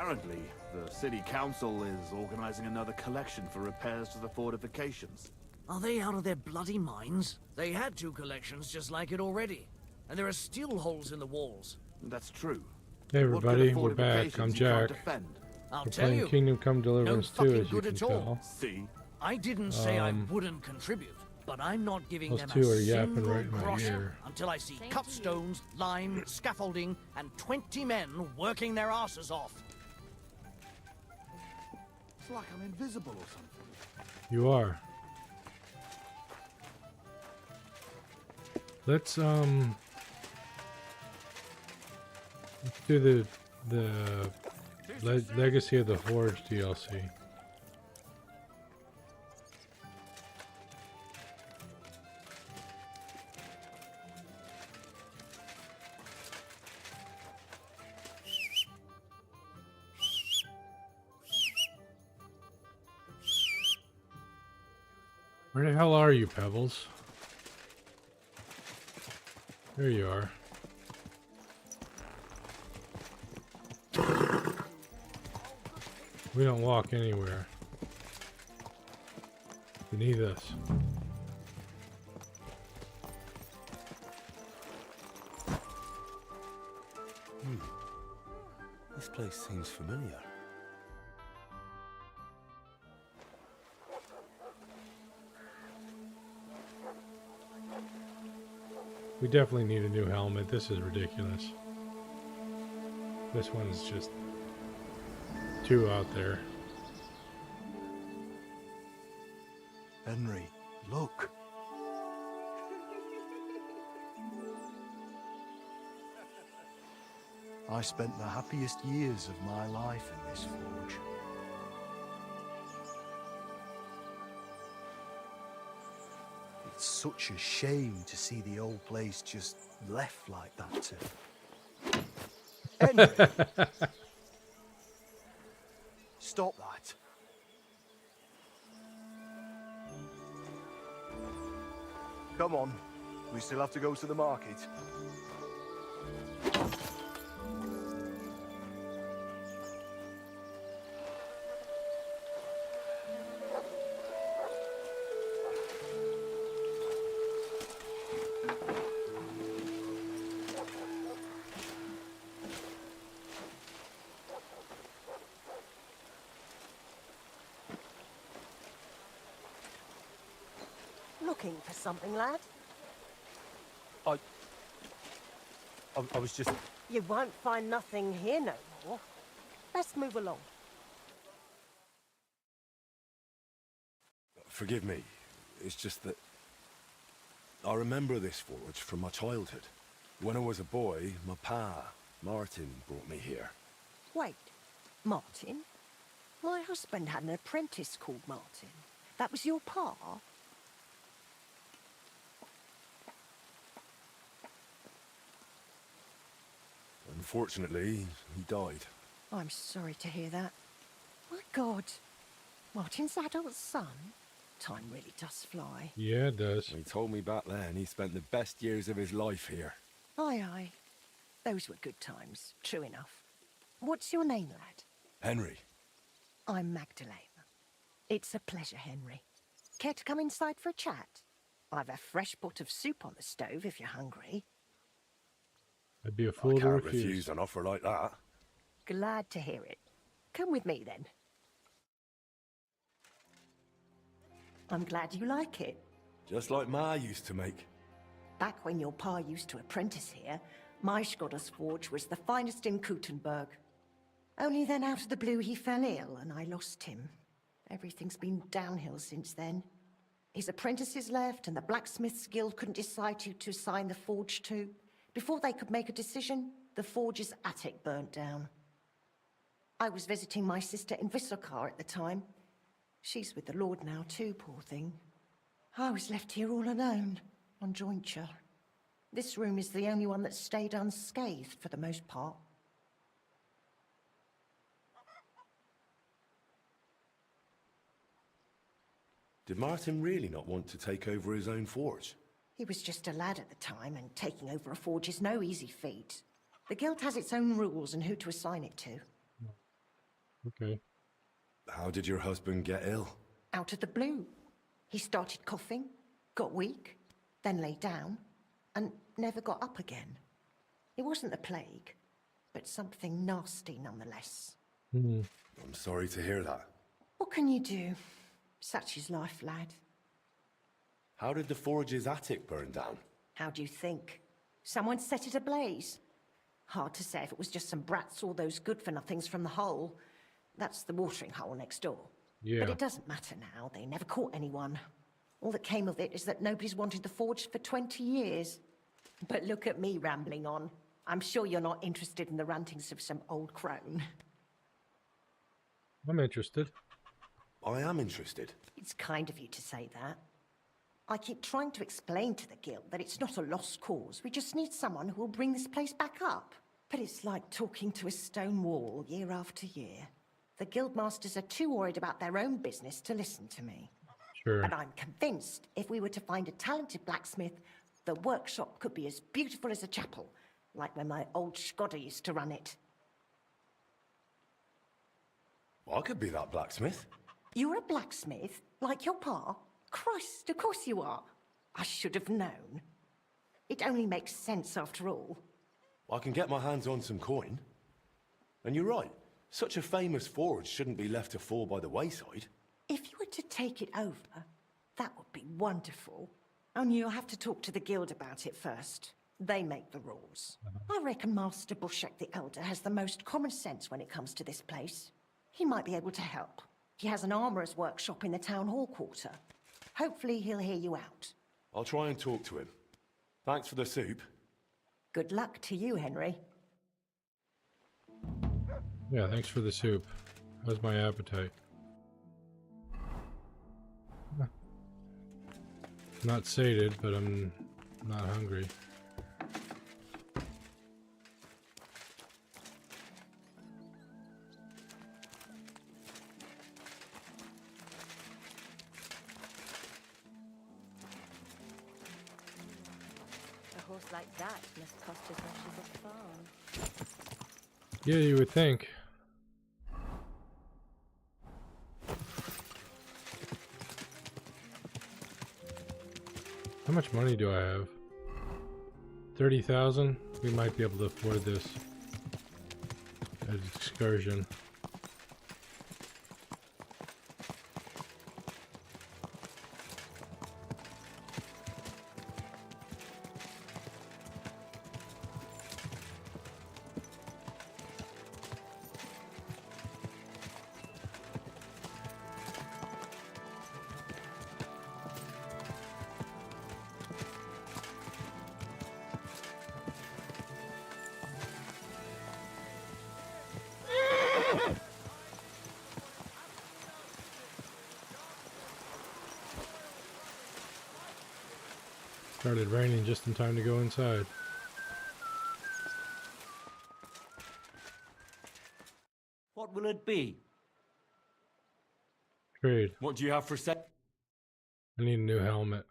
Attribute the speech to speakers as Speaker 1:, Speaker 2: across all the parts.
Speaker 1: Apparently, the city council is organizing another collection for repairs to the fortifications.
Speaker 2: Are they out of their bloody minds? They had 2 collections just like it already. And there are still holes in the walls.
Speaker 1: That's true.
Speaker 3: Hey
Speaker 1: What good
Speaker 3: everybody,
Speaker 1: are
Speaker 3: we're back.
Speaker 1: fortifications
Speaker 3: I'm
Speaker 1: you can't
Speaker 3: Jack.
Speaker 1: defend?
Speaker 2: I'll
Speaker 3: We're
Speaker 2: tell
Speaker 3: playing
Speaker 2: you,
Speaker 3: Kingdom Come Deliverance 2,
Speaker 2: fucking
Speaker 3: as you
Speaker 2: good
Speaker 3: can
Speaker 2: at all.
Speaker 3: tell.
Speaker 1: See?
Speaker 2: I didn't say I wouldn't contribute, but I'm not giving
Speaker 3: Those
Speaker 2: them
Speaker 3: two
Speaker 2: a
Speaker 3: are yapping
Speaker 2: single
Speaker 3: right in my
Speaker 2: groschen
Speaker 3: ear.
Speaker 2: until I see cut stones, lime, scaffolding, and 20 men working their asses off.
Speaker 1: It's like I'm invisible or something.
Speaker 3: You are. Let's do the Legacy of the Forge DLC. Where the hell are you, Pebbles? There you are. We don't walk anywhere beneath us.
Speaker 4: This place seems familiar.
Speaker 3: We definitely need a new helmet. This is ridiculous. This one's just too out there.
Speaker 4: Henry, look. I spent the happiest years of my life in this forge. It's such a shame to see the old place just left like that to... Henry! Stop that. Come on, we still have to go to the market.
Speaker 5: Looking for something, lad?
Speaker 4: I was just...
Speaker 5: You won't find nothing here no more. Let's move along.
Speaker 6: Forgive me. It's just that I remember this forge from my childhood. When I was a boy, my pa, Martin, brought me here.
Speaker 5: Wait, Martin? My husband had an apprentice called Martin. That was your pa?
Speaker 6: Unfortunately, he died.
Speaker 5: I'm sorry to hear that. My God, Martin's adult son? Time really does fly.
Speaker 3: Yeah, it does.
Speaker 6: He told me back then he spent the best years of his life here.
Speaker 5: Aye, aye. Those were good times, true enough. What's your name, lad?
Speaker 6: Henry.
Speaker 5: I'm Magdalene. It's a pleasure, Henry. Care to come inside for a chat? I've a fresh pot of soup on the stove if you're hungry.
Speaker 3: I'd be a
Speaker 6: I
Speaker 3: fool to
Speaker 6: can't
Speaker 3: refuse.
Speaker 6: refuse an offer like that.
Speaker 5: Glad to hear it. Come with me, then. I'm glad you like it.
Speaker 6: Just like Ma used to make.
Speaker 5: Back when your pa used to apprentice here, my Skodder's forge was the finest in Kuttenberg. Only then out of the blue he fell ill and I lost him. Everything's been downhill since then. His apprentices left and the blacksmith's guild couldn't decide who to assign the forge to. Before they could make a decision, the forge's attic burnt down. I was visiting my sister in Visokar at the time. She's with the Lord now too, poor thing. I was left here all alone, on jointure. This room is the only one that stayed unscathed for the most part.
Speaker 6: Did Martin really not want to take over his own forge?
Speaker 5: He was just a lad at the time, and taking over a forge is no easy feat. The guild has its own rules and who to assign it to.
Speaker 3: Okay.
Speaker 6: How did your husband get ill?
Speaker 5: Out of the blue. He started coughing, got weak, then lay down, and never got up again. It wasn't the plague, but something nasty nonetheless.
Speaker 3: Hmm.
Speaker 6: I'm sorry to hear that.
Speaker 5: What can you do? Such is life, lad.
Speaker 6: How did the forge's attic burn down?
Speaker 5: How do you think? Someone set it ablaze. Hard to say if it was just some brats or those good-for-nothings from the hole. That's the watering hole next door.
Speaker 3: Yeah.
Speaker 5: But it doesn't matter now. They never caught anyone. All that came of it is that nobody's wanted the forge for 20 years. But look at me rambling on. I'm sure you're not interested in the rantings of some old crone.
Speaker 3: I'm interested.
Speaker 6: I am interested.
Speaker 5: It's kind of you to say that. I keep trying to explain to the guild that it's not a lost cause. We just need someone who will bring this place back up. But it's like talking to a stone wall year after year. The guildmasters are too worried about their own business to listen to me.
Speaker 3: Sure.
Speaker 5: But I'm convinced if we were to find a talented blacksmith, the workshop could be as beautiful as a chapel, like when my old Skoda used to run it.
Speaker 6: I could be that blacksmith.
Speaker 5: You're a blacksmith, like your pa? Christ, of course you are. I should have known. It only makes sense after all.
Speaker 6: I can get my hands on some coin. And you're right. Such a famous forge shouldn't be left to fall by the wayside.
Speaker 5: If you were to take it over, that would be wonderful. Only you'll have to talk to the guild about it first. They make the rules. I reckon Master Bushek the Elder has the most common sense when it comes to this place. He might be able to help. He has an armourer's workshop in the town hall quarter. Hopefully he'll hear you out.
Speaker 6: I'll try and talk to him. Thanks for the soup.
Speaker 5: Good luck to you, Henry.
Speaker 3: Yeah, thanks for the soup. How's my appetite? Not sated, but I'm not hungry.
Speaker 7: A horse like that must cost as much as a farm.
Speaker 3: Yeah, you would think. How much money do I have? 30,000? We might be able to afford this. An excursion. Started raining just in time to go inside.
Speaker 8: What will it be?
Speaker 3: Trade.
Speaker 8: What do you have for set?
Speaker 3: I need a new helmet.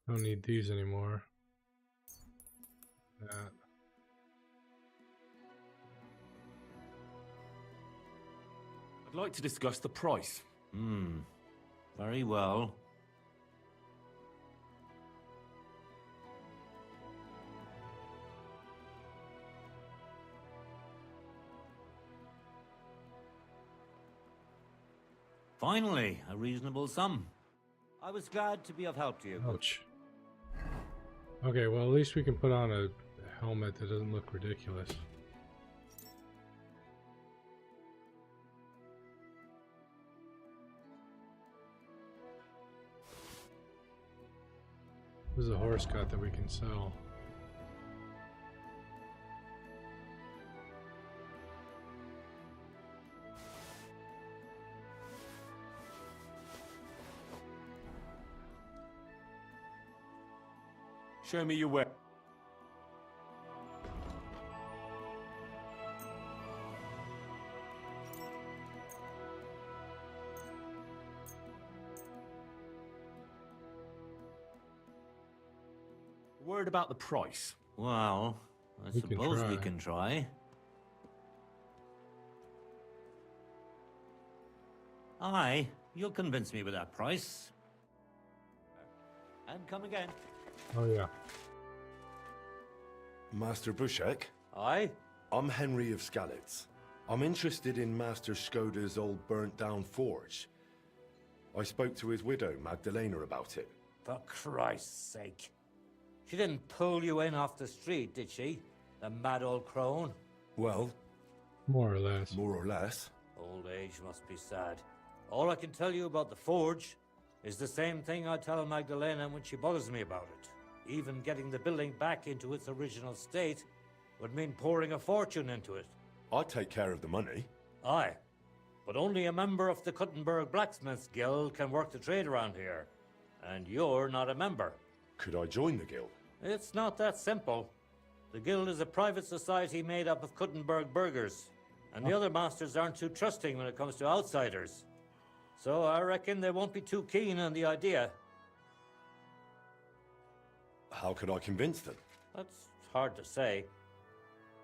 Speaker 3: Don't need these anymore. That.
Speaker 8: I'd like to discuss the price. Very well. Finally, a reasonable sum. I was glad to be of help to you.
Speaker 3: Ouch. Okay, well at least we can put on a helmet that doesn't look ridiculous. There's a horse cut that we can sell.
Speaker 8: Show me your way. Word about the price.
Speaker 9: Well, I
Speaker 3: We can
Speaker 9: suppose we
Speaker 3: try.
Speaker 9: can try. Aye, you'll convince me with that price. And come again.
Speaker 3: Oh yeah.
Speaker 6: Master Bushek,
Speaker 9: Aye?
Speaker 6: I'm Henry of Skalitz. I'm interested in Master Skoda's old burnt-down forge. I spoke to his widow, Magdalena, about it.
Speaker 9: For Christ's sake. She didn't pull you in off the street, did she? The mad old crone?
Speaker 6: Well,
Speaker 3: More or less.
Speaker 6: more or less.
Speaker 9: Old age must be sad. All I can tell you about the forge is the same thing I tell Magdalena when she bothers me about it. Even getting the building back into its original state would mean pouring a fortune into it.
Speaker 6: I take care of the money.
Speaker 9: Aye, but only a member of the Kuttenberg Blacksmiths Guild can work the trade around here. And you're not a member.
Speaker 6: Could I join the guild?
Speaker 9: It's not that simple. The Guild is a private society made up of Kuttenberg burghers, and the other masters aren't too trusting when it comes to outsiders. So I reckon they won't be too keen on the idea.
Speaker 6: How could I convince them?
Speaker 9: That's hard to say.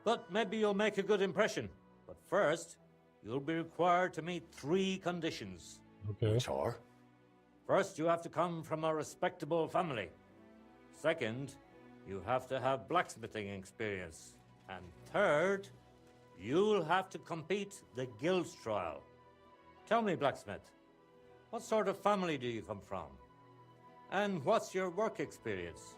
Speaker 9: But maybe you'll make a good impression. But first, you'll be required to meet 3 conditions.
Speaker 3: Okay.
Speaker 6: Which are?
Speaker 9: First, you have to come from a respectable family. Second, you have to have blacksmithing experience. And third, you'll have to compete the Guild's trial. Tell me, blacksmith, what sort of family do you come from? And what's your work experience?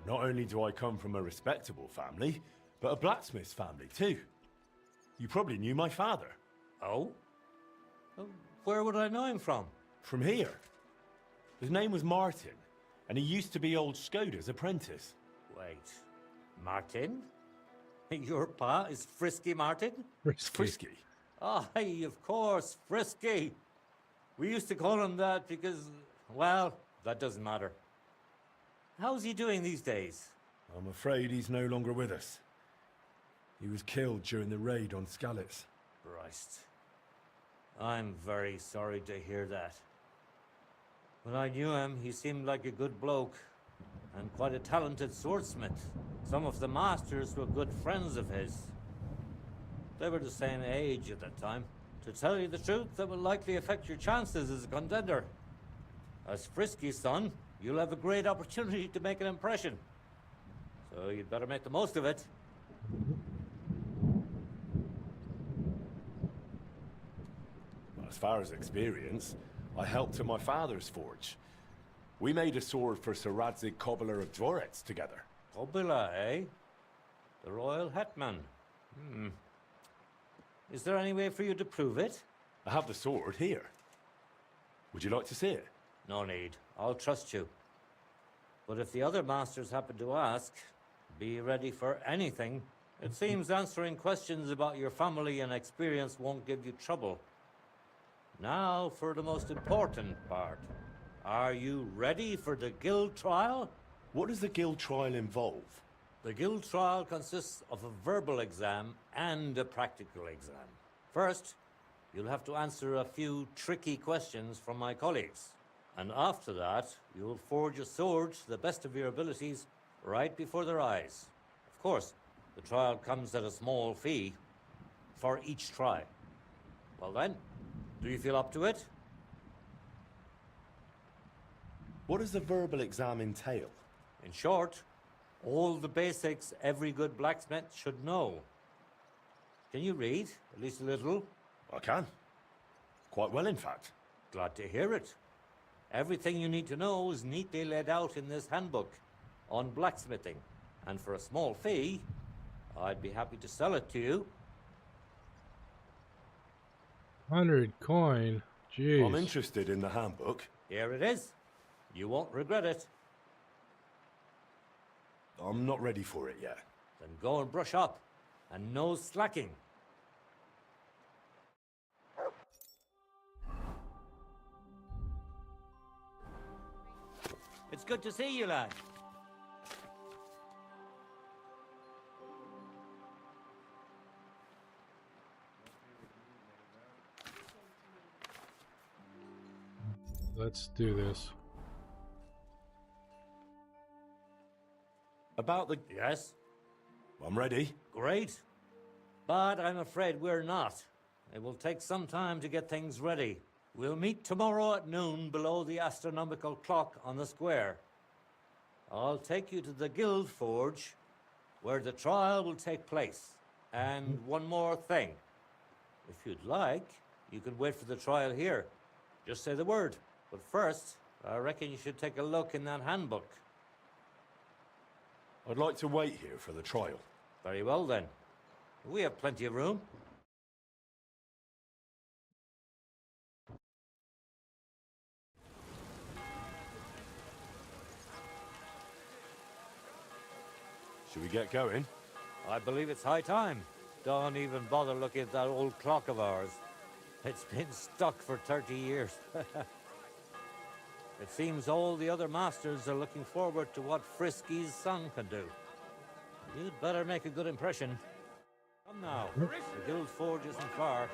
Speaker 6: Not only do I come from a respectable family, but a blacksmith's family too. You probably knew my father.
Speaker 9: Oh? Well, where would I know him from?
Speaker 6: From here. His name was Martin, and he used to be old Skoda's apprentice.
Speaker 9: Wait, Martin? Your pa is Frisky Martin?
Speaker 6: Frisky.
Speaker 9: Aye, of course, Frisky. We used to call him that because, well, that doesn't matter. How's he doing these days?
Speaker 6: I'm afraid he's no longer with us. He was killed during the raid on Skalitz.
Speaker 9: Christ. I'm very sorry to hear that. When I knew him, he seemed like a good bloke and quite a talented swordsmith. Some of the masters were good friends of his. They were the same age at that time. To tell you the truth, that will likely affect your chances as a contender. As Frisky's son, you'll have a great opportunity to make an impression. So you'd better make the most of it.
Speaker 6: As far as experience, I helped at my father's forge. We made a sword for Sir Radzig Cobbler of Dvorets together.
Speaker 9: Kobila, eh? The royal hetman. Is there any way for you to prove it?
Speaker 6: I have the sword here. Would you like to see it?
Speaker 9: No need. I'll trust you. But if the other masters happen to ask, be ready for anything. It seems answering questions about your family and experience won't give you trouble. Now for the most important part. Are you ready for the guild trial?
Speaker 6: What does the guild trial involve?
Speaker 9: The guild trial consists of a verbal exam and a practical exam. First, you'll have to answer a few tricky questions from my colleagues. And after that, you'll forge a sword to the best of your abilities right before their eyes. Of course, the trial comes at a small fee for each try. Well then, do you feel up to it?
Speaker 6: What does the verbal exam entail?
Speaker 9: In short, all the basics every good blacksmith should know. Can you read, at least a little?
Speaker 6: I can. Quite well, in fact.
Speaker 9: Glad to hear it. Everything you need to know is neatly laid out in this handbook on blacksmithing. And for a small fee, I'd be happy to sell it to you.
Speaker 3: 100 coin. Jeez.
Speaker 6: I'm interested in the handbook.
Speaker 9: Here it is. You won't regret it.
Speaker 6: I'm not ready for it yet.
Speaker 9: Then go and brush up. And no slacking. It's good to see you, lad.
Speaker 3: Let's do this.
Speaker 6: About the...
Speaker 9: Yes?
Speaker 6: I'm ready.
Speaker 9: Great. But I'm afraid we're not. It will take some time to get things ready. We'll meet tomorrow at noon below the astronomical clock on the square. I'll take you to the Guild Forge, where the trial will take place. And one more thing. If you'd like, you can wait for the trial here. Just say the word. But first, I reckon you should take a look in that handbook.
Speaker 6: I'd like to wait here for the trial.
Speaker 9: Very well, then. We have plenty of room.
Speaker 6: Should we get going?
Speaker 9: I believe it's high time. Don't even bother looking at that old clock of ours. It's been stuck for 30 years. It seems all the other masters are looking forward to what Frisky's son can do. You'd better make a good impression. Come now, the Guild Forge isn't far.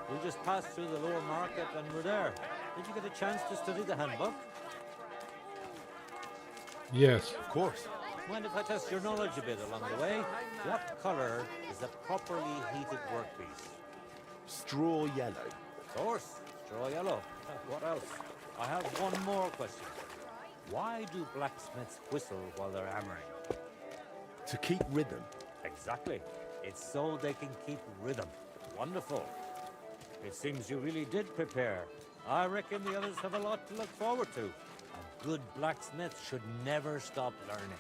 Speaker 9: We'll just pass through the lower market and we're there. Did you get a chance to study the handbook?
Speaker 3: Yes.
Speaker 6: Of course.
Speaker 9: Mind if I test your knowledge a bit along the way? What colour is a properly heated workpiece?
Speaker 6: Straw yellow.
Speaker 9: Of course, straw yellow. What else? I have one more question. Why do blacksmiths whistle while they're hammering?
Speaker 6: To keep rhythm.
Speaker 9: Exactly. It's so they can keep rhythm. Wonderful. It seems you really did prepare. I reckon the others have a lot to look forward to. A good blacksmith should never stop learning.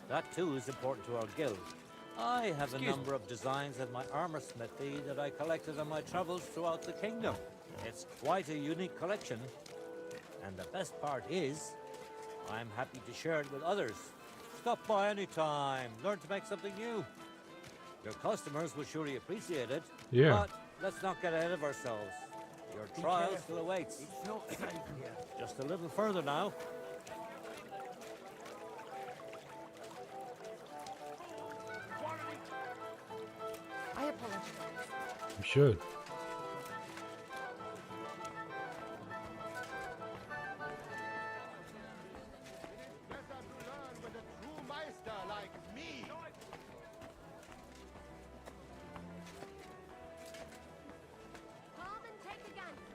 Speaker 9: That too is important to our guild. I have a number of designs at my armor smithy that I collected on my travels throughout the kingdom. It's quite a unique collection. And the best part is, I'm happy to share it with others. Stop by any time. Learn to make something new. Your customers will surely appreciate it.
Speaker 3: Yeah.
Speaker 9: But let's not get ahead of ourselves. Your trial still awaits.
Speaker 2: It's not safe here.
Speaker 9: Just a little further now.
Speaker 7: I apologize.
Speaker 3: You should.
Speaker 7: Come and take a gander.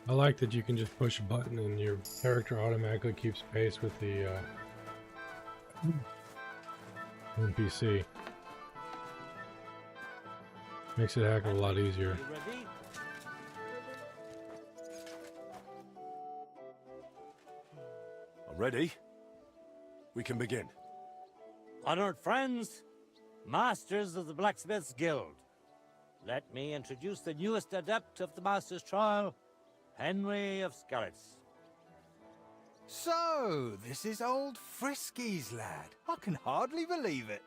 Speaker 3: I like that you can just push a button and your character automatically keeps pace with the NPC. Makes it a heck of a lot easier.
Speaker 9: You ready?
Speaker 6: I'm ready. We can begin.
Speaker 9: Honored friends, masters of the Blacksmiths Guild. Let me introduce the newest adept of the Master's Trial, Henry of Skalitz.
Speaker 10: So, this is old Frisky's lad. I can hardly believe it.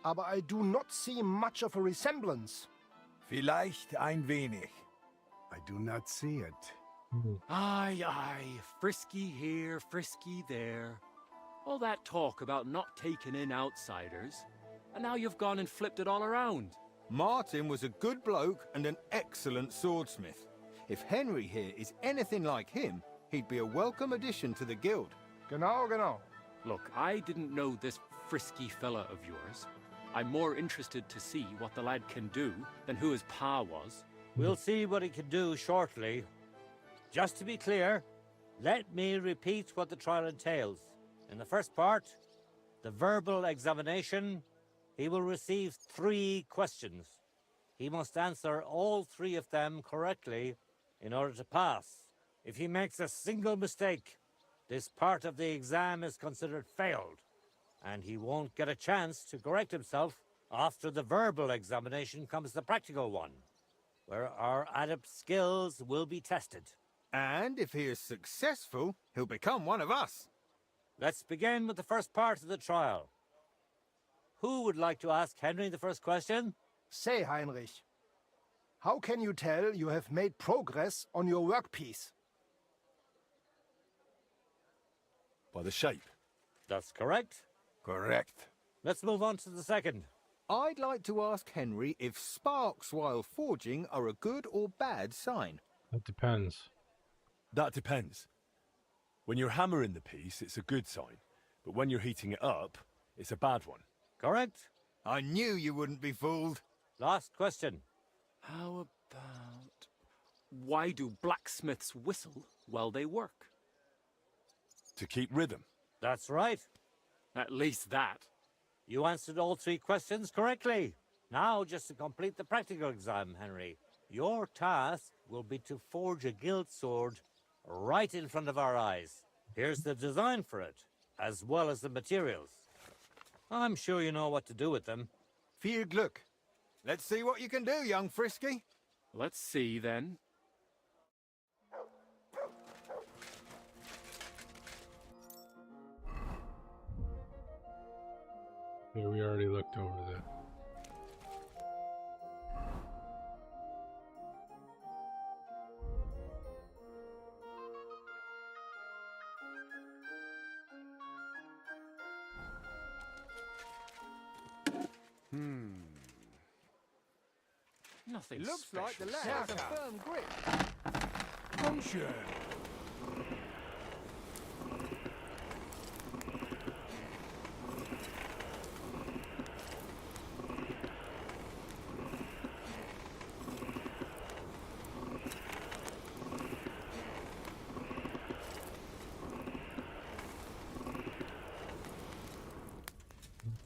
Speaker 11: Aber I do not see much of a resemblance.
Speaker 10: Vielleicht ein wenig.
Speaker 4: I do not see it.
Speaker 12: Aye, aye, Frisky here, Frisky there. All that talk about not taking in outsiders, and now you've gone and flipped it all around.
Speaker 10: Martin was a good bloke and an excellent swordsmith. If Henry here is anything like him, he'd be a welcome addition to the guild.
Speaker 11: Genau, genau.
Speaker 12: Look, I didn't know this Frisky fella of yours. I'm more interested to see what the lad can do than who his pa was.
Speaker 9: We'll see what he can do shortly. Just to be clear, let me repeat what the trial entails. In the first part, the verbal examination, he will receive 3 questions. He must answer all 3 of them correctly in order to pass. If he makes a single mistake, this part of the exam is considered failed. and he won't get a chance to correct himself. After the verbal examination comes the practical one, where our adept skills will be tested.
Speaker 10: And if he is successful, he'll become one of us.
Speaker 9: Let's begin with the first part of the trial. Who would like to ask Henry the first question?
Speaker 11: Say, Heinrich, how can you tell you have made progress on your workpiece?
Speaker 6: By the shape.
Speaker 9: That's correct.
Speaker 10: Correct.
Speaker 9: Let's move on to the second.
Speaker 10: I'd like to ask Henry if sparks while forging are a good or bad sign.
Speaker 3: That depends.
Speaker 6: That depends. When you're hammering the piece, it's a good sign. But when you're heating it up, it's a bad one.
Speaker 9: Correct.
Speaker 10: I knew you wouldn't be fooled.
Speaker 9: Last question.
Speaker 12: How about... Why do blacksmiths whistle while they work?
Speaker 6: To keep rhythm.
Speaker 9: That's right.
Speaker 12: At least that.
Speaker 9: You answered all three questions correctly. Now, just to complete the practical exam, Henry, your task will be to forge a gilt sword right in front of our eyes. Here's the design for it, as well as the materials. I'm sure you know what to do with them.
Speaker 10: Viel Glück. Let's see what you can do, young Frisky.
Speaker 12: Let's see, then.
Speaker 3: Yeah, we already looked over that.
Speaker 12: Nothing
Speaker 10: Looks
Speaker 12: special.
Speaker 10: like the lad has a firm grip.
Speaker 6: Komm schön.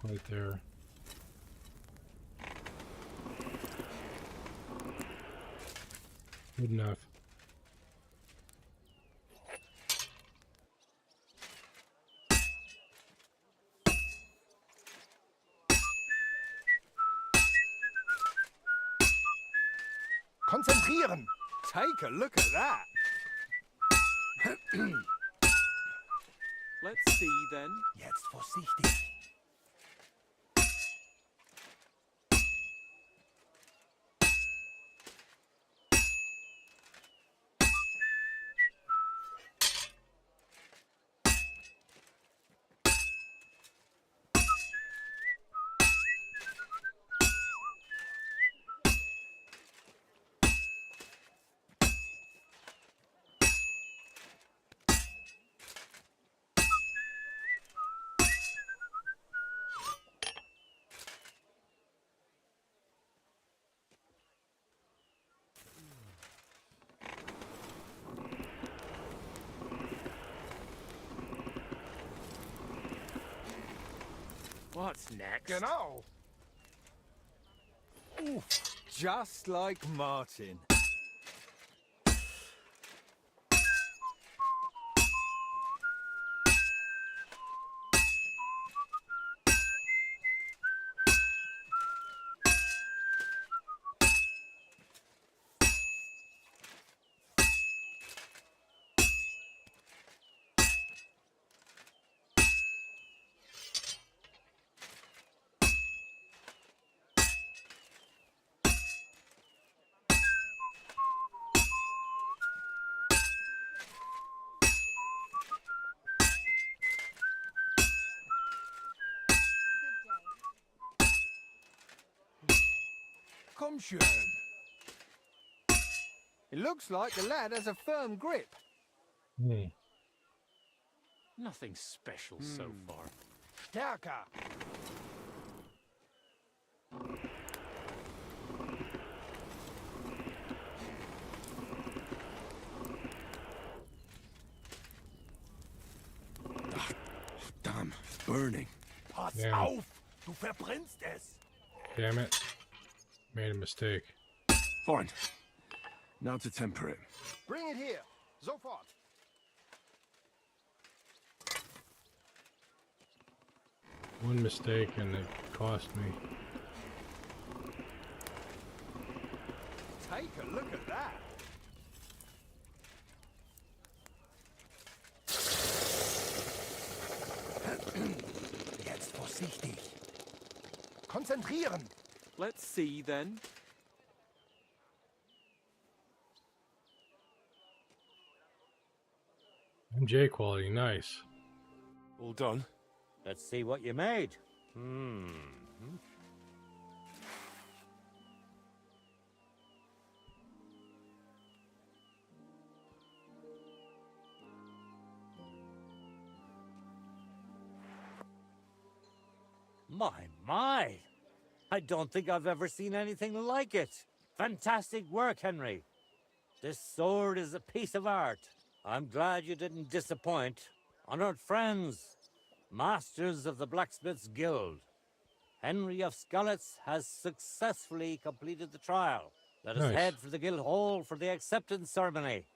Speaker 3: Right there. Good enough.
Speaker 11: Konzentrieren!
Speaker 10: Take a look at that.
Speaker 12: Let's see, then.
Speaker 11: Jetzt vorsichtig.
Speaker 12: What's next?
Speaker 11: Genau.
Speaker 10: Oof, just like Martin.
Speaker 6: Komm schön.
Speaker 10: It looks like the lad has a firm grip.
Speaker 12: Nothing special so far.
Speaker 11: Stärker.
Speaker 6: Damn, burning.
Speaker 11: Pass
Speaker 3: Damn.
Speaker 11: auf! Du verbrennst es!
Speaker 3: Damn it. Made a mistake.
Speaker 6: Fine. Now to temper it.
Speaker 11: Bring it here! Sofort!
Speaker 3: One mistake and it cost me.
Speaker 10: Take a look at that.
Speaker 11: Jetzt vorsichtig. Konzentrieren.
Speaker 12: Let's see then.
Speaker 3: MJ quality, nice.
Speaker 6: All done?
Speaker 9: Let's see what you made. My! I don't think I've ever seen anything like it. Fantastic work, Henry. This sword is a piece of art. I'm glad you didn't disappoint. Honored friends, masters of the Blacksmith's Guild, Henry of Skalitz has successfully completed the trial. Let us
Speaker 3: Nice.
Speaker 9: head for the guild hall for the acceptance ceremony.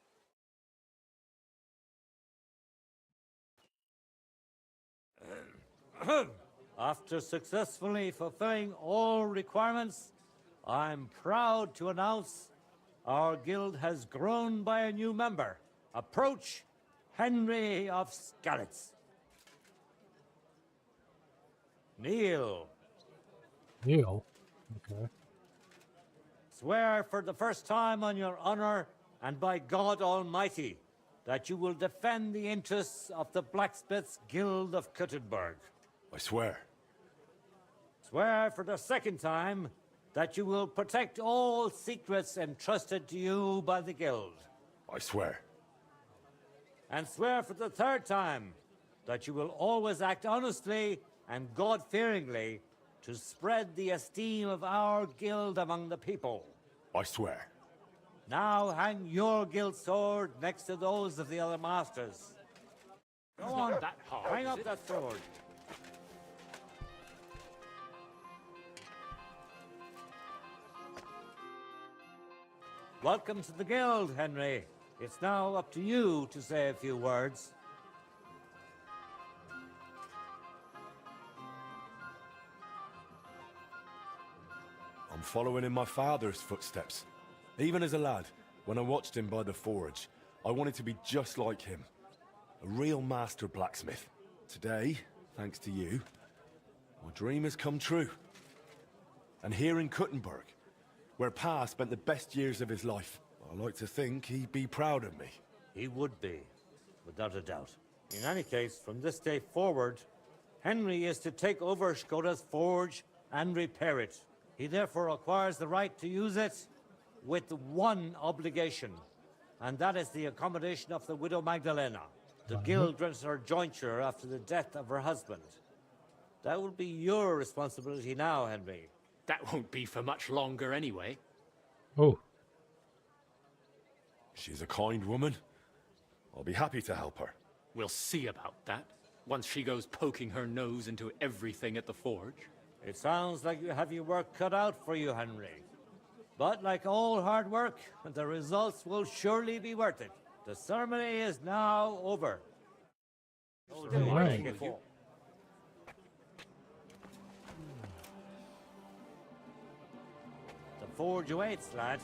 Speaker 9: After successfully fulfilling all requirements, I'm proud to announce our guild has grown by a new member. Approach Henry of Skalitz. Kneel.
Speaker 3: Neil. Okay.
Speaker 9: Swear for the first time on your honor and by God Almighty that you will defend the interests of the Blacksmiths Guild of Kuttenberg.
Speaker 6: I swear.
Speaker 9: Swear for the second time that you will protect all secrets entrusted to you by the Guild.
Speaker 6: I swear.
Speaker 9: And swear for the third time that you will always act honestly and God-fearingly to spread the esteem of our guild among the people.
Speaker 6: I swear.
Speaker 9: Now hang your guild sword next to those of the other masters. Go on,
Speaker 12: that hard,
Speaker 9: hang
Speaker 12: is
Speaker 9: up
Speaker 12: it?
Speaker 9: that sword. Welcome to the guild, Henry. It's now up to you to say a few words.
Speaker 6: I'm following in my father's footsteps. Even as a lad, when I watched him by the forge, I wanted to be just like him. A real master blacksmith. Today, thanks to you, my dream has come true. And here in Kuttenberg, where Pa spent the best years of his life, I like to think he'd be proud of me.
Speaker 9: He would be, without a doubt. In any case, from this day forward, Henry is to take over Skoda's forge and repair it. He therefore acquires the right to use it with one obligation, and that is the accommodation of the widow Magdalena. The guild grants her jointure after the death of her husband. That will be your responsibility now, Henry.
Speaker 12: That won't be for much longer anyway.
Speaker 3: Oh,
Speaker 6: She's a kind woman. I'll be happy to help her.
Speaker 12: We'll see about that, once she goes poking her nose into everything at the forge.
Speaker 9: It sounds like you have your work cut out for you, Henry. But like all hard work, the results will surely be worth it. The ceremony is now over.
Speaker 3: right.
Speaker 9: The forge awaits, lad.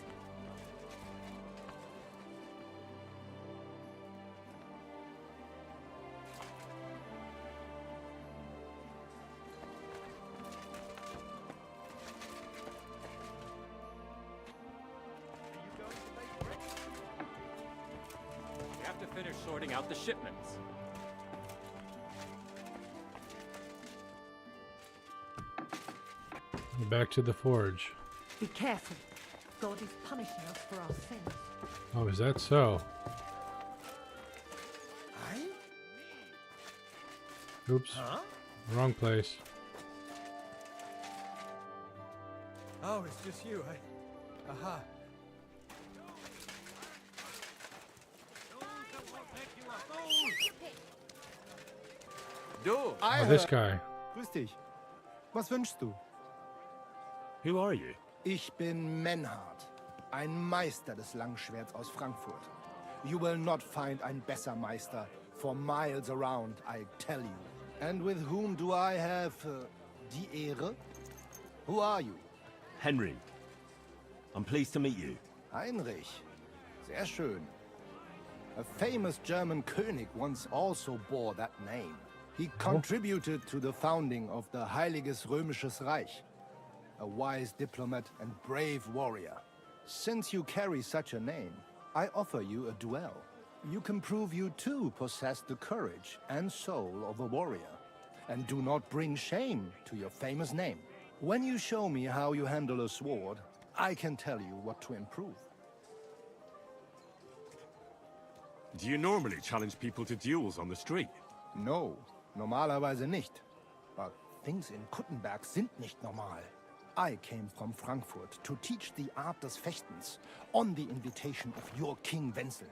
Speaker 12: We have to finish sorting out the shipments.
Speaker 3: back to the forge.
Speaker 5: Be careful. God is punishing us for our sins.
Speaker 3: Oh, is that so? Oops.
Speaker 10: Huh?
Speaker 3: Wrong place.
Speaker 10: Oh, it's just you, eh? Aha. Du!
Speaker 3: Oh, this guy.
Speaker 11: Grüß dich. Was wünschst du?
Speaker 1: Who are you?
Speaker 11: Ich bin Menhard, ein Meister des Langschwerts aus Frankfurt. You will not find ein besser Meister for miles around, I tell you. And with whom do I have die Ehre? Who are you?
Speaker 6: Henry. I'm pleased to meet you.
Speaker 11: Heinrich. Sehr schön. A famous German König once also bore that name. He contributed to the founding of the Heiliges Römisches Reich. A wise diplomat and brave warrior. Since you carry such a name, I offer you a duel. You can prove you too possess the courage and soul of a warrior. And do not bring shame to your famous name. When you show me how you handle a sword, I can tell you what to improve.
Speaker 6: Do you normally challenge people to duels on the street?
Speaker 11: No, normalerweise nicht. But things in Kuttenberg sind nicht normal. I came from Frankfurt to teach the art des Fechtens on the invitation of your King Wenzel.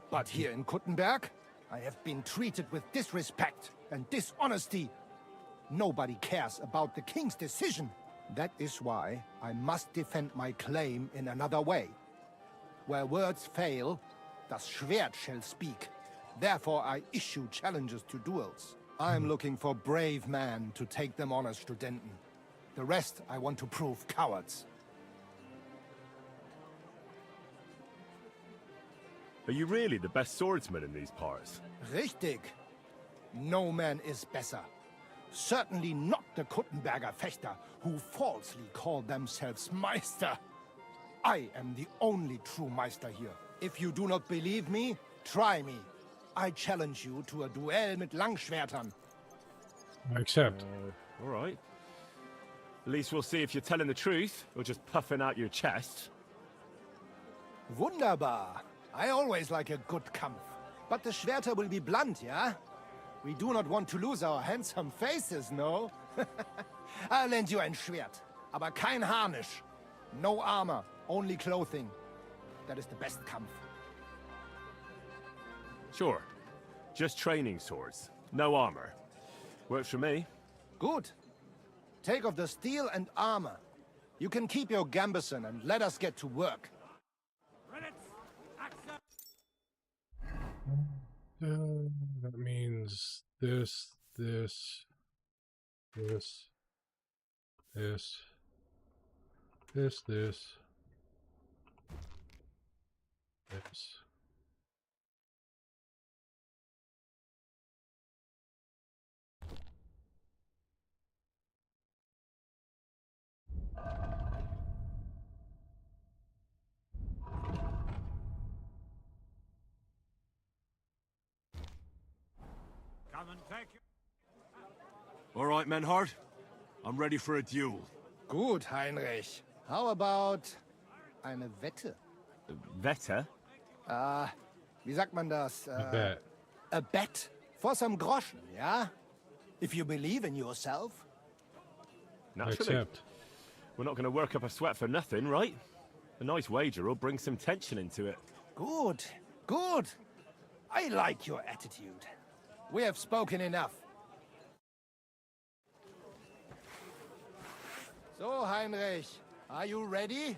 Speaker 11: But here in Kuttenberg, I have been treated with disrespect and dishonesty. Nobody cares about the king's decision. That is why I must defend my claim in another way. Where words fail, das Schwert shall speak. Therefore I issue challenges to duels. I'm looking for brave men to take them on as Studenten. The rest I want to prove cowards.
Speaker 6: Are you really the best swordsman in these parts?
Speaker 11: Richtig. No man is besser. Certainly not the Kuttenberger Fechter, who falsely call themselves Meister. I am the only true Meister here. If you do not believe me, try me. I challenge you to a duel mit Langschwertern.
Speaker 3: I accept.
Speaker 6: All right. At least we'll see if you're telling the truth, or just puffing out your chest.
Speaker 11: Wunderbar. I always like a good Kampf. But the Schwerter will be blunt, yeah? We do not want to lose our handsome faces, no? I'll lend you ein Schwert, aber kein Harnisch. No armor, only clothing. That is the best Kampf.
Speaker 6: Sure. Just training swords. No armor. Works for me.
Speaker 11: Good. Take off the steel and armor. You can keep your gambeson and let us get to work.
Speaker 3: That means this, this, this, this, this, this, this.
Speaker 6: All right, Menhard. I'm ready for a duel.
Speaker 11: Gut, Heinrich. How about eine Wette?
Speaker 6: Wette?
Speaker 11: Wie sagt man das?
Speaker 3: A bet.
Speaker 11: A bet? For some groschen, yeah? If you believe in yourself.
Speaker 6: Naturally.
Speaker 3: Accept.
Speaker 6: We're not going to work up a sweat for nothing, right? A nice wager will bring some tension into it.
Speaker 11: Good, good. I like your attitude. We have spoken enough. So, Heinrich, are you ready?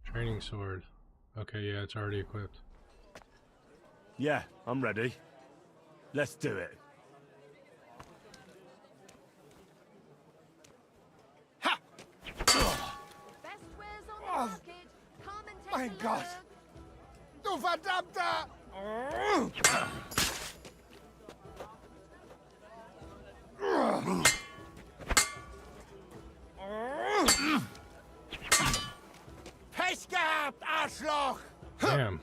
Speaker 3: Training sword. Okay, yeah, it's already equipped.
Speaker 6: Yeah, I'm ready. Let's do it.
Speaker 11: Ha!
Speaker 7: Best wares on the market. Come and take
Speaker 11: Mein
Speaker 7: a
Speaker 11: Gott!
Speaker 7: look.
Speaker 11: Du verdammter! Pech gehabt, Arschloch!
Speaker 3: Damn.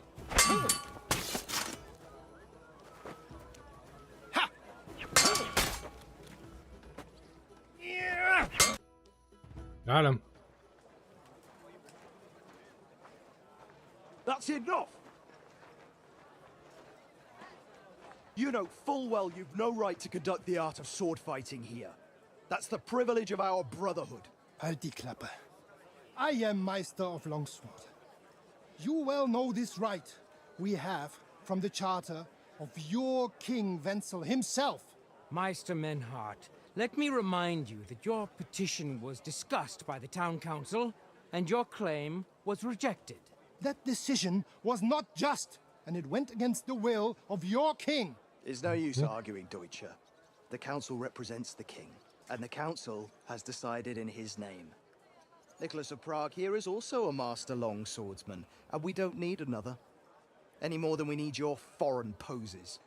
Speaker 3: Got him.
Speaker 13: That's enough! You know full well you've no right to conduct the art of sword fighting here. That's the privilege of our brotherhood.
Speaker 11: Halt die Klappe. I am Meister of Longsword. You well know this right we have from the charter of your King Wenzel himself.
Speaker 14: Meister Menhart, let me remind you that your petition was discussed by the town council, and your claim was rejected.
Speaker 11: That decision was not just, and it went against the will of your king.
Speaker 13: There's no use arguing, Deutscher. The council represents the king, and the council has decided in his name. Nicholas of Prague here is also a master long swordsman, and we don't need another. Any more than we need your foreign poses.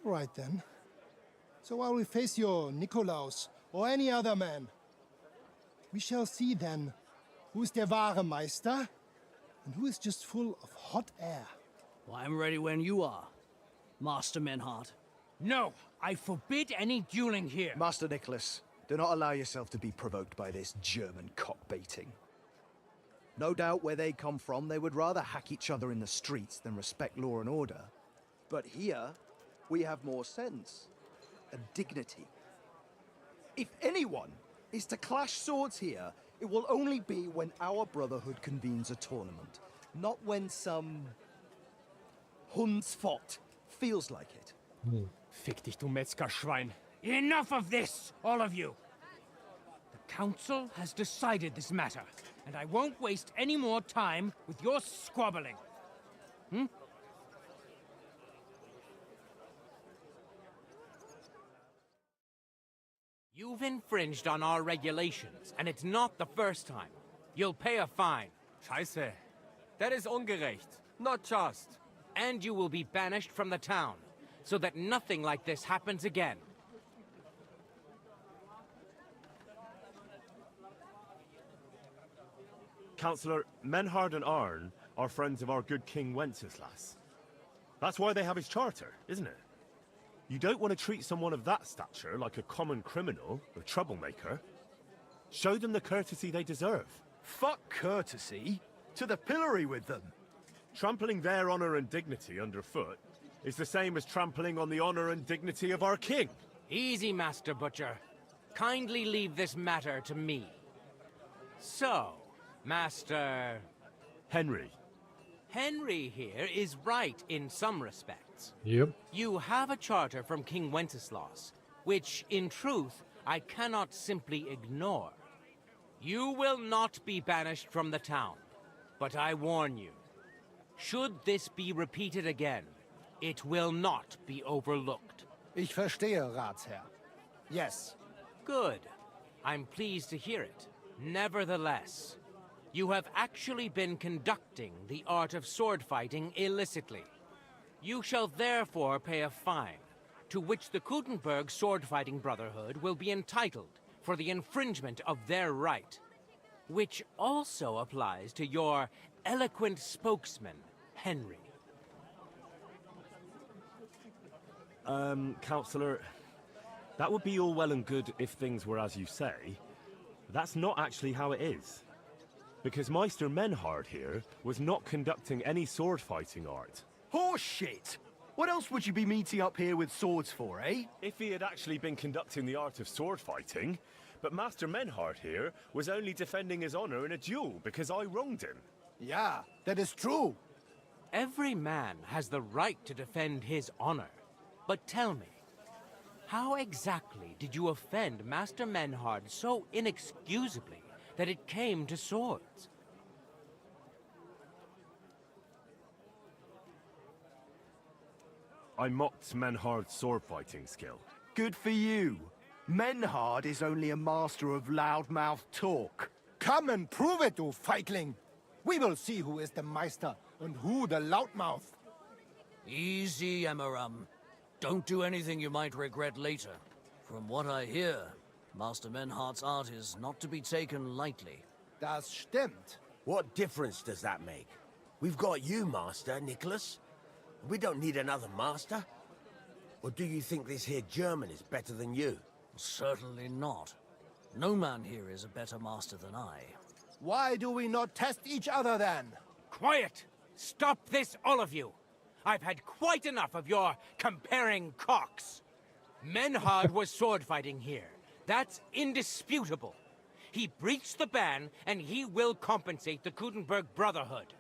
Speaker 11: Right then. So while we face your Nikolaus or any other man, we shall see then who's der wahre Meister and who is just full of hot air.
Speaker 2: Well, I'm ready when you are, Master Menhart.
Speaker 14: No, I forbid any dueling here.
Speaker 13: Master Nicholas, do not allow yourself to be provoked by this German cock-baiting. No doubt where they come from, they would rather hack each other in the streets than respect law and order. But here, we have more sense and dignity. If anyone is to clash swords here, it will only be when our brotherhood convenes a tournament, not when some Hundsfott feels like it.
Speaker 12: Fick dich, du Metzgerschwein.
Speaker 14: Enough of this, all of you! The council has decided this matter, and I won't waste any more time with your squabbling. You've infringed on our regulations, and it's not the first time. You'll pay a fine.
Speaker 12: Scheiße. That is ungerecht. Not just.
Speaker 14: And you will be banished from the town, so that nothing like this happens again.
Speaker 6: Councillor, Menhard and Arn are friends of our good King Wenceslas. That's why they have his charter, isn't it? You don't want to treat someone of that stature like a common criminal or troublemaker. Show them the courtesy they deserve.
Speaker 13: Fuck courtesy. To the pillory with them.
Speaker 6: Trampling their honor and dignity underfoot is the same as trampling on the honor and dignity of our king.
Speaker 14: Easy, Master Butcher. Kindly leave this matter to me. So, Master...
Speaker 6: Henry.
Speaker 14: Henry here is right in some respects.
Speaker 3: Yep.
Speaker 14: You have a charter from King Wenceslas, which, in truth, I cannot simply ignore. You will not be banished from the town, but I warn you, should this be repeated again, it will not be overlooked.
Speaker 11: Ich verstehe, Ratsherr. Yes.
Speaker 14: Good. I'm pleased to hear it. Nevertheless, you have actually been conducting the art of sword fighting illicitly. You shall therefore pay a fine, to which the Kuttenberg Sword-Fighting Brotherhood will be entitled for the infringement of their right, which also applies to your eloquent spokesman, Henry.
Speaker 6: Councillor, that would be all well and good if things were as you say. That's not actually how it is. Because Meister Menhard here was not conducting any sword-fighting art.
Speaker 13: Horseshit! What else would you be meeting up here with swords for, eh?
Speaker 6: If he had actually been conducting the art of sword fighting, but Master Menhard here was only defending his honor in a duel because I wronged him.
Speaker 11: Yeah, that is true.
Speaker 14: Every man has the right to defend his honor. But tell me, how exactly did you offend Master Menhard so inexcusably that it came to swords?
Speaker 6: I mocked Menhard's sword-fighting skill.
Speaker 13: Good for you. Menhard is only a master of loudmouth talk.
Speaker 11: Come and prove it, you feigling. We will see who is the Meister and who the loudmouth.
Speaker 2: Easy, Emmeram. Don't do anything you might regret later. From what I hear, Master Menhard's art is not to be taken lightly.
Speaker 11: Das stimmt.
Speaker 15: What difference does that make? We've got you, Master, Nicholas. We don't need another master. Or do you think this here German is better than you?
Speaker 2: Certainly not. No man here is a better master than I.
Speaker 11: Why do we not test each other then?
Speaker 14: Quiet! Stop this, all of you! I've had quite enough of your comparing cocks. Menhard was sword fighting here. That's indisputable. He breached the ban, and he will compensate the Kuttenberg Brotherhood.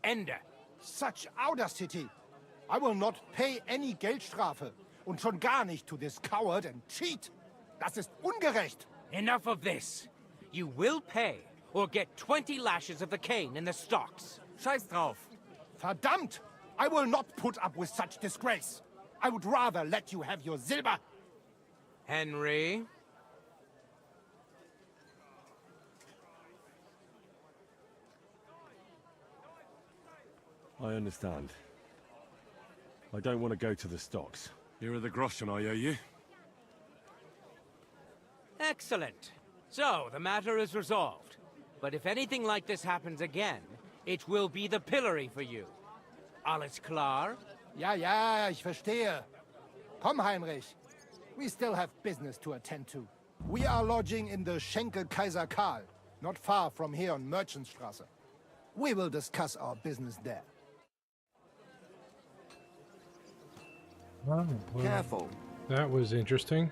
Speaker 14: Ende.
Speaker 11: Such audacity! I will not pay any Geldstrafe. Und schon gar nicht to this coward and cheat. Das ist ungerecht.
Speaker 14: Enough of this. You will pay, or get 20 lashes of the cane in the stocks.
Speaker 12: Scheiß drauf.
Speaker 11: Verdammt! I will not put up with such disgrace. I would rather let you have your silber.
Speaker 14: Henry?
Speaker 6: I understand. I don't want to go to the stocks. Here are the groschen I owe you.
Speaker 14: Excellent. So, the matter is resolved. But if anything like this happens again, it will be the pillory for you. Alles klar?
Speaker 11: Ja, ja, ich verstehe. Komm, Heinrich. We still have business to attend to. We are lodging in the Schenke Kaiser Karl, not far from here on Merchantstrasse. We will discuss our business there.
Speaker 3: Oh, well,
Speaker 15: Careful.
Speaker 3: that was interesting.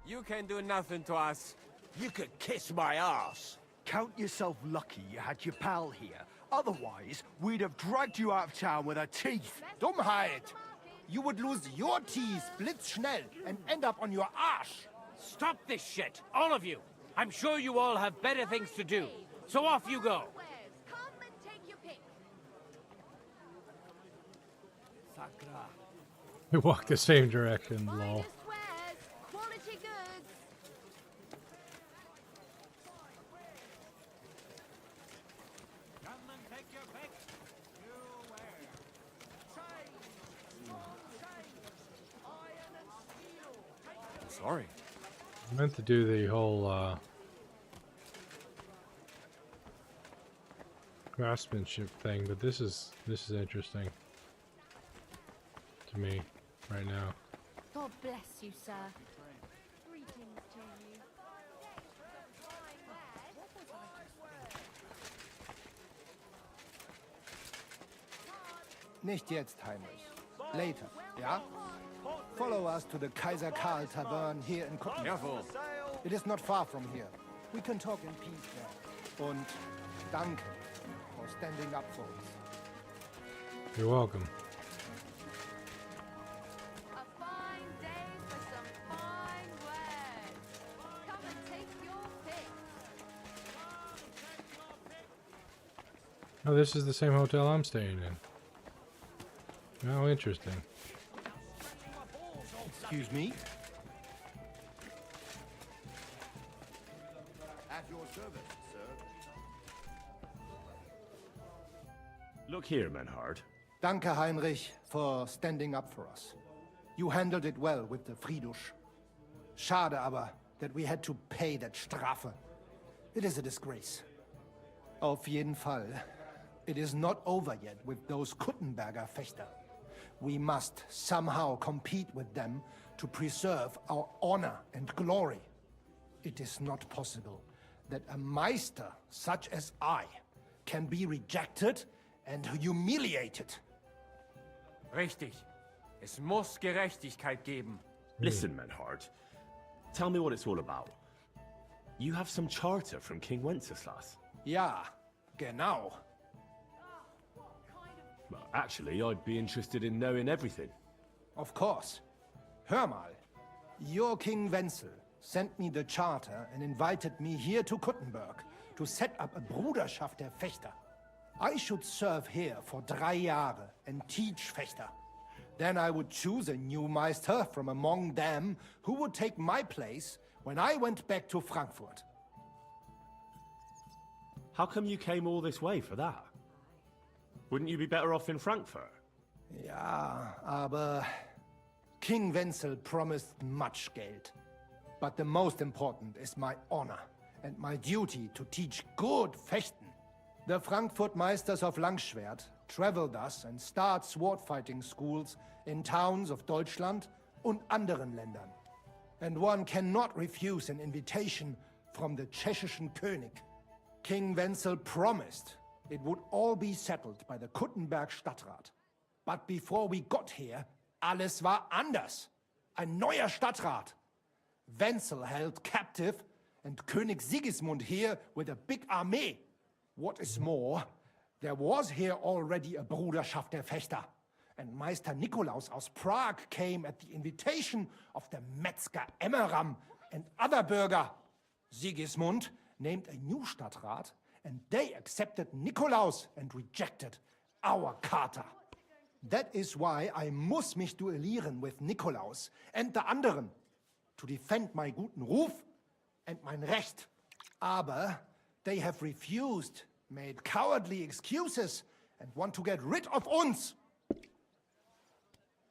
Speaker 15: You can do nothing to us. You could kiss my ass.
Speaker 13: Count yourself lucky you had your pal here. Otherwise, we'd have dragged you out of town with our teeth.
Speaker 11: Dummheit! You would lose your teeth blitzschnell and end up on your arse.
Speaker 14: Stop this shit, all of you. I'm sure you all have better things to do. So off you go.
Speaker 7: Come and take your pick.
Speaker 15: Sakra.
Speaker 3: We walk the same direction, lol.
Speaker 7: Squares, quality goods.
Speaker 6: Sorry.
Speaker 3: I meant to do the whole craftsmanship thing, but this is interesting to me right now.
Speaker 7: God bless you, sir. Greetings to you.
Speaker 11: Nicht jetzt, Heinrich. Later, ja? Follow us to the Kaiser Karl Tavern here in Cottbus.
Speaker 10: Careful.
Speaker 11: It is not far from here. We can talk in peace there. Und danke for standing up for us.
Speaker 3: You're welcome.
Speaker 7: A fine day for some fine wares. Come and take your pick.
Speaker 3: Oh, this is the same hotel I'm staying in. How interesting.
Speaker 11: Excuse me?
Speaker 1: At your service, sir.
Speaker 6: Look here, Menhard.
Speaker 11: Danke, Heinrich, for standing up for us. You handled it well with the Friedusch. Schade aber, that we had to pay that Strafe. It is a disgrace. Auf jeden Fall, it is not over yet with those Kuttenberger Fechter. We must somehow compete with them to preserve our honor and glory. It is not possible that a Meister such as I can be rejected and humiliated.
Speaker 12: Richtig. Es muss Gerechtigkeit geben.
Speaker 6: Listen, Menhard. Tell me what it's all about. You have some charter from King Wenceslas.
Speaker 11: Ja, genau.
Speaker 6: Well, actually, I'd be interested in knowing everything.
Speaker 11: Of course. Hör mal. Your King Wenzel sent me the charter and invited me here to Kuttenberg to set up a Bruderschaft der Fechter. I should serve here for 3 Jahre and teach Fechter. Then I would choose a new Meister from among them who would take my place when I went back to Frankfurt.
Speaker 6: How come you came all this way for that? Wouldn't you be better off in Frankfurt?
Speaker 11: Ja, aber King Wenzel promised much Geld. But the most important is my honor and my duty to teach good Fechten. The Frankfurt Meisters of Langschwert travel thus and start sword fighting schools in towns of Deutschland und anderen Ländern. And one cannot refuse an invitation from the Tschechischen König. King Wenzel promised it would all be settled by the Kuttenberg Stadtrat. But before we got here, alles war anders. Ein neuer Stadtrat. Wenzel held captive and König Sigismund here with a big army. What is more, there was here already a Bruderschaft der Fechter, and Meister Nikolaus aus Prague came at the invitation of the Metzger Emmeram and other burger. Sigismund named a new Stadtrat, and they accepted Nikolaus and rejected our Charter. That is why I muss mich duellieren with Nikolaus and the anderen, to defend my guten Ruf and mein Recht. Aber they have refused, made cowardly excuses, and want to get rid of uns.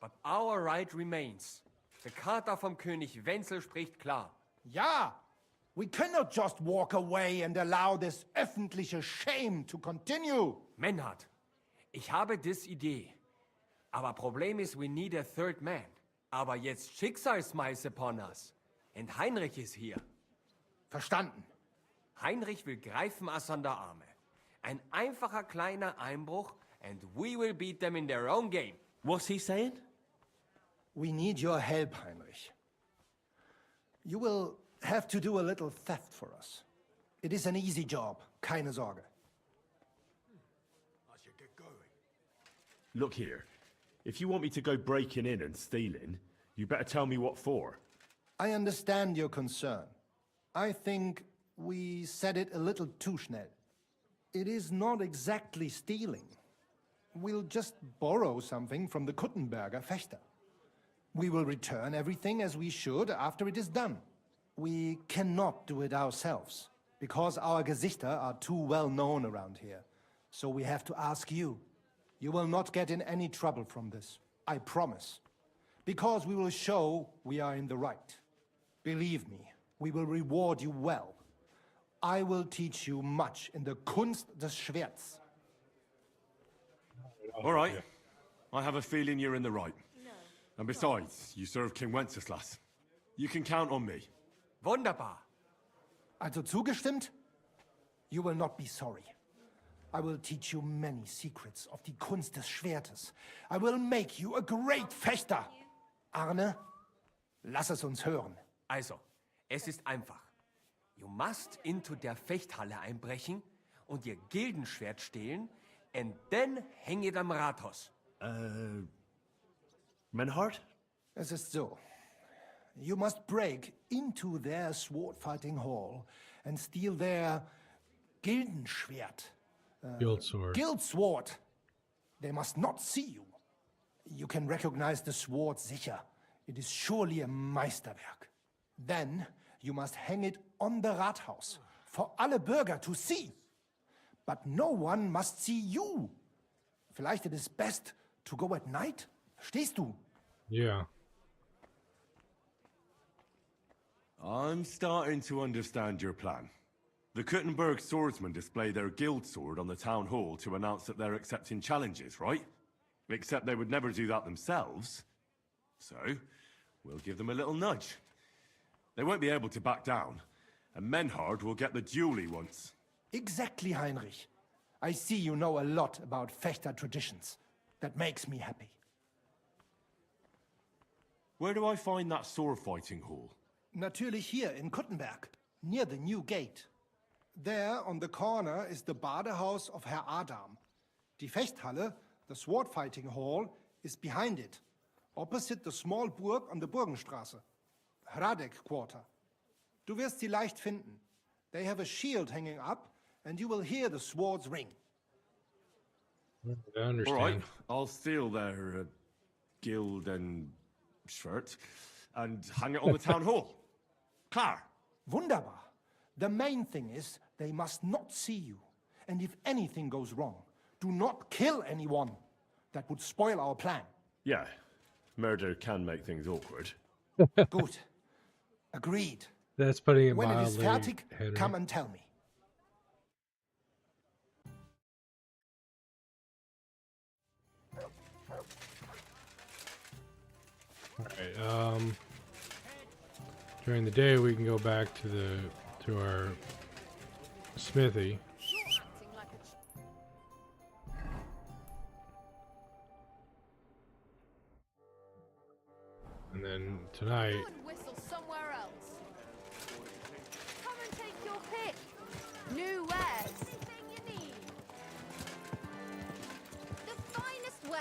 Speaker 16: But our right remains. The Charta vom König Wenzel spricht klar.
Speaker 11: Ja, we cannot just walk away and allow this öffentliche shame to continue.
Speaker 16: Menhard, ich habe dis Idee. Aber Problem ist, we need a third man. Aber jetzt Schicksalsmeis upon us. And Heinrich ist hier.
Speaker 11: Verstanden.
Speaker 16: Heinrich will greifen us an der Arme. Ein einfacher kleiner Einbruch and we will beat them in their own game.
Speaker 8: What's he saying?
Speaker 11: We need your help, Heinrich. You will have to do a little theft for us. It is an easy job, keine Sorge.
Speaker 6: I should get going.
Speaker 8: Look here. If you want me to go breaking in and stealing, you better tell me what for.
Speaker 11: I understand your concern. I think we said it a little too schnell. It is not exactly stealing. We'll just borrow something from the Kuttenberger Fechter. We will return everything as we should after it is done. We cannot do it ourselves, because our Gesichter are too well known around here. So we have to ask you. You will not get in any trouble from this, I promise. Because we will show we are in the right. Believe me, we will reward you well. I will teach you much in the Kunst des Schwerts.
Speaker 6: All right. I have a feeling you're in the right. And besides, you serve King Wenceslas. You can count on me.
Speaker 16: Wunderbar.
Speaker 11: Also zugestimmt? You will not be sorry. I will teach you many secrets of die Kunst des Schwertes. I will make you a great Fechter. Arne, lass es uns hören.
Speaker 16: Also, es ist einfach. You must into der Fechthalle einbrechen und ihr Gildenschwert stehlen and then hang it am Rathaus.
Speaker 8: Menhard?
Speaker 11: Es ist so. You must break into their sword-fighting hall and steal their Gildenschwert.
Speaker 3: Guild sword.
Speaker 11: Guild sword. They must not see you. You can recognize the sword sicher. It is surely a Meisterwerk. Then you must hang it on the Rathaus for alle Bürger to see. But no one must see you. Vielleicht it is best to go at night? Verstehst du?
Speaker 3: Yeah.
Speaker 6: I'm starting to understand your plan. The Kuttenberg swordsmen display their guild sword on the town hall to announce that they're accepting challenges, right? Except they would never do that themselves. So, we'll give them a little nudge. They won't be able to back down, and Menhard will get the duel he wants.
Speaker 11: Exactly, Heinrich. I see you know a lot about Fechter traditions. That makes me happy.
Speaker 6: Where do I find that sword-fighting hall?
Speaker 11: Natürlich hier in Kuttenberg, near the new gate. There, on the corner, is the Badehaus of Herr Adam. Die Fechthalle, the sword-fighting hall, is behind it, opposite the small burg on the Burgenstraße. Hradek Quarter. Du wirst sie leicht finden. They have a shield hanging up, and you will hear the swords ring.
Speaker 3: I understand.
Speaker 6: All right, I'll steal their guild and shirt and hang it on the town hall. Klar.
Speaker 11: Wunderbar. The main thing is they must not see you. And if anything goes wrong, do not kill anyone. That would spoil our plan.
Speaker 6: Yeah, murder can make things awkward.
Speaker 11: Good. Agreed.
Speaker 3: That's putting it
Speaker 11: When it is
Speaker 3: mildly,
Speaker 11: fertig,
Speaker 3: Henry.
Speaker 11: come and tell me.
Speaker 3: Alright, during the day we can go back to our smithy. And then tonight
Speaker 7: Whistle somewhere else. Come and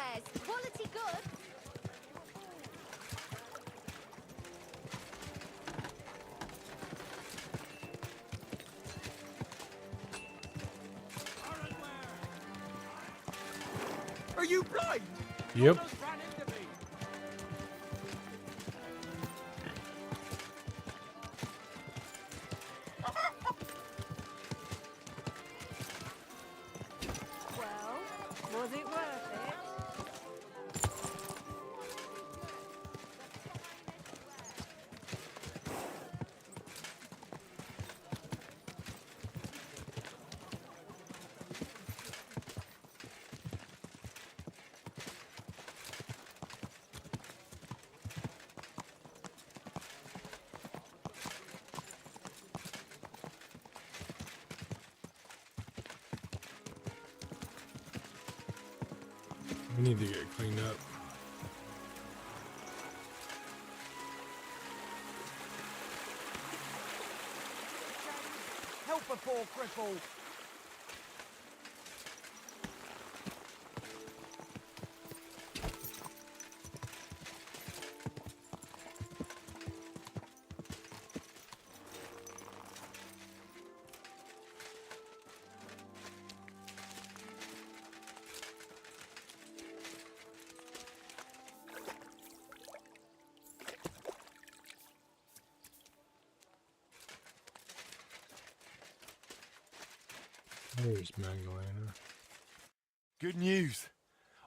Speaker 7: wares. Quality good.
Speaker 10: Are you blind?
Speaker 3: Yep.
Speaker 7: Well, was it worth it?
Speaker 3: We need to get cleaned up.
Speaker 15: Help a poor cripple.
Speaker 3: There's Magdalena.
Speaker 6: Good news.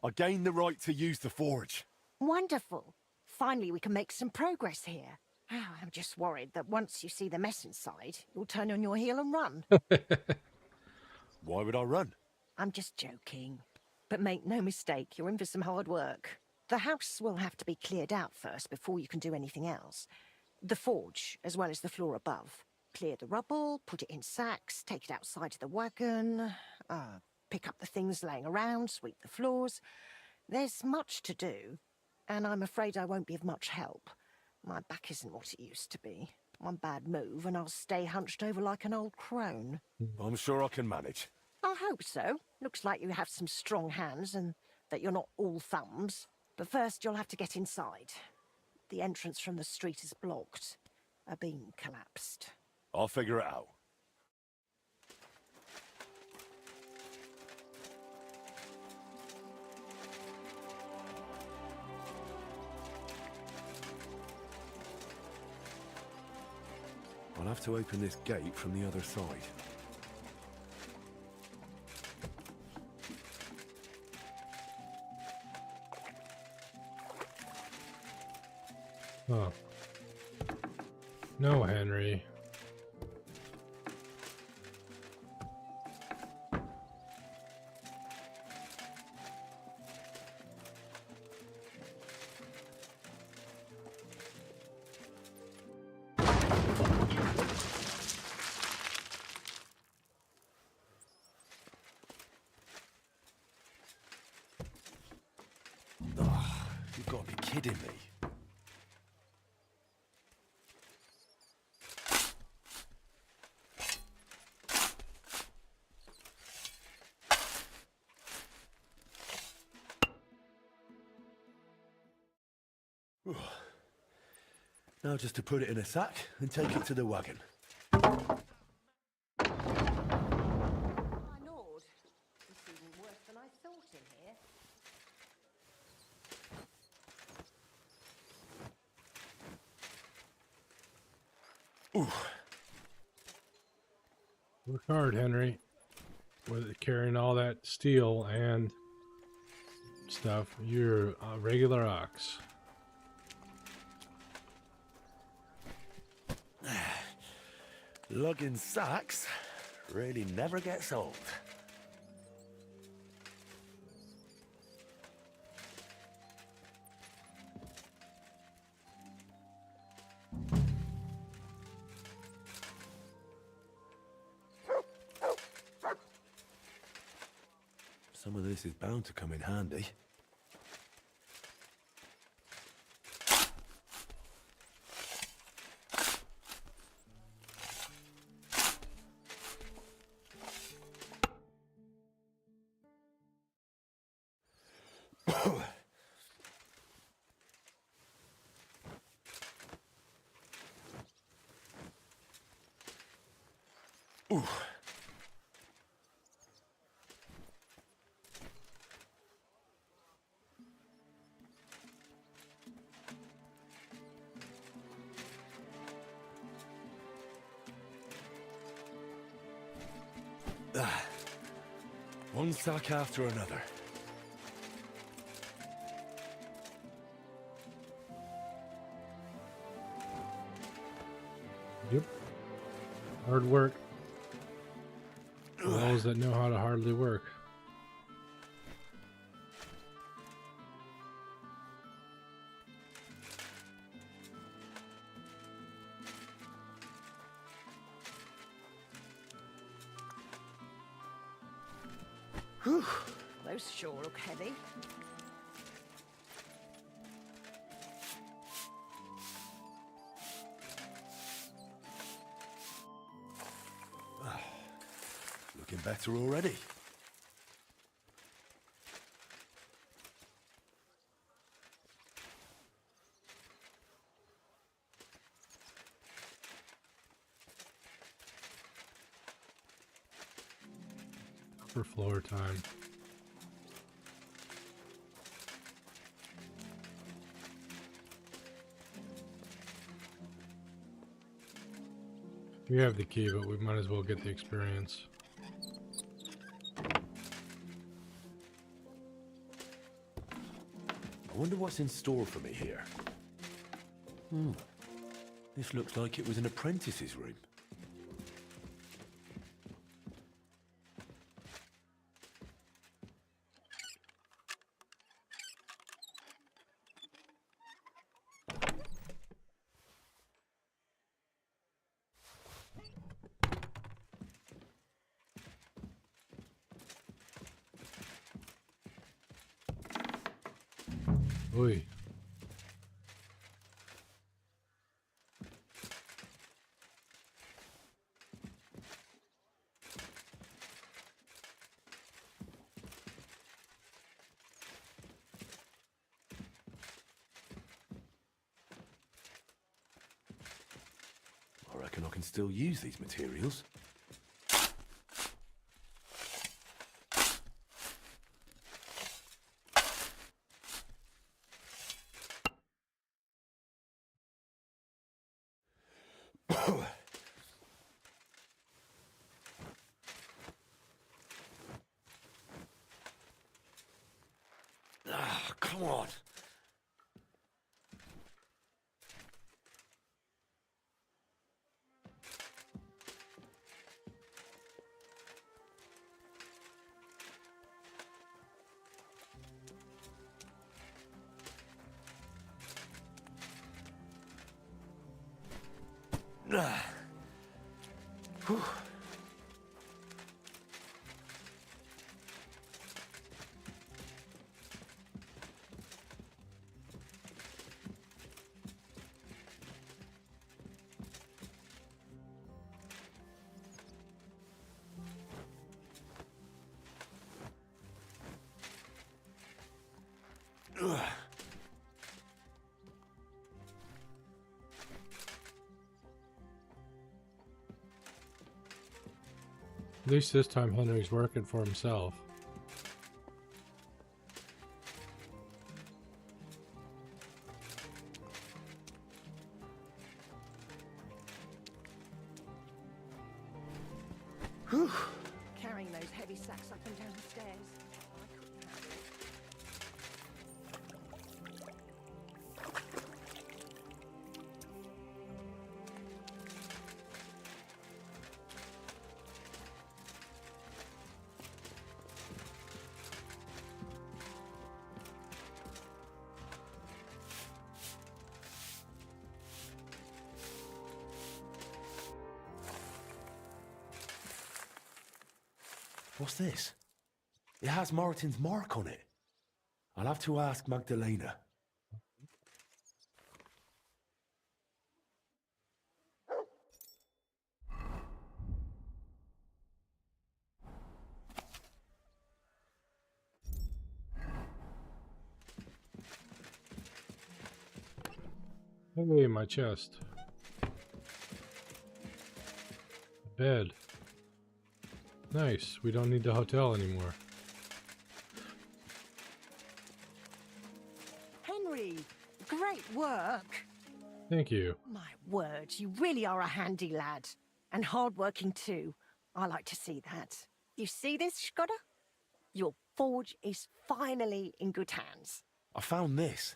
Speaker 6: I gained the right to use the forge.
Speaker 5: Wonderful. Finally, we can make some progress here. I'm just worried that once you see the mess inside, you'll turn on your heel and run.
Speaker 6: Why would I run?
Speaker 5: I'm just joking. But make no mistake, you're in for some hard work. The house will have to be cleared out first before you can do anything else. The forge, as well as the floor above. Clear the rubble, put it in sacks, take it outside to the wagon, pick up the things laying around, sweep the floors. There's much to do, and I'm afraid I won't be of much help. My back isn't what it used to be. One bad move, and I'll stay hunched over like an old crone.
Speaker 6: I'm sure I can manage.
Speaker 5: I hope so. Looks like you have some strong hands, and that you're not all thumbs. But first, you'll have to get inside. The entrance from the street is blocked. A beam collapsed.
Speaker 6: I'll figure it out. I'll have to open this gate from the other side.
Speaker 3: Oh. No, Henry.
Speaker 6: You've got to be kidding me. Now just to put it in a sack and take it to the wagon.
Speaker 5: My lord, it's even worse than I thought in here.
Speaker 3: Work hard, Henry. With carrying all that steel and stuff, you're a regular ox.
Speaker 6: Lugging sacks really never gets old. Some of this is bound to come in handy. Ooh. One sack after another.
Speaker 3: Yep. Hard work. For those that know how to hardly work.
Speaker 5: Whew. Those sure look heavy.
Speaker 6: Looking better already.
Speaker 3: Upper floor time. We have the key, but we might as well get the experience.
Speaker 6: I wonder what's in store for me here. This looks like it was an apprentice's room.
Speaker 3: Oi.
Speaker 6: I reckon I can still use these materials. Come on. Whew.
Speaker 3: At least this time Henry's working for himself.
Speaker 5: Whew. Carrying those heavy sacks up and down the stairs. I couldn't handle it.
Speaker 6: What's this? It has Martin's mark on it. I'll have to ask Magdalena.
Speaker 3: Hey, my chest. Bed. Nice. We don't need the hotel anymore.
Speaker 5: Henry, great work.
Speaker 3: Thank you.
Speaker 5: My word, you really are a handy lad. And hard-working too. I like to see that. You see this, Skoda? Your forge is finally in good hands.
Speaker 6: I found this.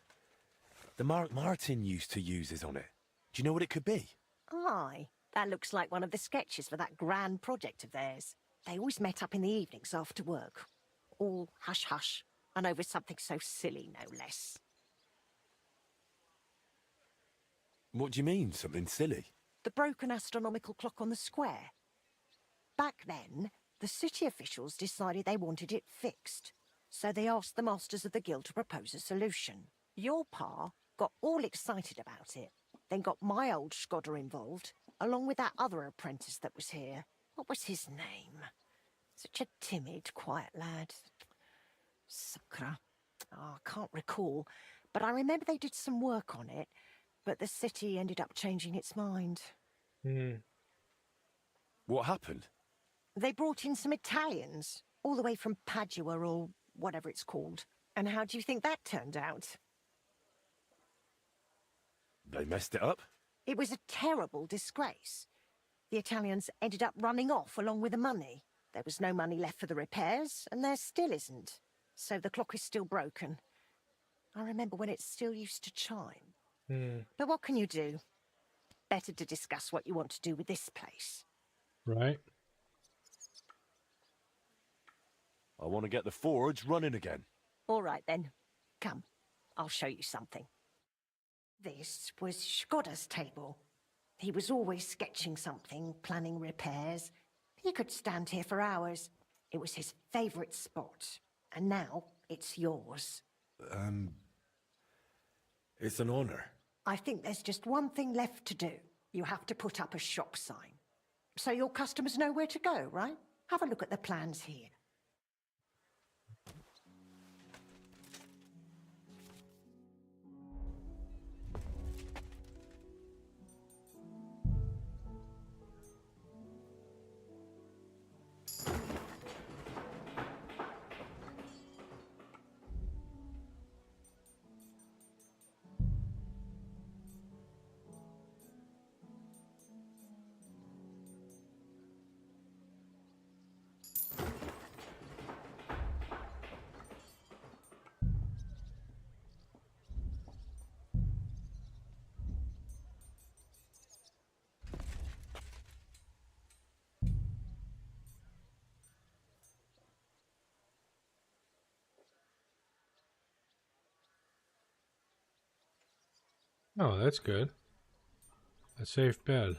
Speaker 6: The mark Martin used to use is on it. Do you know what it could be?
Speaker 5: Aye, that looks like one of the sketches for that grand project of theirs. They always met up in the evenings after work. All hush-hush, and over something so silly, no less.
Speaker 6: What do you mean, something silly?
Speaker 5: The broken astronomical clock on the square. Back then, the city officials decided they wanted it fixed, so they asked the masters of the guild to propose a solution. Your pa got all excited about it, then got my old Skoda involved, along with that other apprentice that was here. What was his name? Such a timid, quiet lad. Sakra. Oh, I can't recall, but I remember they did some work on it, but the city ended up changing its mind.
Speaker 6: What happened?
Speaker 5: They brought in some Italians, all the way from Padua or whatever it's called. And how do you think that turned out?
Speaker 6: They messed it up?
Speaker 5: It was a terrible disgrace. The Italians ended up running off along with the money. There was no money left for the repairs, and there still isn't. So the clock is still broken. I remember when it still used to chime. But what can you do? Better to discuss what you want to do with this place.
Speaker 3: Right.
Speaker 6: I want to get the forge running again.
Speaker 5: All right, then. Come, I'll show you something. This was Skoda's table. He was always sketching something, planning repairs. He could stand here for hours. It was his favourite spot. And now it's yours.
Speaker 6: It's an honor.
Speaker 5: I think there's just one thing left to do. You have to put up a shop sign. So your customers know where to go, right? Have a look at the plans here.
Speaker 3: Oh, that's good. A safe bed.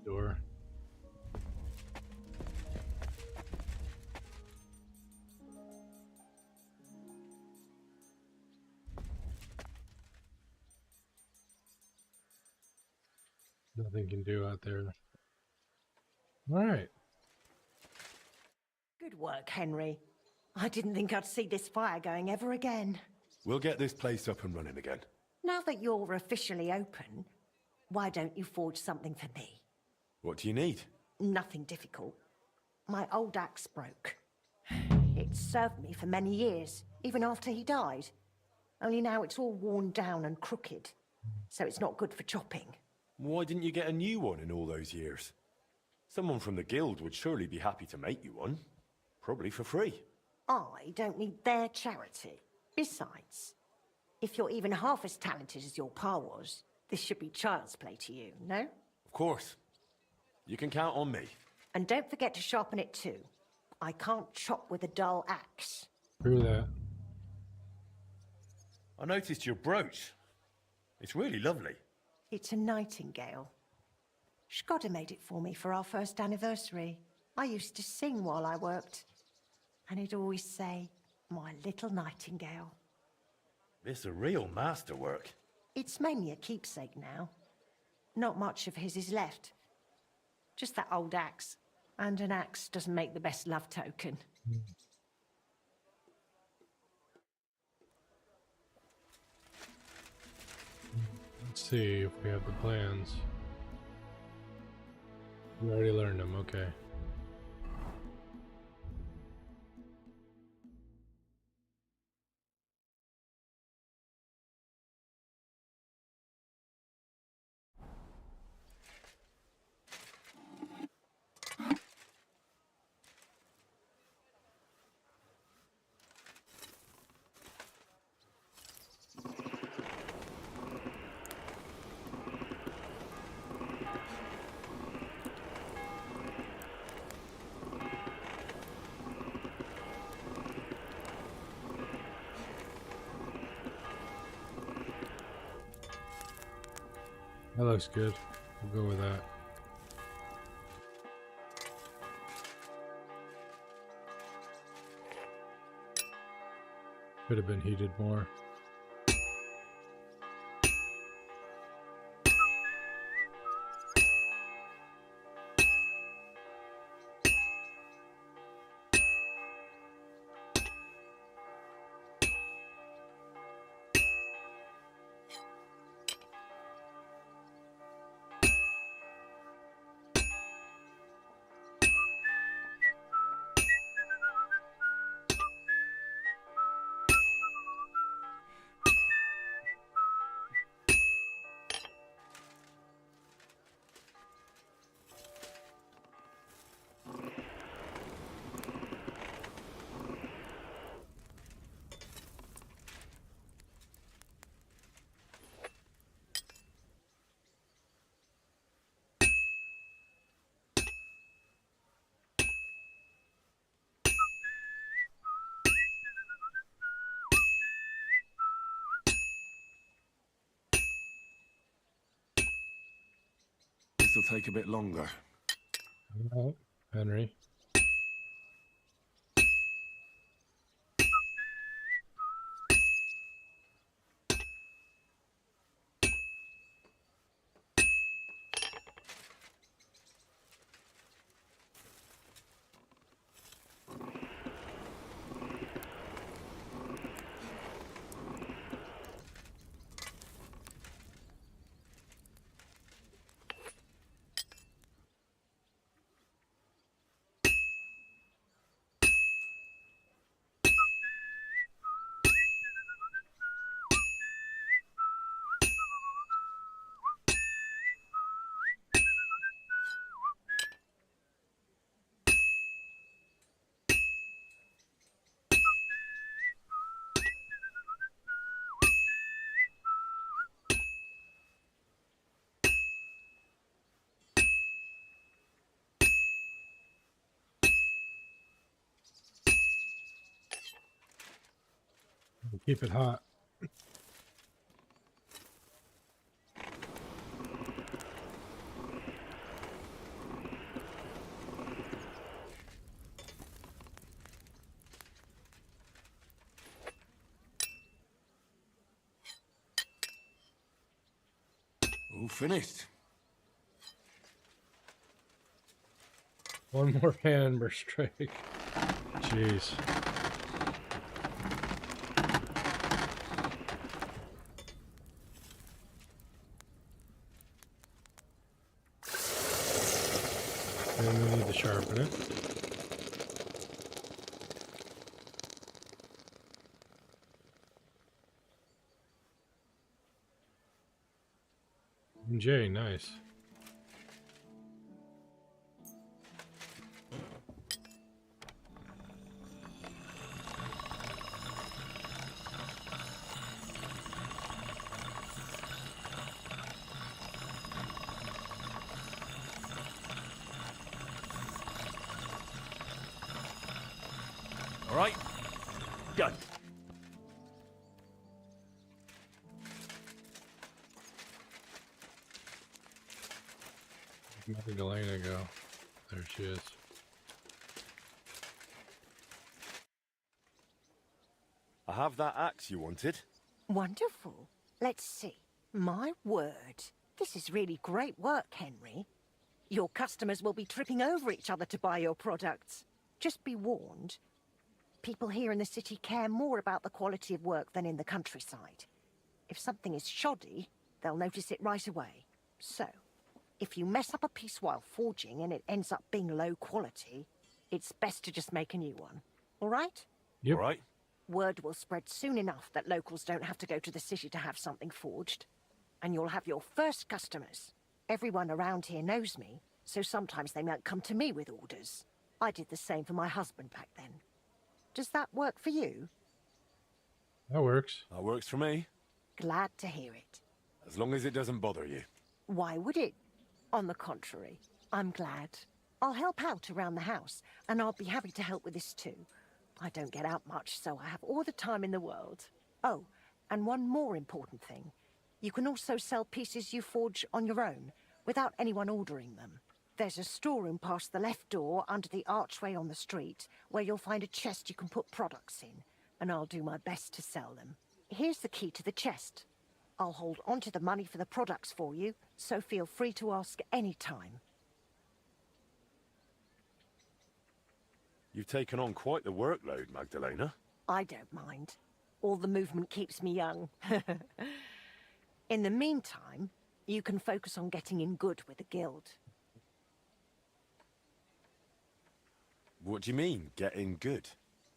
Speaker 3: Door. Nothing can do out there. All right.
Speaker 5: Good work, Henry. I didn't think I'd see this fire going ever again.
Speaker 6: We'll get this place up and running again.
Speaker 5: Now that you're officially open, why don't you forge something for me?
Speaker 6: What do you need?
Speaker 5: Nothing difficult. My old axe broke. It served me for many years, even after he died. Only now it's all worn down and crooked, so it's not good for chopping.
Speaker 6: Why didn't you get a new one in all those years? Someone from the guild would surely be happy to make you one. Probably for free.
Speaker 5: I don't need their charity. Besides, if you're even half as talented as your pa was, this should be child's play to you, no?
Speaker 6: Of course. You can count on me.
Speaker 5: And don't forget to sharpen it too. I can't chop with a dull axe.
Speaker 3: Through that.
Speaker 6: I noticed your brooch. It's really lovely.
Speaker 5: It's a nightingale. Shkoda made it for me for our first anniversary. I used to sing while I worked. And he'd always say, "My little nightingale."
Speaker 6: It's a real masterwork.
Speaker 5: It's mainly a keepsake now. Not much of his is left. Just that old axe. And an axe doesn't make the best love token.
Speaker 3: Let's see if we have the plans. We already learned them, okay. That looks good. We'll go with that. Could have been heated more.
Speaker 1: This will take a bit longer.
Speaker 3: All right, Henry. Keep it hot.
Speaker 6: All finished.
Speaker 3: One more hammer strike. Jeez. And we need to sharpen it. J, nice.
Speaker 8: All right. Done.
Speaker 3: Magdalena go? There she is.
Speaker 6: I have that axe you wanted.
Speaker 5: Wonderful. Let's see. My word. This is really great work, Henry. Your customers will be tripping over each other to buy your products. Just be warned. People here in the city care more about the quality of work than in the countryside. If something is shoddy, they'll notice it right away. So, if you mess up a piece while forging and it ends up being low quality, it's best to just make a new one. All right?
Speaker 3: Yep.
Speaker 6: All right.
Speaker 5: Word will spread soon enough that locals don't have to go to the city to have something forged. And you'll have your first customers. Everyone around here knows me, so sometimes they might come to me with orders. I did the same for my husband back then. Does that work for you?
Speaker 3: That works.
Speaker 6: That works for me.
Speaker 5: Glad to hear it.
Speaker 6: As long as it doesn't bother you.
Speaker 5: Why would it? On the contrary, I'm glad. I'll help out around the house, and I'll be happy to help with this too. I don't get out much, so I have all the time in the world. Oh, and one more important thing. You can also sell pieces you forge on your own, without anyone ordering them. There's a storeroom past the left door under the archway on the street, where you'll find a chest you can put products in, and I'll do my best to sell them. Here's the key to the chest. I'll hold onto the money for the products for you, so feel free to ask any time.
Speaker 6: You've taken on quite the workload, Magdalena.
Speaker 5: I don't mind. All the movement keeps me young. In the meantime, you can focus on getting in good with the guild.
Speaker 6: What do you mean, getting good?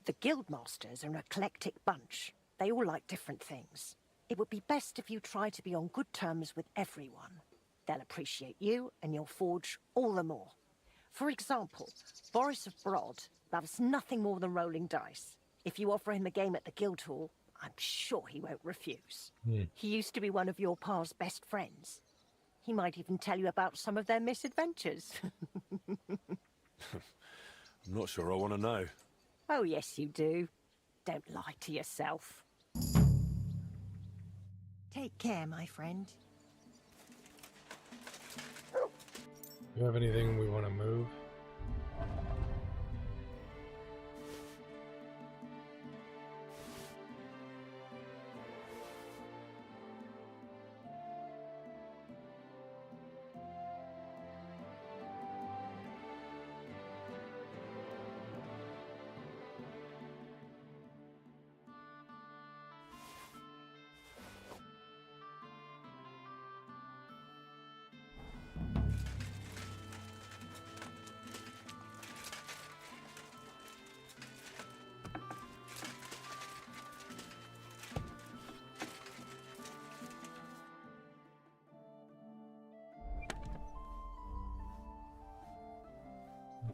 Speaker 5: The guildmasters are an eclectic bunch. They all like different things. It would be best if you try to be on good terms with everyone. They'll appreciate you, and you'll forge all the more. For example, Boris of Brod loves nothing more than rolling dice. If you offer him a game at the Guildhall, I'm sure he won't refuse. He used to be one of your pa's best friends. He might even tell you about some of their misadventures.
Speaker 6: I'm not sure I want to know.
Speaker 5: Oh, yes, you do. Don't lie to yourself. Take care, my friend.
Speaker 3: Do you have anything we want to move?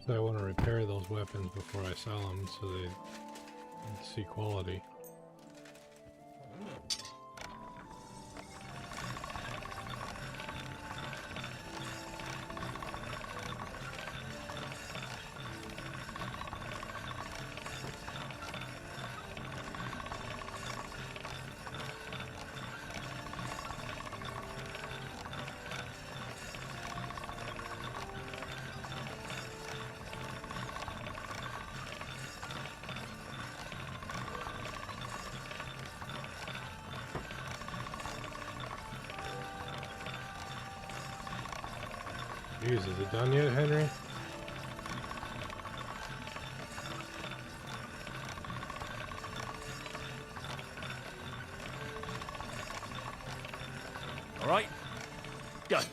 Speaker 3: I want to repair those weapons before I sell them so they see quality. Jeez, is it done yet, Henry?
Speaker 8: All right. Done.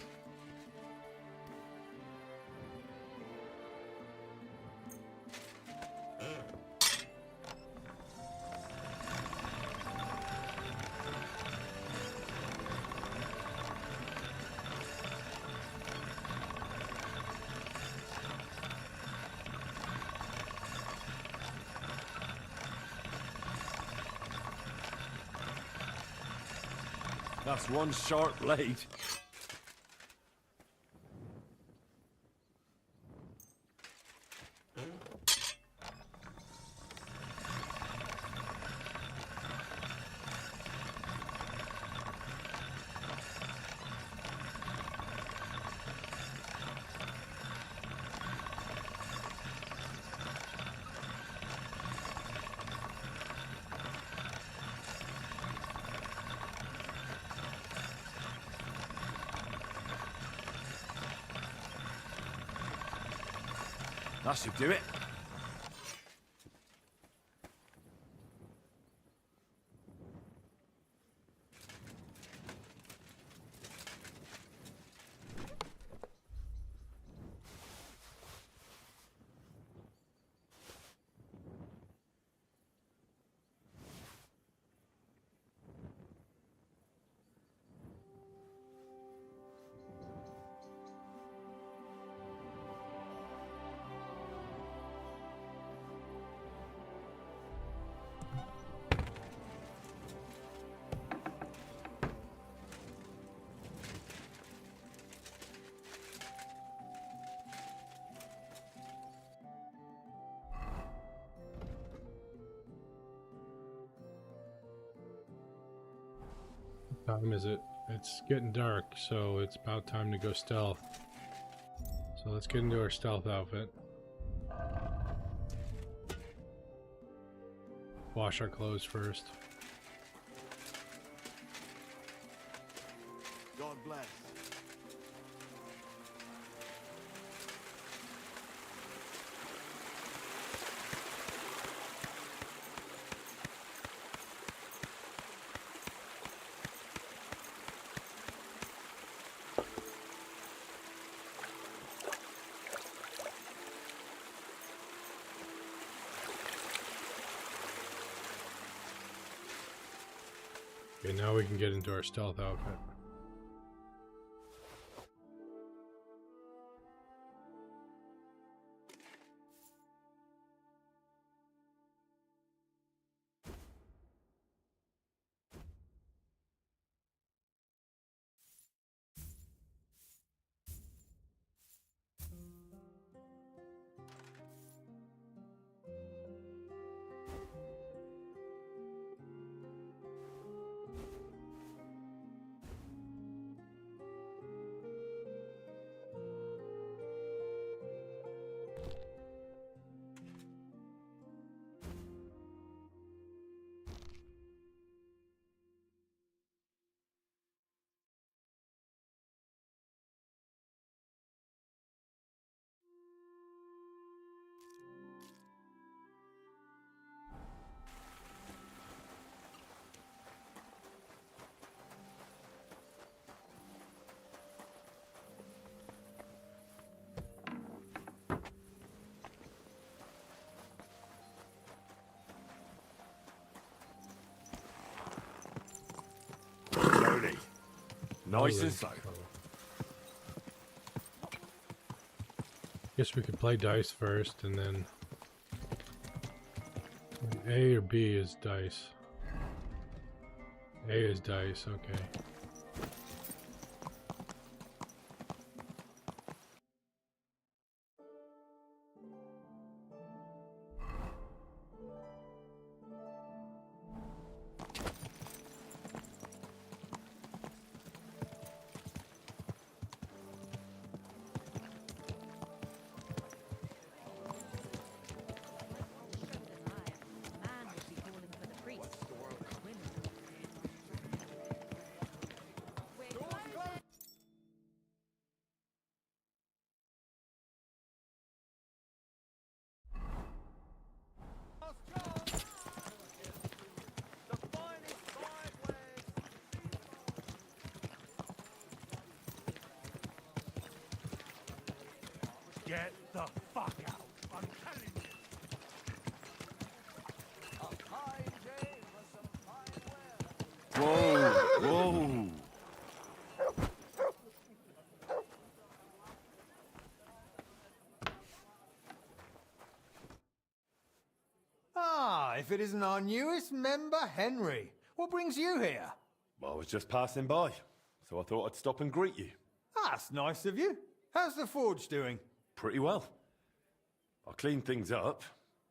Speaker 8: That's one sharp blade. That should do it.
Speaker 3: What time is it? It's getting dark, so it's about time to go stealth. So let's get into our stealth outfit. Wash our clothes first.
Speaker 1: God bless.
Speaker 3: Okay, now we can get into our stealth outfit.
Speaker 6: Slowly. Nice and slow.
Speaker 3: Guess we could play dice first, and then A or B is dice. A is dice, okay.
Speaker 15: Get the fuck out! I'm telling you!
Speaker 6: Whoa, whoa.
Speaker 10: Ah, if it isn't our newest member, Henry. What brings you here?
Speaker 6: I was just passing by, so I thought I'd stop and greet you.
Speaker 10: That's nice of you. How's the forge doing?
Speaker 6: Pretty well. I'll clean things up.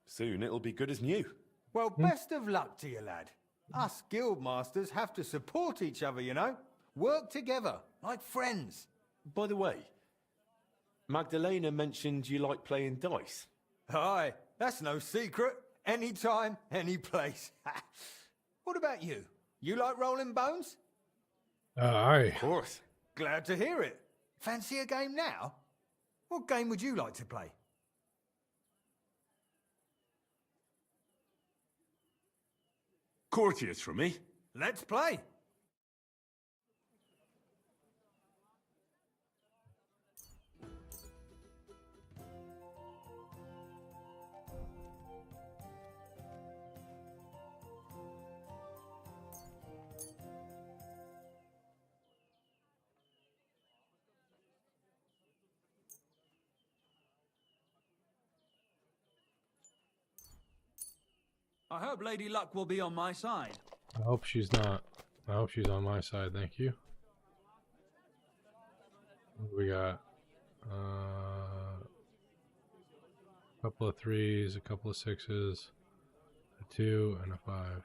Speaker 6: Soon it'll be good as new.
Speaker 10: Well, best of luck to you, lad. Us guild masters have to support each other, you know? Work together, like friends.
Speaker 6: By the way, Magdalena mentioned you like playing dice.
Speaker 10: Aye, that's no secret. Anytime, any place. What about you? You like rolling bones?
Speaker 3: Aye.
Speaker 6: Of course.
Speaker 10: Glad to hear it. Fancy a game now? What game would you like to play?
Speaker 6: courtiers from me.
Speaker 10: Let's play.
Speaker 17: I hope Lady Luck will be on my side.
Speaker 3: I hope she's not. I hope she's on my side, thank you. What do we got? A couple of 3s, a couple of 6s, a 2, and a 5.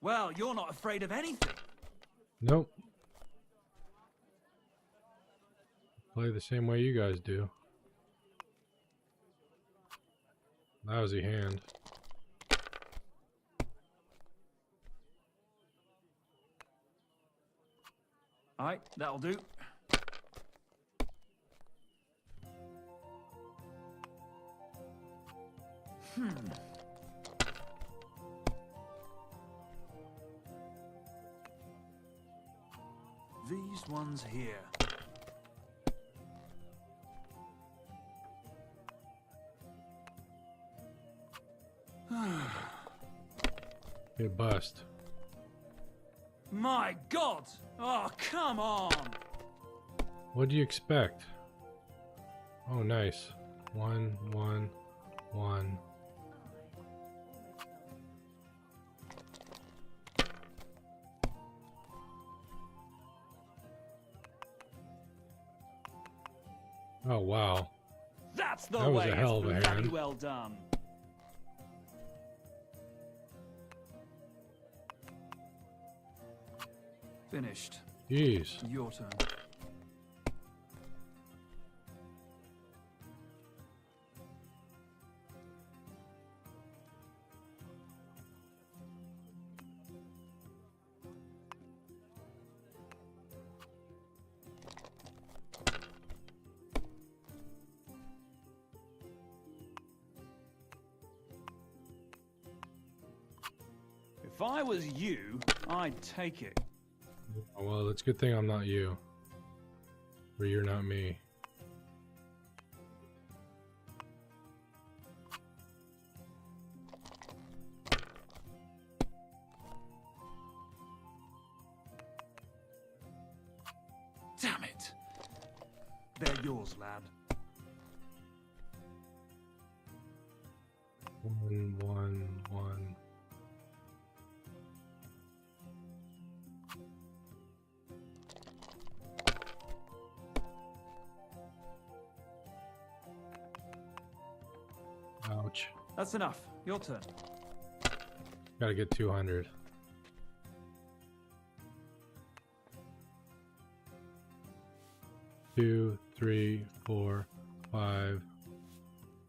Speaker 17: Well, you're not afraid of anything.
Speaker 3: Nope. Play the same way you guys do. Lousy hand.
Speaker 17: Alright, that'll do. These ones here.
Speaker 3: Good bust.
Speaker 17: My God! Oh, come on!
Speaker 3: What do you expect? Oh, nice. 1, 1, 1. Oh, wow.
Speaker 17: That's the
Speaker 3: That was
Speaker 17: way.
Speaker 3: a hell of a
Speaker 17: It's bloody
Speaker 3: hand.
Speaker 17: well done. Finished.
Speaker 3: Jeez.
Speaker 17: Your turn. If I was you, I'd take it.
Speaker 3: Oh, well, it's a good thing I'm not you. Or you're not me.
Speaker 17: Damn it! They're yours, lad.
Speaker 3: 1, 1, 1. Ouch.
Speaker 17: That's enough. Your turn.
Speaker 3: Gotta get 200. Two, 3, 4, 5,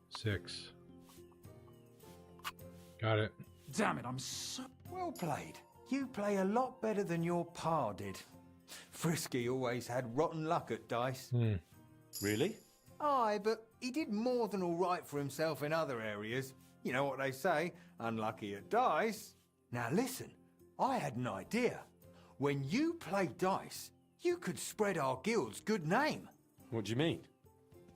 Speaker 3: 6. Got it.
Speaker 17: Damn it, I'm so...
Speaker 10: Well played. You play a lot better than your pa did. Frisky always had rotten luck at dice.
Speaker 6: Really?
Speaker 10: Aye, but he did more than all right for himself in other areas. You know what they say, unlucky at dice. Now listen, I had an idea. When you play dice, you could spread our guild's good name.
Speaker 6: What do you mean?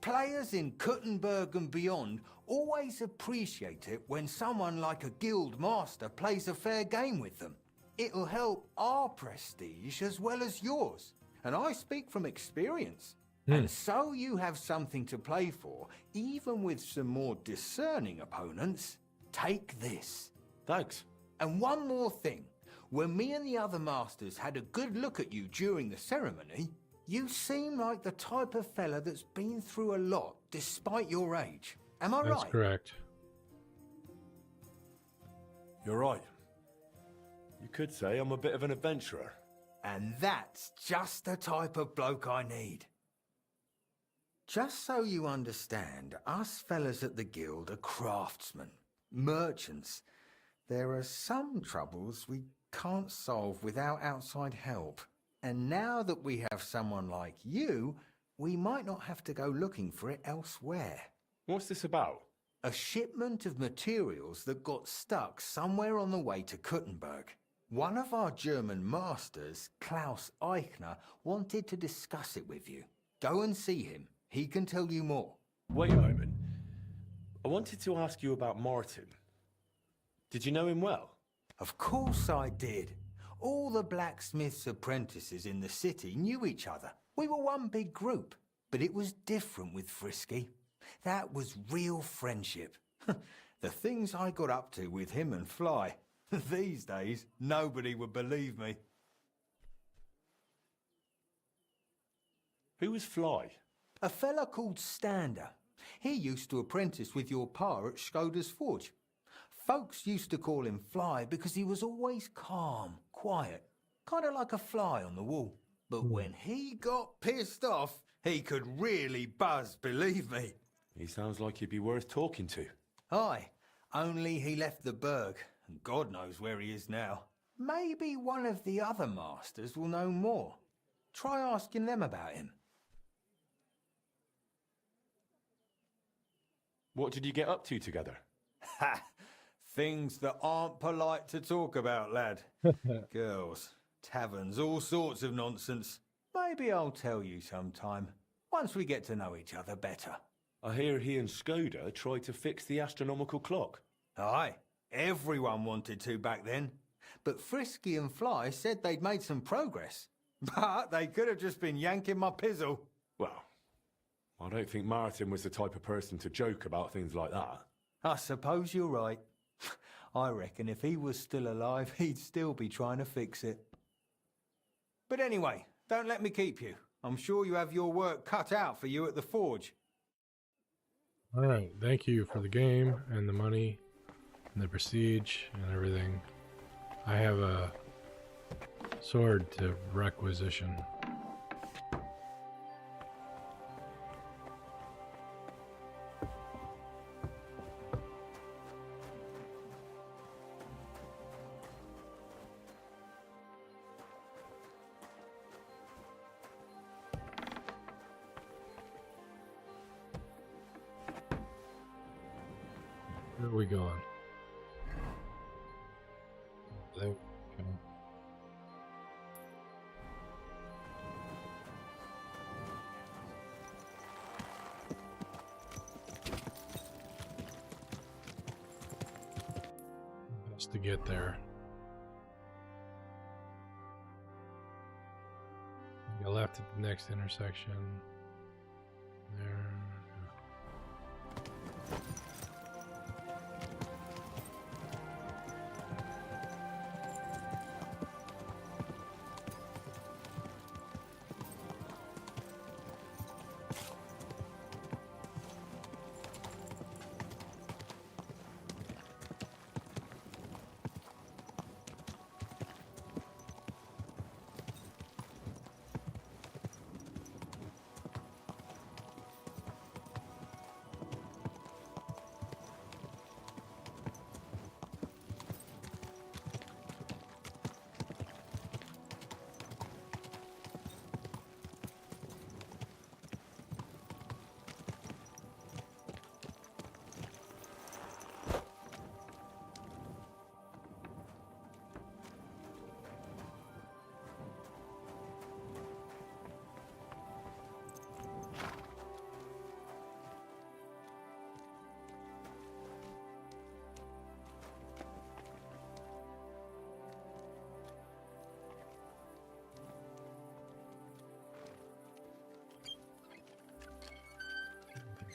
Speaker 10: Players in Kuttenberg and beyond always appreciate it when someone like a guild master plays a fair game with them. It'll help our prestige as well as yours. And I speak from experience. And so you have something to play for, even with some more discerning opponents. Take this.
Speaker 6: Thanks.
Speaker 10: And one more thing. When me and the other masters had a good look at you during the ceremony, you seem like the type of fella that's been through a lot despite your age. Am I right?
Speaker 3: That's correct.
Speaker 6: You're right. You could say I'm a bit of an adventurer.
Speaker 10: And that's just the type of bloke I need. Just so you understand, us fellas at the guild are craftsmen, merchants. There are some troubles we can't solve without outside help. And now that we have someone like you, we might not have to go looking for it elsewhere.
Speaker 6: What's this about?
Speaker 10: A shipment of materials that got stuck somewhere on the way to Kuttenberg. One of our German masters, Klaus Eichner, wanted to discuss it with you. Go and see him. He can tell you more.
Speaker 6: Wait a moment. I wanted to ask you about Martin. Did you know him well?
Speaker 10: Of course I did. All the blacksmith's apprentices in the city knew each other. We were one big group, but it was different with Frisky. That was real friendship. The things I got up to with him and Fly. These days, nobody would believe me.
Speaker 6: Who was Fly?
Speaker 10: A fella called Stander. He used to apprentice with your pa at Skoda's Forge. Folks used to call him Fly because he was always calm, quiet, kind of like a fly on the wall. But when he got pissed off, he could really buzz, believe me.
Speaker 6: He sounds like he'd be worth talking to.
Speaker 10: Aye, only he left the burg, and God knows where he is now. Maybe one of the other masters will know more. Try asking them about him.
Speaker 6: What did you get up to together?
Speaker 10: Ha! Things that aren't polite to talk about, lad. Girls, taverns, all sorts of nonsense. Maybe I'll tell you sometime, once we get to know each other better.
Speaker 6: I hear he and Skoda tried to fix the astronomical clock.
Speaker 10: Aye, everyone wanted to back then. But Frisky and Fly said they'd made some progress. But they could have just been yanking my pizzle.
Speaker 6: Well, I don't think Martin was the type of person to joke about things like that.
Speaker 10: I suppose you're right. I reckon if he was still alive, he'd still be trying to fix it. But anyway, don't let me keep you. I'm sure you have your work cut out for you at the forge.
Speaker 3: Alright, thank you for the game and the money and the prestige and everything. I have a sword to requisition. Where are we going? Okay. Best to get there. Go left at the next intersection. There.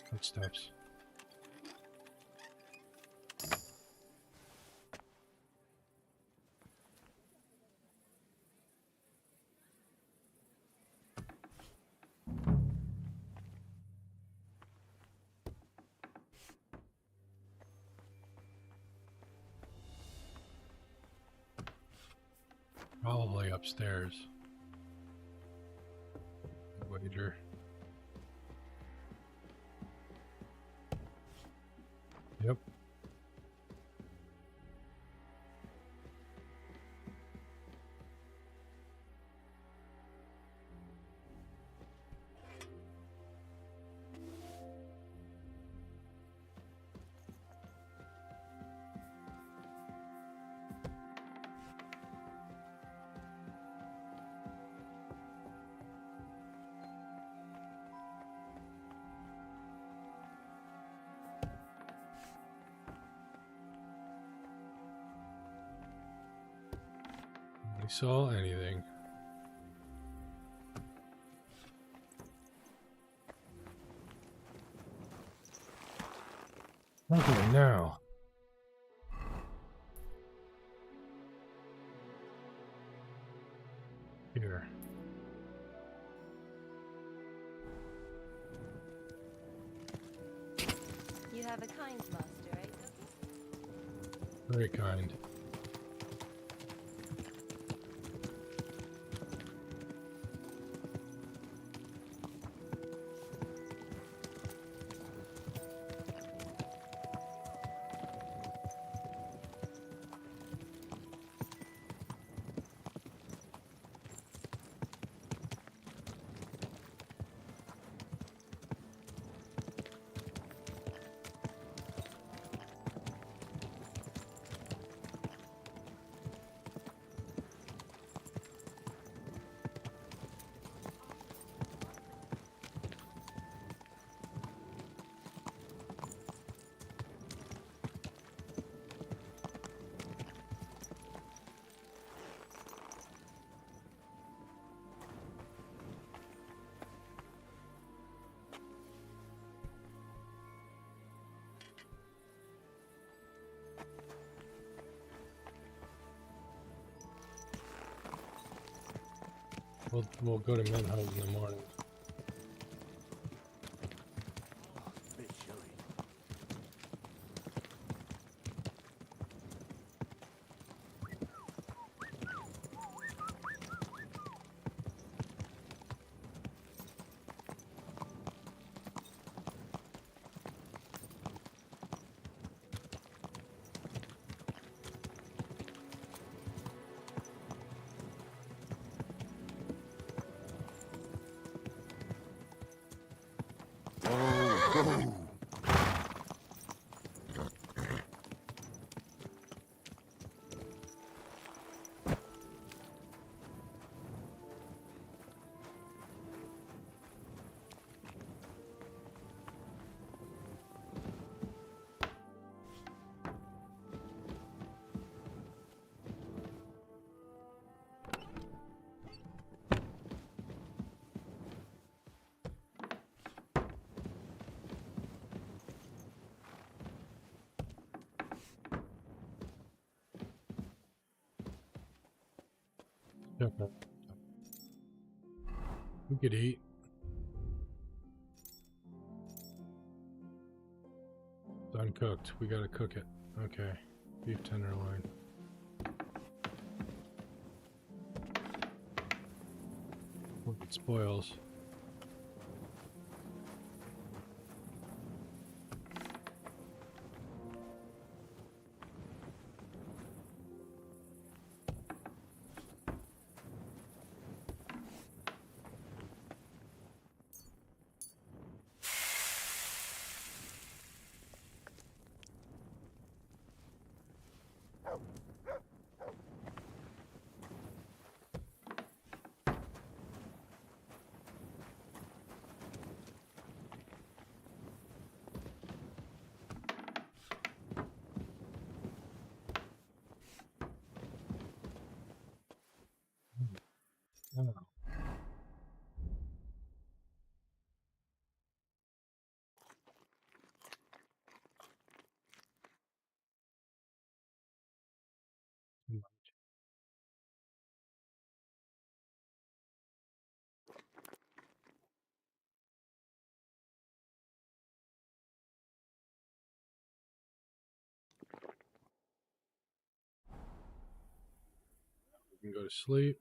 Speaker 3: Footsteps. Probably upstairs. Wager. Yep. I saw anything. Okay, now. Here.
Speaker 7: You have a kind master, eh, Douglas?
Speaker 3: Very kind. We'll go to Menhouse in the morning.
Speaker 1: Bit chilly.
Speaker 3: Okay. We could eat. It's uncooked. We gotta cook it. Okay. Beef tenderloin. Hope it spoils. Oh. We can go to sleep.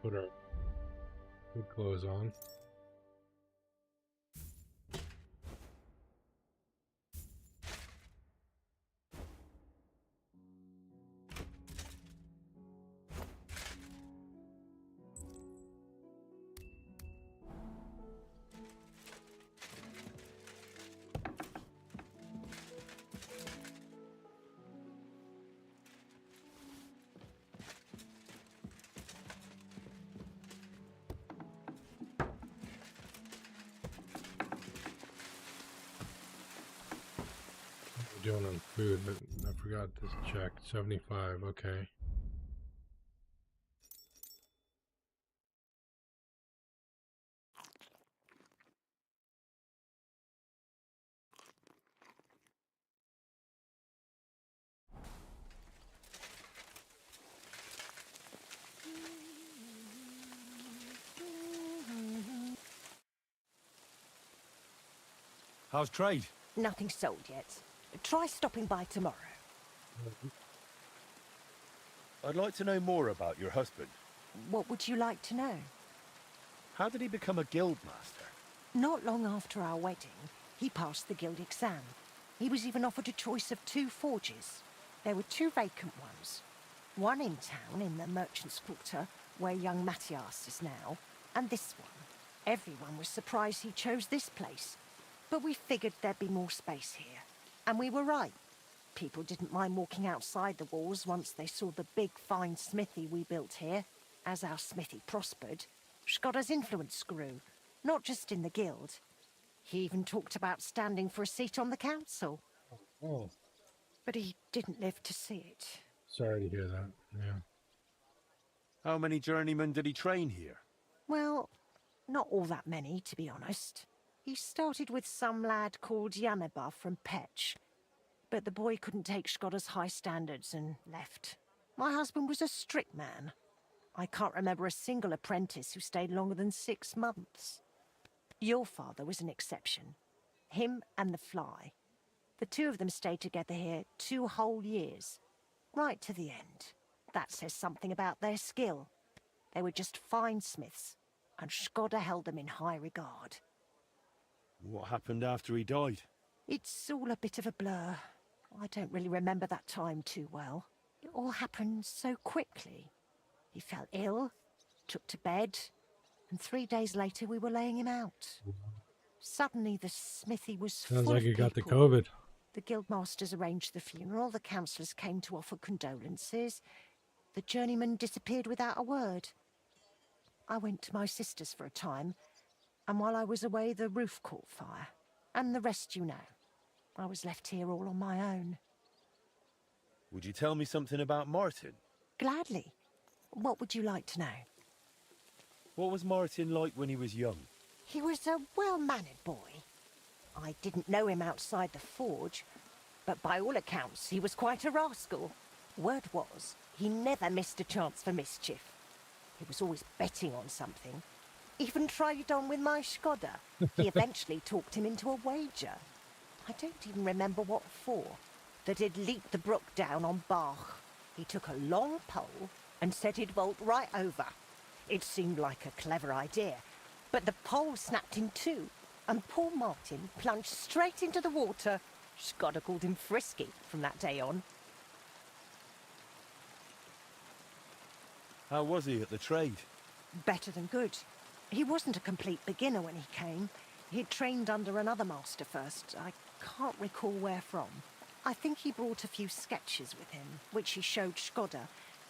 Speaker 3: Put our good clothes on. doing on food, but I forgot to check. 75, okay.
Speaker 6: How's trade?
Speaker 5: Nothing sold yet. Try stopping by tomorrow.
Speaker 6: I'd like to know more about your husband.
Speaker 5: What would you like to know?
Speaker 6: How did he become a guild master?
Speaker 5: Not long after our wedding, he passed the guild exam. He was even offered a choice of 2 forges. There were 2 vacant ones. One in town, in the Merchant's Quarter, where young Matthias is now, and this one. Everyone was surprised he chose this place. But we figured there'd be more space here. And we were right. People didn't mind walking outside the walls once they saw the big, fine smithy we built here. As our smithy prospered, Skoda's influence grew, not just in the guild. He even talked about standing for a seat on the council.
Speaker 3: Oh.
Speaker 5: But he didn't live to see it.
Speaker 3: Sorry to hear that, yeah.
Speaker 6: How many journeymen did he train here?
Speaker 5: Well, not all that many, to be honest. He started with some lad called Yaneba from Petch, but the boy couldn't take Skoda's high standards and left. My husband was a strict man. I can't remember a single apprentice who stayed longer than 6 months. Your father was an exception. Him and the Fly. The 2 of them stayed together here 2 whole years, right to the end. That says something about their skill. They were just fine smiths, and Skoda held them in high regard.
Speaker 6: What happened after he died?
Speaker 5: It's all a bit of a blur. I don't really remember that time too well. It all happened so quickly. He fell ill, took to bed, and 3 days later we were laying him out. Suddenly the smithy was
Speaker 3: Sounds
Speaker 5: full
Speaker 3: like
Speaker 5: of
Speaker 3: he got the
Speaker 5: people.
Speaker 3: COVID.
Speaker 5: The guildmasters arranged the funeral, the councillors came to offer condolences. The journeyman disappeared without a word. I went to my sister's for a time, and while I was away the roof caught fire. And the rest you know. I was left here all on my own.
Speaker 6: Would you tell me something about Martin?
Speaker 5: Gladly. What would you like to know?
Speaker 6: What was Martin like when he was young?
Speaker 5: He was a well-mannered boy. I didn't know him outside the forge, but by all accounts he was quite a rascal. Word was, he never missed a chance for mischief. He was always betting on something. Even tried on with my Skoda. He eventually talked him into a wager. I don't even remember what for. That he'd leap the brook down on Bach. He took a long pole and said he'd vault right over. It seemed like a clever idea, but the pole snapped in 2, and poor Martin plunged straight into the water. Skoda called him Frisky from that day on.
Speaker 6: How was he at the trade?
Speaker 5: Better than good. He wasn't a complete beginner when he came. He'd trained under another master first. I can't recall where from. I think he brought a few sketches with him, which he showed Skoda,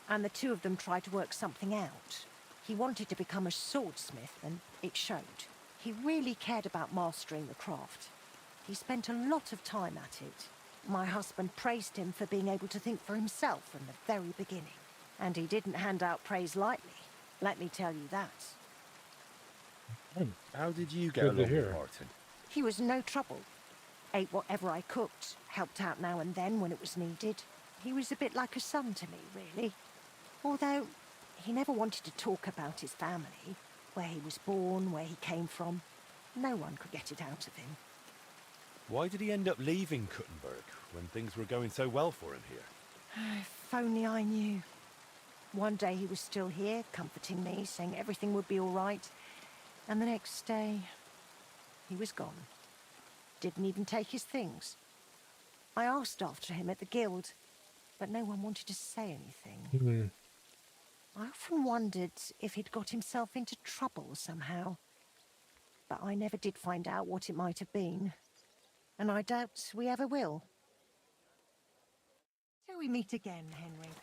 Speaker 5: and the 2 of them tried to work something out. He wanted to become a swordsmith, and it showed. He really cared about mastering the craft. He spent a lot of time at it. My husband praised him for being able to think for himself from the very beginning. And he didn't hand out praise lightly, let me tell you that.
Speaker 6: How did you get
Speaker 3: Good to
Speaker 6: along
Speaker 3: hear.
Speaker 6: with Martin?
Speaker 5: He was no trouble. Ate whatever I cooked, helped out now and then when it was needed. He was a bit like a son to me, really. Although, he never wanted to talk about his family, where he was born, where he came from. No one could get it out of him.
Speaker 6: Why did he end up leaving Kuttenberg when things were going so well for him here?
Speaker 5: If only I knew. One day he was still here, comforting me, saying everything would be all right. And the next day, he was gone. Didn't even take his things. I asked after him at the guild, but no one wanted to say anything. I often wondered if he'd got himself into trouble somehow. But I never did find out what it might have been. And I doubt we ever will. Till we meet again, Henry.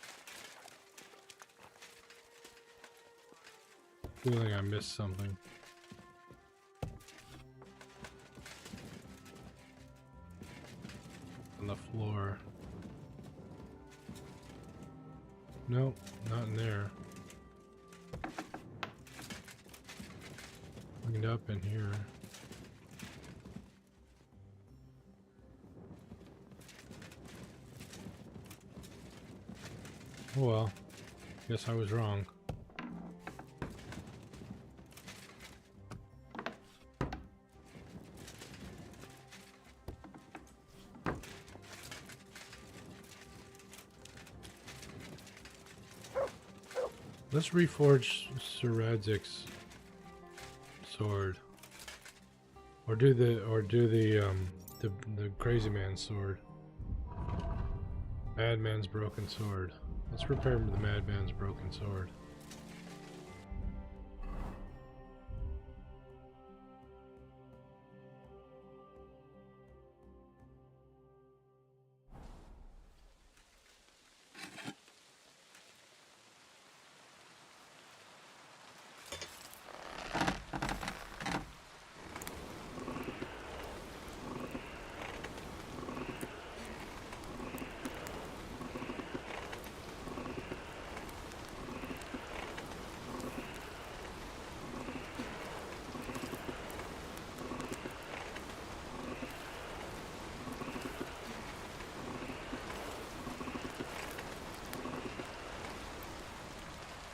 Speaker 3: Feeling I missed something. on the floor. Nope, not in there. Cleaned up in here. Oh well, guess I was wrong. Let's reforge Sir Radzik's sword, or do the crazy man's sword. Madman's broken sword. Let's repair the madman's broken sword.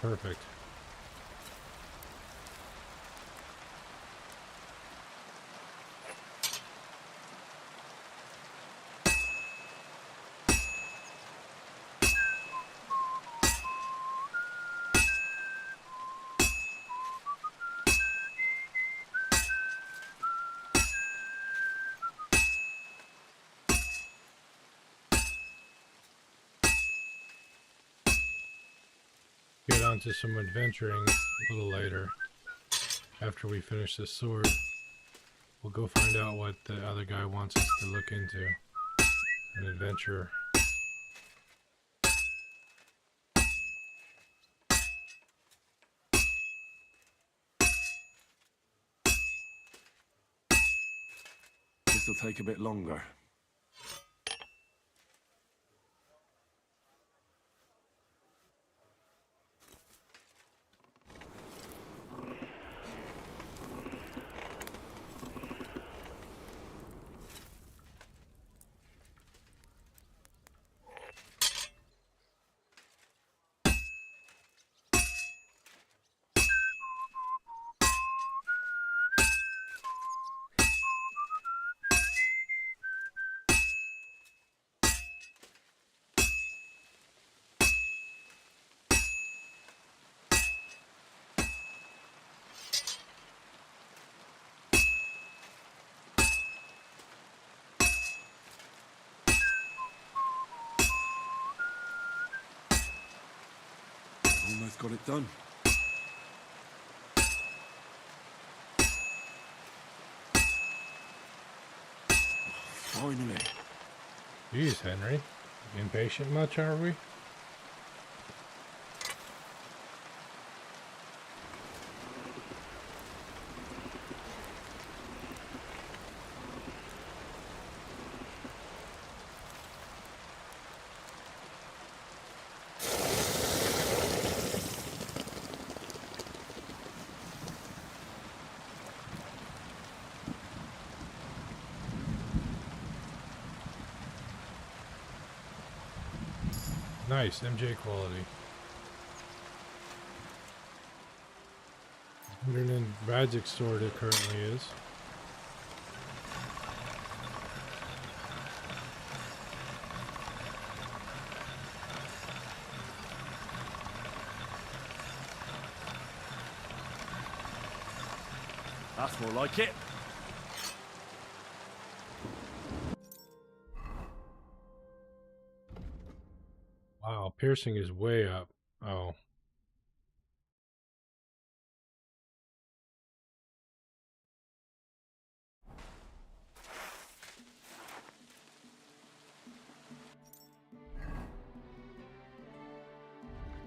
Speaker 3: Perfect. Get on to some adventuring a little later. After we finish this sword, we'll go find out what the other guy wants us to look into. An adventure.
Speaker 6: This'll take a bit longer. Almost got it done. Finally.
Speaker 3: Jeez, Henry. Impatient much, are we? Nice, MJ quality. Better than Radzik's sword it currently is.
Speaker 6: That's more like it.
Speaker 3: Wow, piercing is way up. Oh.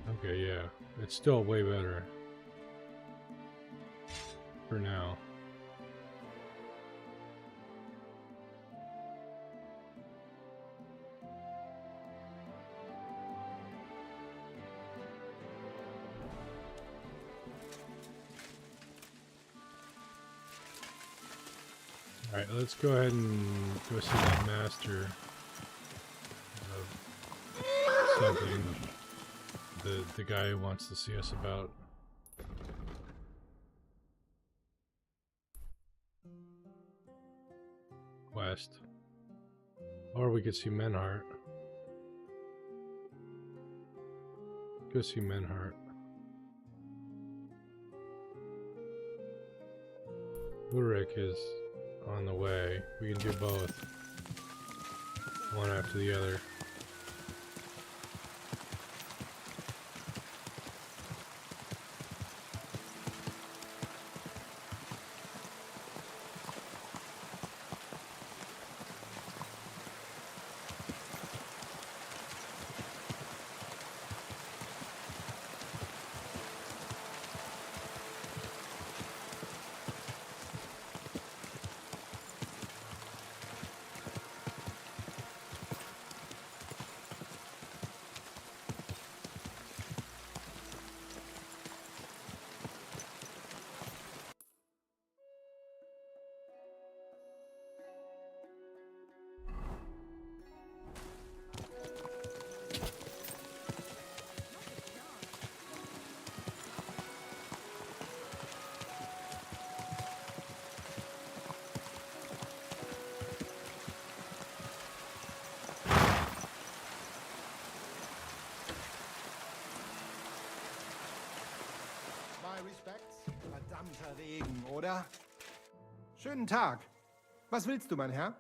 Speaker 3: Okay, yeah. It's still way better. For now. Alright, let's go ahead and go see that master of something. The guy who wants to see us about. West. Or we could see Menhart. Go see Menhart. Ulrich is on the way. We can do both. One after the other.
Speaker 11: Respects, verdammter Regen, oder? Schönen Tag. Was willst du, mein Herr?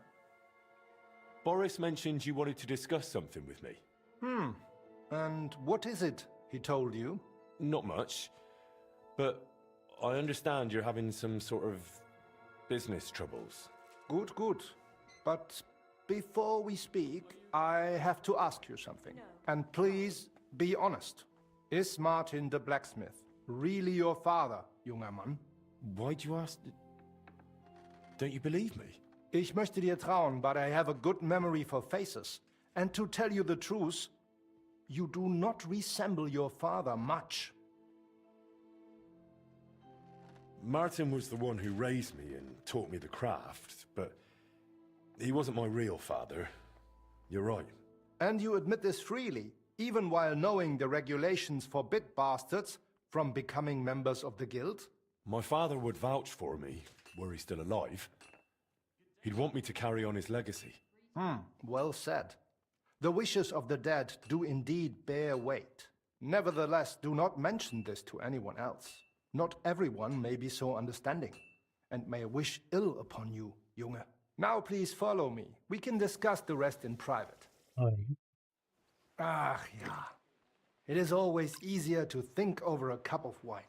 Speaker 6: Boris mentioned you wanted to discuss something with me.
Speaker 11: And what is it he told you?
Speaker 6: Not much, but I understand you're having some sort of business troubles.
Speaker 11: Good, good. But before we speak, I have to ask you something. And please be honest. Is Martin the blacksmith really your father, junger Mann?
Speaker 6: Why do you ask? Don't you believe me?
Speaker 11: Ich möchte dir trauen, but I have a good memory for faces. And to tell you the truth, you do not resemble your father much.
Speaker 6: Martin was the one who raised me and taught me the craft, but he wasn't my real father. You're right.
Speaker 11: And you admit this freely, even while knowing the regulations forbid bastards from becoming members of the guild?
Speaker 6: My father would vouch for me, were he still alive. He'd want me to carry on his legacy.
Speaker 11: Well said. The wishes of the dead do indeed bear weight. Nevertheless, do not mention this to anyone else. Not everyone may be so understanding, and may wish ill upon you, Junge. Now please follow me. We can discuss the rest in private. Ach ja. It is always easier to think over a cup of wine.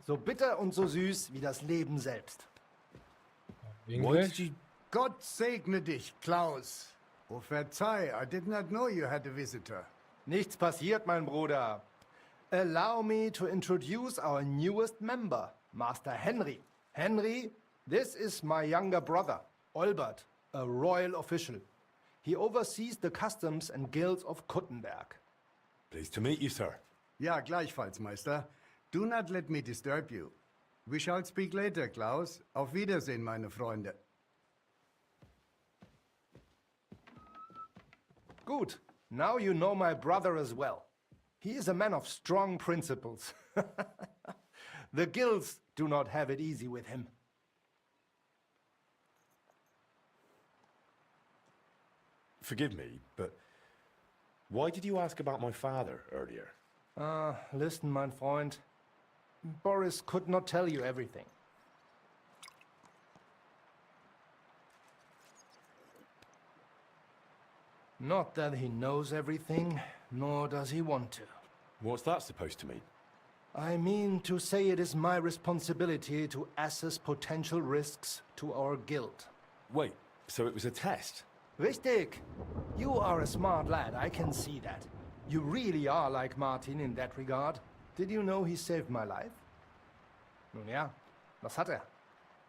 Speaker 11: So bitter und so süß wie das Leben selbst.
Speaker 3: English?
Speaker 18: Gott segne dich, Klaus. Oh, verzeih, I did not know you had a visitor.
Speaker 11: Nichts passiert, mein Bruder. Allow me to introduce our newest member, Master Henry. Henry, this is my younger brother, Olbert, a royal official. He oversees the customs and guilds of Kuttenberg.
Speaker 6: Pleased to meet you, sir.
Speaker 18: Ja, gleichfalls, Meister. Do not let me disturb you. We shall speak later, Klaus. Auf Wiedersehen, meine Freunde.
Speaker 11: Good. Now you know my brother as well. He is a man of strong principles. The guilds do not have it easy with him.
Speaker 6: Forgive me, but why did you ask about my father earlier?
Speaker 11: Listen, mein Freund. Boris could not tell you everything. Not that he knows everything, nor does he want to.
Speaker 6: What's that supposed to mean?
Speaker 11: I mean to say it is my responsibility to assess potential risks to our guild.
Speaker 6: Wait, so it was a test?
Speaker 11: Richtig. You are a smart lad, I can see that. You really are like Martin in that regard. Did you know he saved my life? Nun ja, was hat er?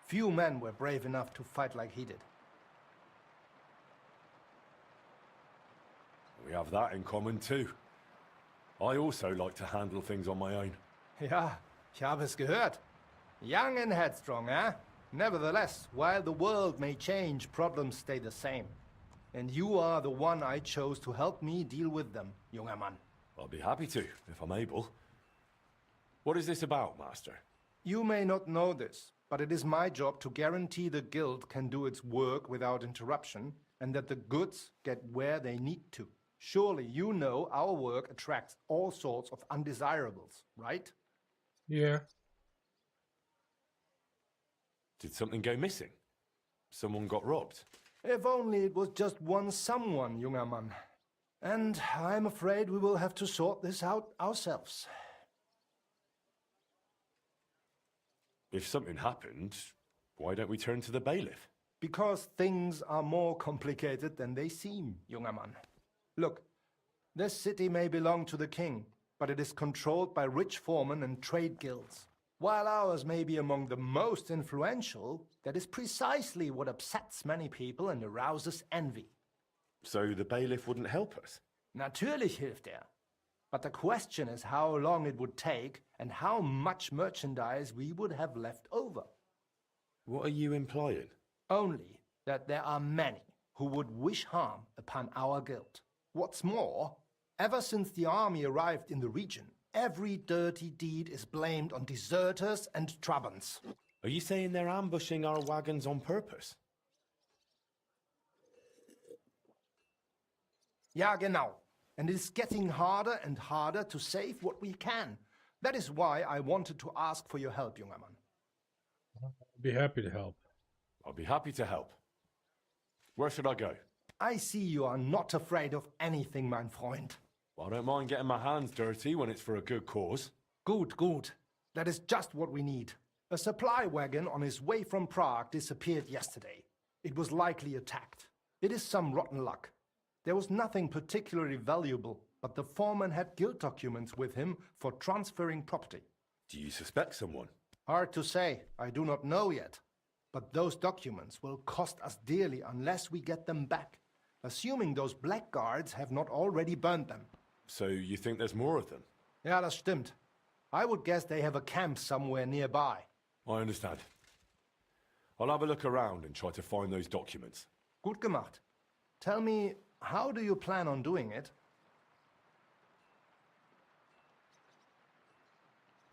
Speaker 11: Few men were brave enough to fight like he did.
Speaker 6: We have that in common too. I also like to handle things on my own.
Speaker 11: Ja, ich habe es gehört. Young and headstrong, eh? Nevertheless, while the world may change, problems stay the same. And you are the one I chose to help me deal with them, junger Mann.
Speaker 6: I'll be happy to, if I'm able. What is this about, Master?
Speaker 11: You may not know this, but it is my job to guarantee the guild can do its work without interruption, and that the goods get where they need to. Surely you know our work attracts all sorts of undesirables, right?
Speaker 3: Yeah.
Speaker 6: Did something go missing? Someone got robbed?
Speaker 11: If only it was just one someone, junger Mann. And I'm afraid we will have to sort this out ourselves.
Speaker 6: If something happened, why don't we turn to the bailiff?
Speaker 11: Because things are more complicated than they seem, junger Mann. Look, this city may belong to the king, but it is controlled by rich foremen and trade guilds. While ours may be among the most influential, that is precisely what upsets many people and arouses envy.
Speaker 6: So the bailiff wouldn't help us?
Speaker 11: Natürlich hilft er. But the question is how long it would take and how much merchandise we would have left over.
Speaker 6: What are you implying?
Speaker 11: Only that there are many who would wish harm upon our guild. What's more, ever since the army arrived in the region, every dirty deed is blamed on deserters and Trabants.
Speaker 6: Are you saying they're ambushing our wagons on purpose?
Speaker 11: Ja, genau. And it is getting harder and harder to save what we can. That is why I wanted to ask for your help, junger Mann.
Speaker 3: I'd be happy to help.
Speaker 6: I'll be happy to help. Where should I go?
Speaker 11: I see you are not afraid of anything, mein Freund.
Speaker 6: I don't mind getting my hands dirty when it's for a good cause.
Speaker 11: Good, good. That is just what we need. A supply wagon on his way from Prague disappeared yesterday. It was likely attacked. It is some rotten luck. There was nothing particularly valuable, but the foreman had guild documents with him for transferring property.
Speaker 6: Do you suspect someone?
Speaker 11: Hard to say. I do not know yet. But those documents will cost us dearly unless we get them back, assuming those blackguards have not already burned them.
Speaker 6: So you think there's more of them?
Speaker 11: Ja, das stimmt. I would guess they have a camp somewhere nearby.
Speaker 6: I understand. I'll have a look around and try to find those documents.
Speaker 11: Gut gemacht. Tell me, how do you plan on doing it?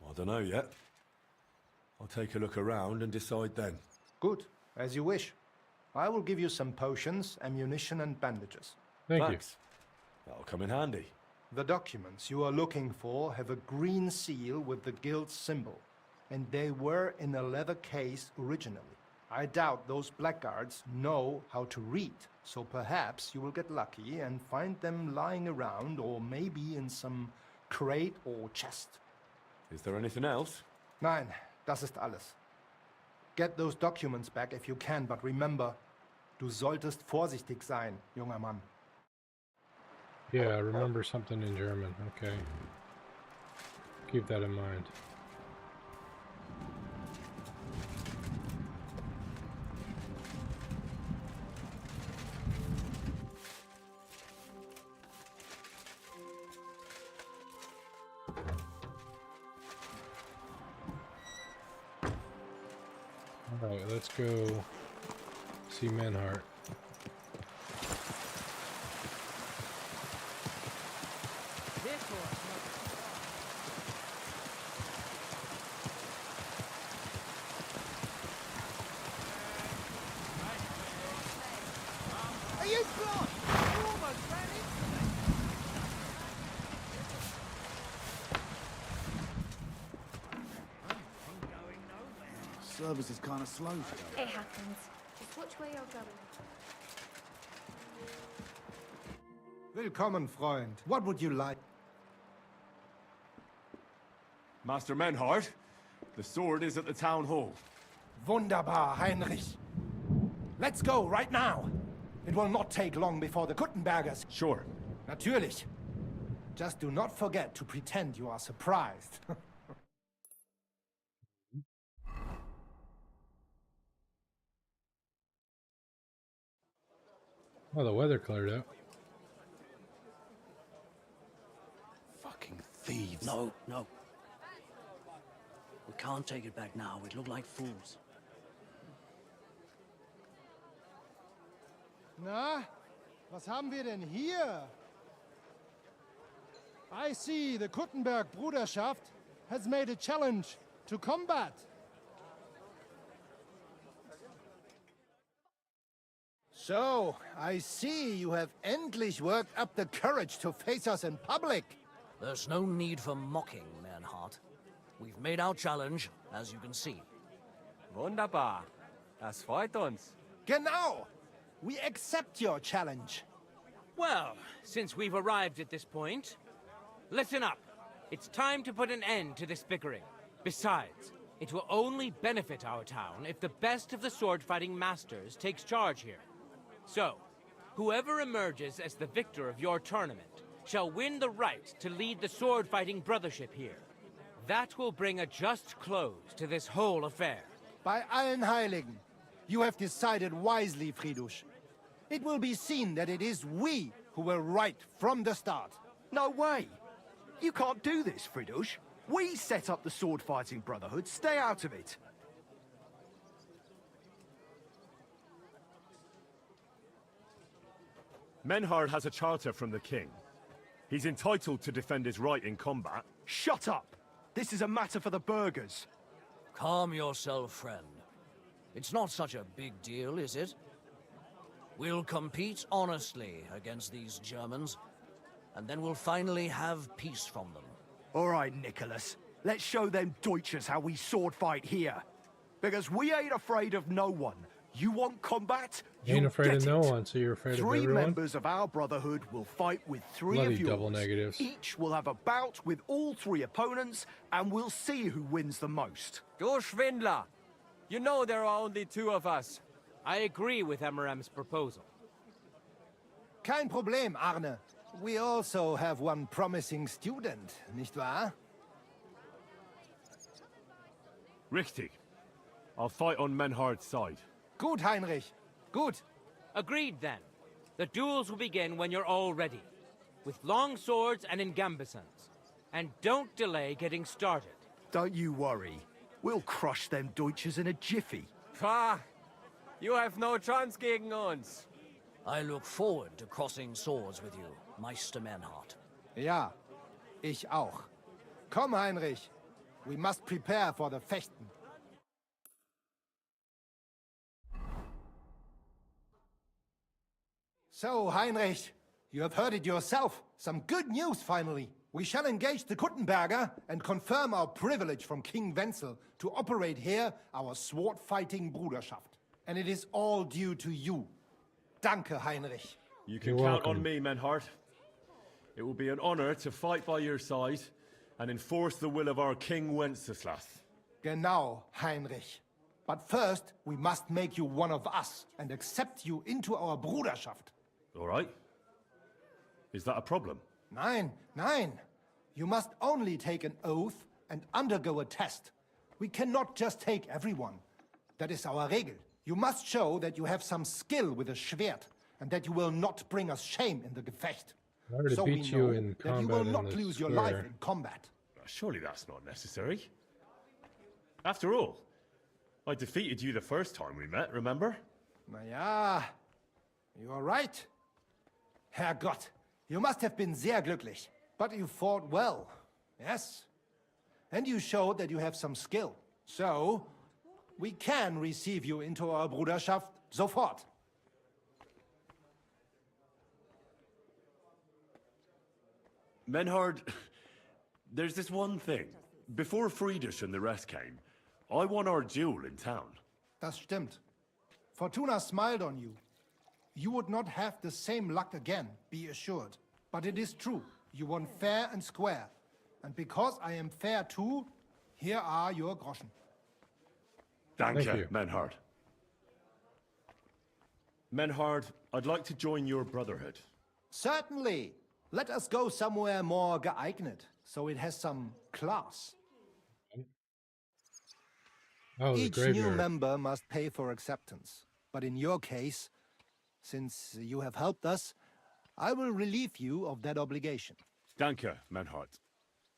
Speaker 6: I don't know yet. I'll take a look around and decide then.
Speaker 11: Good, as you wish. I will give you some potions, ammunition and bandages.
Speaker 6: Thanks. That'll come in handy.
Speaker 11: The documents you are looking for have a green seal with the guild's symbol, and they were in a leather case originally. I doubt those blackguards know how to read, so perhaps you will get lucky and find them lying around or maybe in some crate or chest.
Speaker 6: Is there anything else?
Speaker 11: Nein, das ist alles. Get those documents back if you can, but remember, du solltest vorsichtig sein, junger Mann.
Speaker 3: Yeah, remember something in German. Okay. Keep that in mind. Alright, let's go see Manhart.
Speaker 7: Are you blind? You almost ran into me.
Speaker 1: Service is kind of slow today.
Speaker 19: It happens. Just watch where you're going.
Speaker 11: Willkommen, Freund. What would you like?
Speaker 6: Master Menhart, the sword is at the town hall.
Speaker 11: Wunderbar, Heinrich. Let's go right now. It will not take long before the Kuttenbergers.
Speaker 6: Sure.
Speaker 11: Natürlich. Just do not forget to pretend you are surprised.
Speaker 3: Oh, the weather cleared out.
Speaker 1: Fucking
Speaker 2: thieves. No, no. We can't take it back now. We'd look like fools.
Speaker 11: Na, was haben wir denn hier? I see the Kuttenberg Bruderschaft has made a challenge to combat. So, I see you have endlich worked up the courage to face us in public.
Speaker 2: There's no need for mocking, Mernhardt. We've made our challenge, as you can see.
Speaker 16: Wunderbar. Das freut uns.
Speaker 11: Genau. We accept your challenge.
Speaker 14: Well, since we've arrived at this point, listen up. It's time to put an end to this bickering. Besides, it will only benefit our town if the best of the sword-fighting masters takes charge here. So, whoever emerges as the victor of your tournament shall win the right to lead the sword-fighting brothership here. That will bring a just close to this whole affair.
Speaker 11: Bei allen Heiligen, you have decided wisely, Friedrich. It will be seen that it is we who were right from the start.
Speaker 13: No way! You can't do this, Friedrich. We set up the sword-fighting brotherhood. Stay out of it.
Speaker 6: Menhard has a charter from the king. He's entitled to defend his right in combat.
Speaker 13: Shut up! This is a matter for the burghers.
Speaker 2: Calm yourself, friend. It's not such a big deal, is it? We'll compete honestly against these Germans, and then we'll finally have peace from them.
Speaker 13: All right, Nicholas. Let's show them Deutschers how we sword fight here. Because we ain't afraid of no one. You want combat?
Speaker 3: You ain't afraid of no
Speaker 13: it.
Speaker 3: one, so you're afraid of
Speaker 13: Three
Speaker 3: everyone?
Speaker 13: members of our brotherhood will fight with three
Speaker 3: Bloody
Speaker 13: of yours.
Speaker 3: double negatives.
Speaker 13: Each will have a bout with all three opponents, and we'll see who wins the most.
Speaker 16: Du Schwindler! You know there are only two of us.
Speaker 14: I agree with Emerem's proposal.
Speaker 11: Kein Problem, Arne. We also have one promising student, nicht wahr?
Speaker 6: Richtig. I'll fight on Menhard's side.
Speaker 11: Gut, Heinrich. Gut.
Speaker 14: Agreed, then. The duels will begin when you're all ready, with long swords and in gambesons. And don't delay getting started.
Speaker 13: Don't you worry. We'll crush them Deutschers in a jiffy.
Speaker 16: Pah! You have no chance gegen uns.
Speaker 2: I look forward to crossing swords with you, Meister Mernhardt.
Speaker 11: Ja, ich auch. Komm, Heinrich. We must prepare for the Fechten. So, Heinrich, you have heard it yourself. Some good news, finally. We shall engage the Kuttenberger and confirm our privilege from King Wenzel to operate here our sword-fighting Bruderschaft. And it is all due to you. Danke, Heinrich.
Speaker 6: You can count on me, Menhard. It will be an honor to fight by your side and enforce the will of our King Wenceslas.
Speaker 11: Genau, Heinrich. But first, we must make you one of us and accept you into our Bruderschaft.
Speaker 6: All right. Is that a problem?
Speaker 11: Nein, nein. You must only take an oath and undergo a test. We cannot just take everyone. That is our Regel. You must show that you have some skill with a Schwert and that you will not bring us shame in the Gefecht.
Speaker 3: In order to
Speaker 11: So
Speaker 3: beat
Speaker 11: we
Speaker 3: you
Speaker 11: know
Speaker 3: in
Speaker 11: that you
Speaker 3: combat
Speaker 11: will
Speaker 3: in
Speaker 11: not
Speaker 3: the
Speaker 11: lose your
Speaker 3: square.
Speaker 11: life in combat.
Speaker 6: Surely that's not necessary. After all, I defeated you the first time we met, remember?
Speaker 11: Na ja, you are right. Herrgott, you must have been sehr glücklich. But you fought well, yes? And you showed that you have some skill. So, we can receive you into our Bruderschaft sofort.
Speaker 6: Menhard, there's this one thing. Before Friedrich and the rest came, I won our duel in town.
Speaker 11: Das stimmt. Fortuna smiled on you. You would not have the same luck again, be assured. But it is true. You won fair and square. And because I am fair too, here are your Groschen.
Speaker 6: Thank
Speaker 3: you,
Speaker 6: Menhard. Menhard, I'd like to join your brotherhood.
Speaker 11: Certainly. Let us go somewhere more geeignet, so it has some class.
Speaker 3: Oh, the
Speaker 11: Each new
Speaker 3: graveyard.
Speaker 11: member must pay for acceptance. But in your case, since you have helped us, I will relieve you of that obligation.
Speaker 6: Danke, Menhard.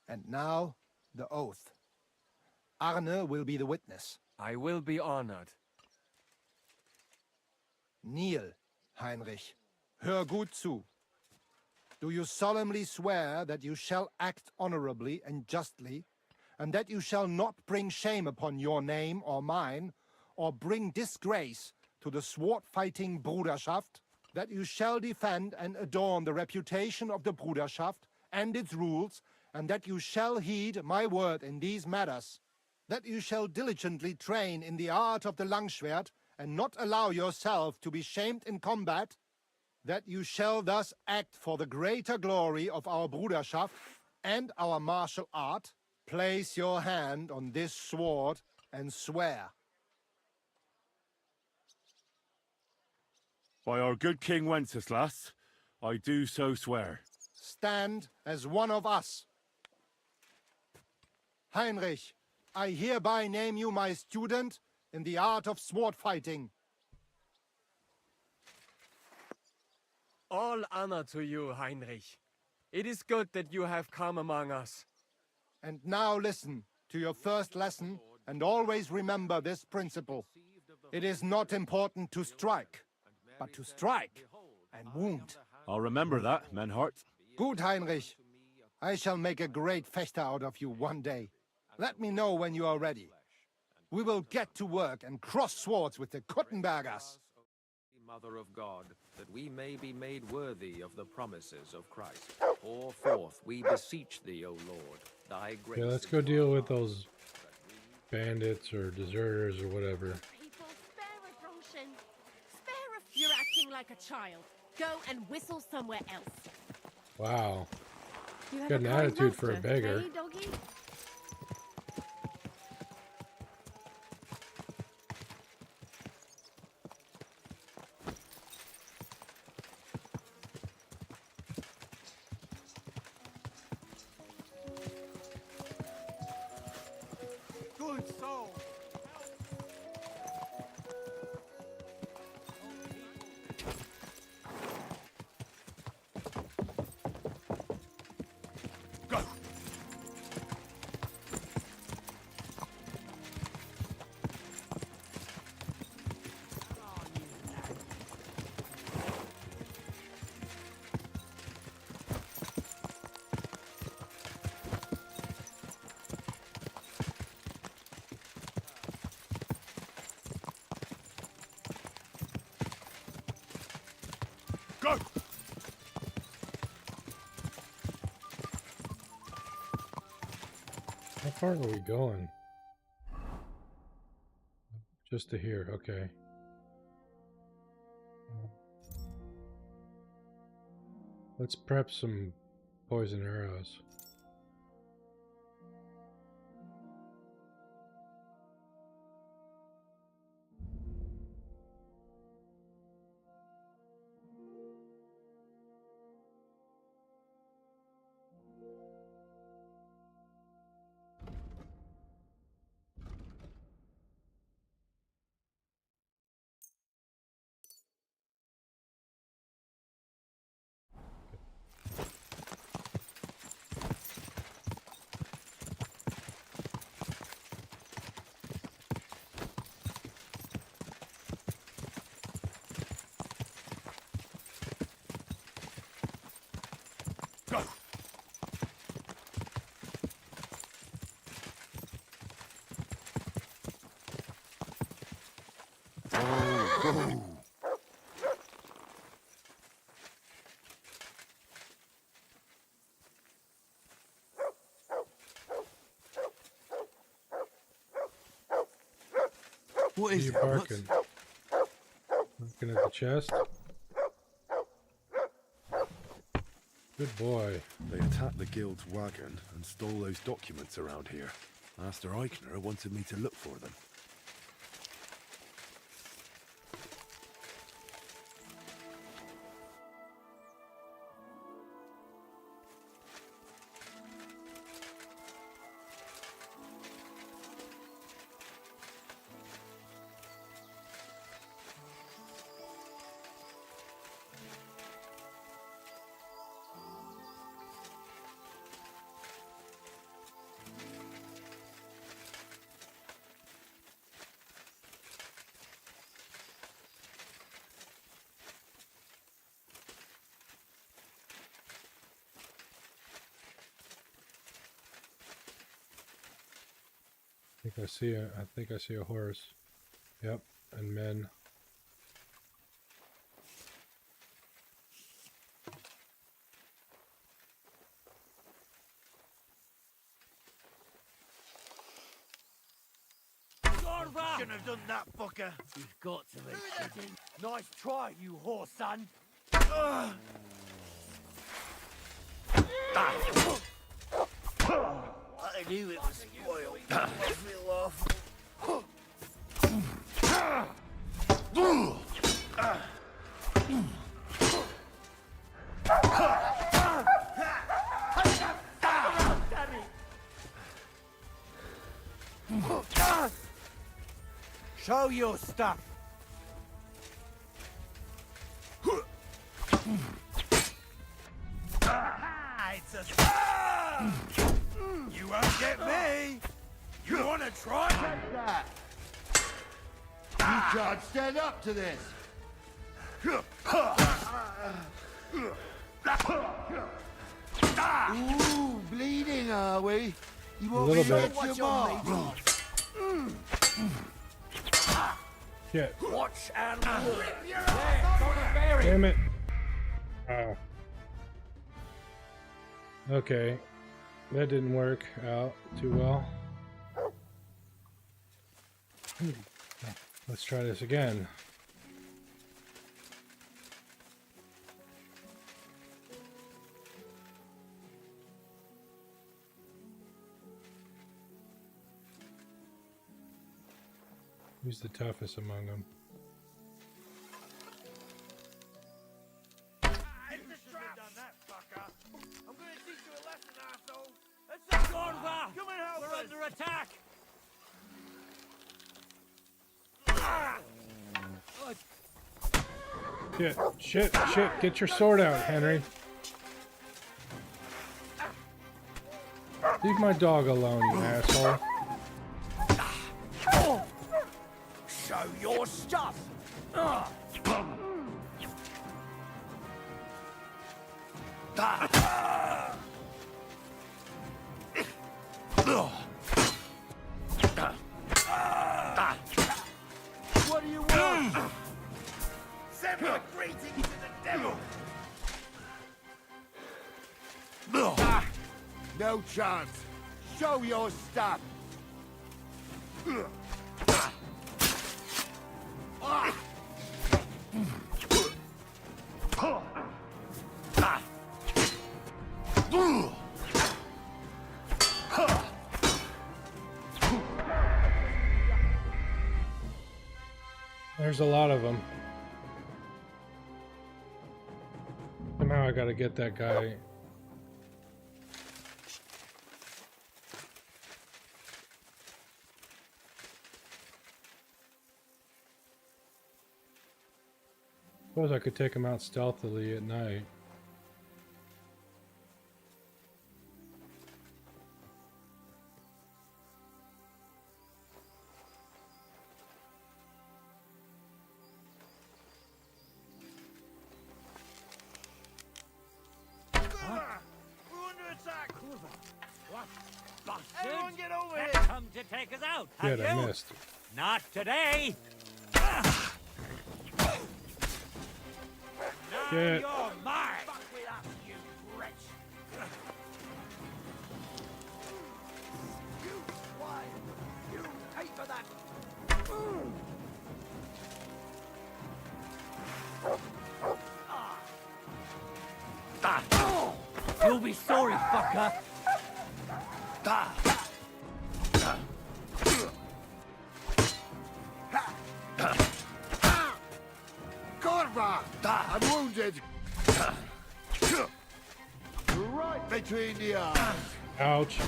Speaker 11: And now, the oath. Arne will be the witness.
Speaker 16: I will be honored.
Speaker 11: Kneel, Heinrich. Hör gut zu. Do you solemnly swear that you shall act honorably and justly, and that you shall not bring shame upon your name or mine, or bring disgrace to the sword-fighting Bruderschaft, that you shall defend and adorn the reputation of the Bruderschaft and its rules, and that you shall heed my word in these matters, that you shall diligently train in the art of the Langschwert, and not allow yourself to be shamed in combat, that you shall thus act for the greater glory of our Bruderschaft and our martial art. Place your hand on this sword and swear.
Speaker 6: By our good King Wenceslas, I do so swear.
Speaker 11: Stand as one of us. Heinrich, I hereby name you my student in the art of sword fighting.
Speaker 16: All honor to you, Heinrich. It is good that you have come among us.
Speaker 11: And now listen to your first lesson, and always remember this principle. It is not important to strike, but to strike and wound.
Speaker 6: I'll remember that, Menhart.
Speaker 11: Good, Heinrich. I shall make a great fechter out of you one day. Let me know when you are ready. We will get to work and cross swords with the Kuttenbergers.
Speaker 20: Mother of God, that we may be made worthy of the promises of Christ. Pour forth, we beseech thee, O Lord, thy grace.
Speaker 3: Yeah, let's go deal with those bandits or deserters or whatever.
Speaker 21: People, spare a Drongchen. Spare a... You're acting like a child. Go and whistle somewhere else.
Speaker 3: Wow.
Speaker 21: You have
Speaker 3: Got an
Speaker 21: a kind
Speaker 3: attitude for a
Speaker 21: master,
Speaker 3: beggar.
Speaker 21: eh, doggy?
Speaker 10: Good soul.
Speaker 6: Go! Go!
Speaker 3: How far are we going? Just to here, okay. Let's prep some poison arrows.
Speaker 6: Go! Go!
Speaker 3: What is you barking? Looking at the chest. Good boy.
Speaker 6: They attacked the guild's wagon and stole those documents around here. Master Eichner wanted me to look for them.
Speaker 3: I think I see a horse. Yep, and men.
Speaker 15: Shouldn't have done that, fucker. You've got to be. Nice try, you whore son. I knew it was spoiled. I feel awful.
Speaker 10: Show your stuff.
Speaker 15: It's a... You won't get me. You want to try? Take that. You can't stand up to this. Ooh, bleeding, are we? You want me to watch your mark?
Speaker 3: Shit.
Speaker 15: Watch and rip your ass on a berry.
Speaker 3: Damn it. Okay. That didn't work out too well. Let's try this again. Who's the toughest among them?
Speaker 15: We're under attack!
Speaker 3: Shit, get your sword out, Henry. Leave my dog alone, you asshole.
Speaker 15: Show your stuff! What do you want? Send my greetings to the devil! No chance. Show your stuff.
Speaker 3: There's a lot of them. Somehow I gotta get that guy. Suppose I could take him out stealthily at night.
Speaker 15: Everyone get over here!
Speaker 9: Come to take us out, have
Speaker 3: Shit, I
Speaker 9: you?
Speaker 3: missed.
Speaker 9: Not today! Now
Speaker 3: Shit.
Speaker 9: you're mine!
Speaker 15: Fuck with us, you wretch! You swine! You pay for that!
Speaker 2: You'll be sorry, fucker.
Speaker 15: Corva! I'm wounded! Right between the arms.
Speaker 3: Ouch.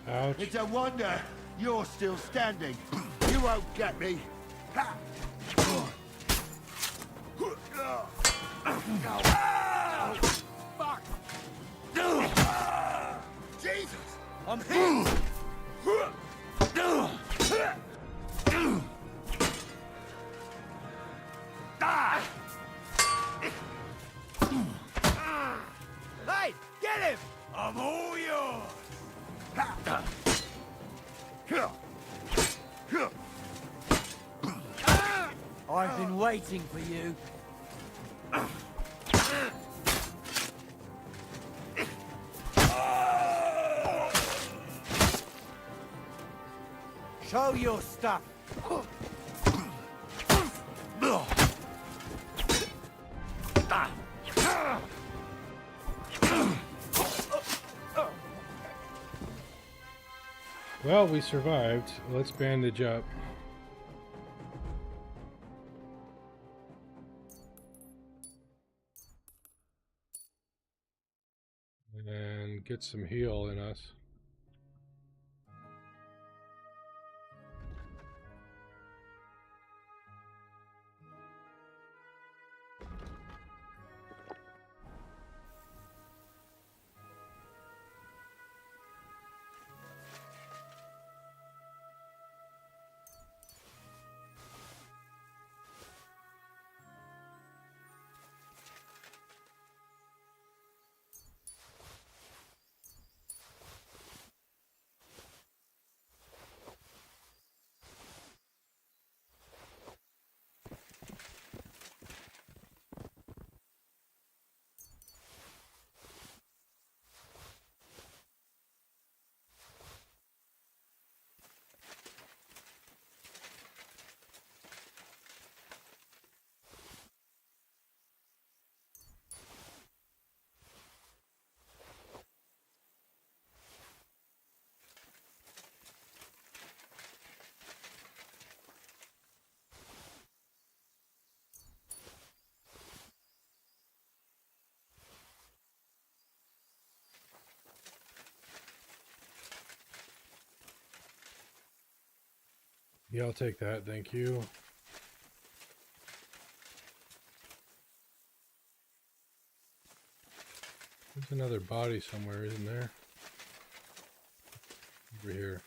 Speaker 3: Ouch.
Speaker 15: It's a wonder you're still standing. You won't get me. Fuck! Jesus! I'm hit! Hey! Get him! I'm all yours!
Speaker 2: waiting for you.
Speaker 10: Show your stuff.
Speaker 3: Well, we survived. Let's bandage up. And get some heal in us. Yeah, I'll take that, thank you. There's another body somewhere, isn't there? Over here.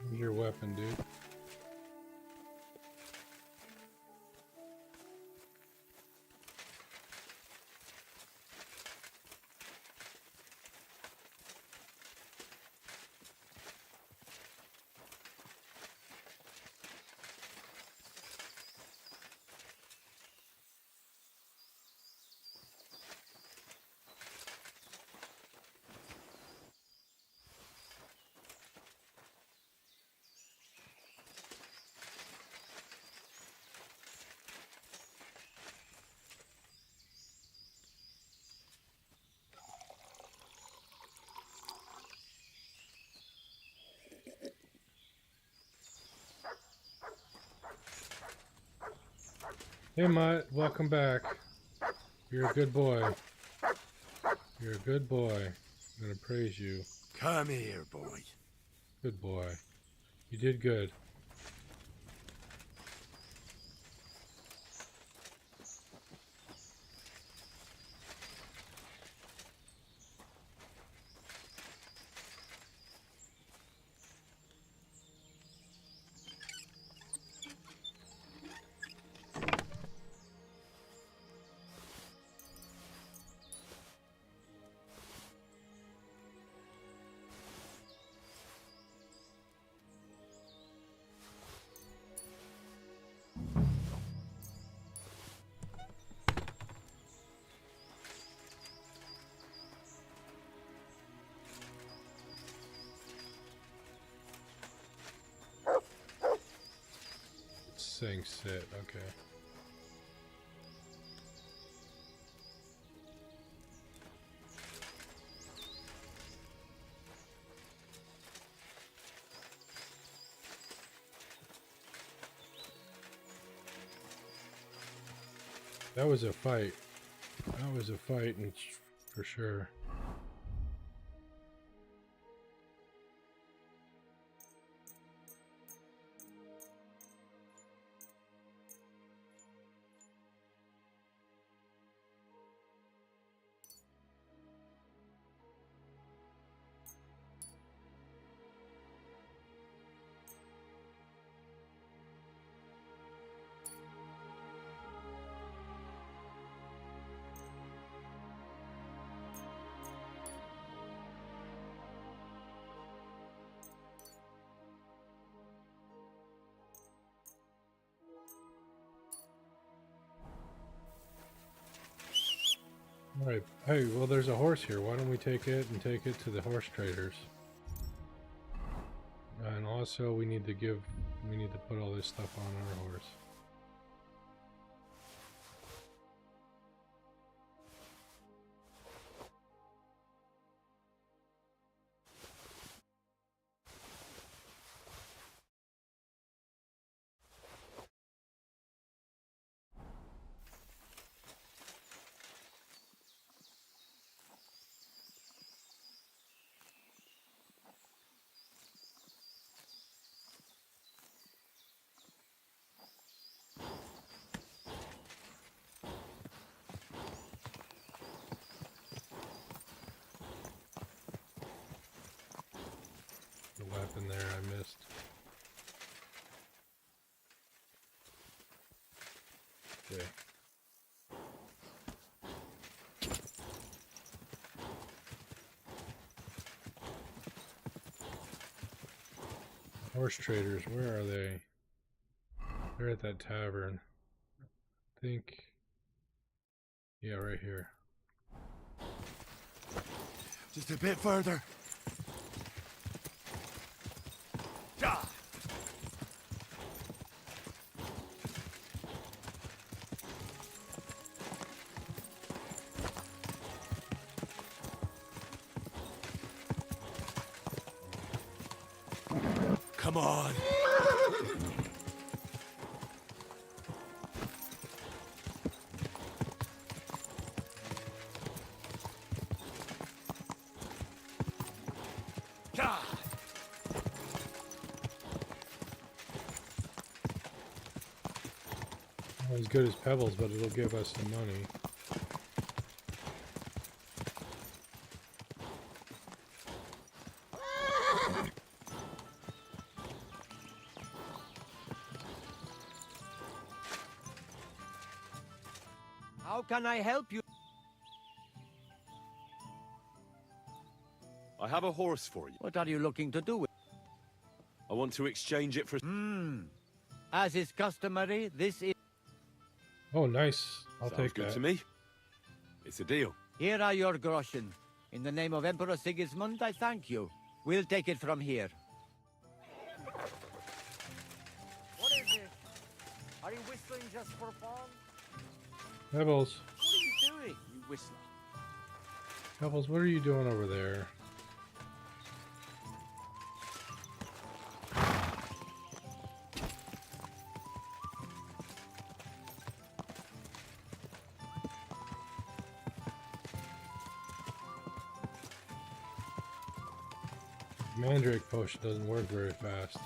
Speaker 3: Here's your weapon, dude. Hey Mutt, welcome back. You're a good boy. You're a good boy. I'm gonna praise you.
Speaker 1: Come here, boy.
Speaker 3: Good boy. You did good. Saying sit, okay. That was a fight. That was a fight, and for sure. Alright, hey, well there's a horse here. Why don't we take it and take it to the horse traders? And also we need to put all this stuff on our horse. The weapon there I missed. Okay. Horse traders, where are they? They're at that tavern. I think. Yeah, right here.
Speaker 1: Just a bit further. Come on.
Speaker 3: Not as good as Pebbles, but it'll give us some money.
Speaker 9: How can I help you?
Speaker 6: I have a horse for you.
Speaker 9: What are you looking to do with?
Speaker 6: I want to exchange it for...
Speaker 9: As is customary, this is...
Speaker 3: Oh, nice. I'll
Speaker 6: Sounds
Speaker 3: take
Speaker 6: good
Speaker 3: that.
Speaker 6: to me. It's a deal.
Speaker 9: Here are your groschen. In the name of Emperor Sigismund, I thank you. We'll take it from here. What is it? Are you whistling just for fun?
Speaker 3: Pebbles.
Speaker 9: What are you doing, you whistler?
Speaker 3: Pebbles, what are you doing over there? Mandrake potion doesn't work very fast.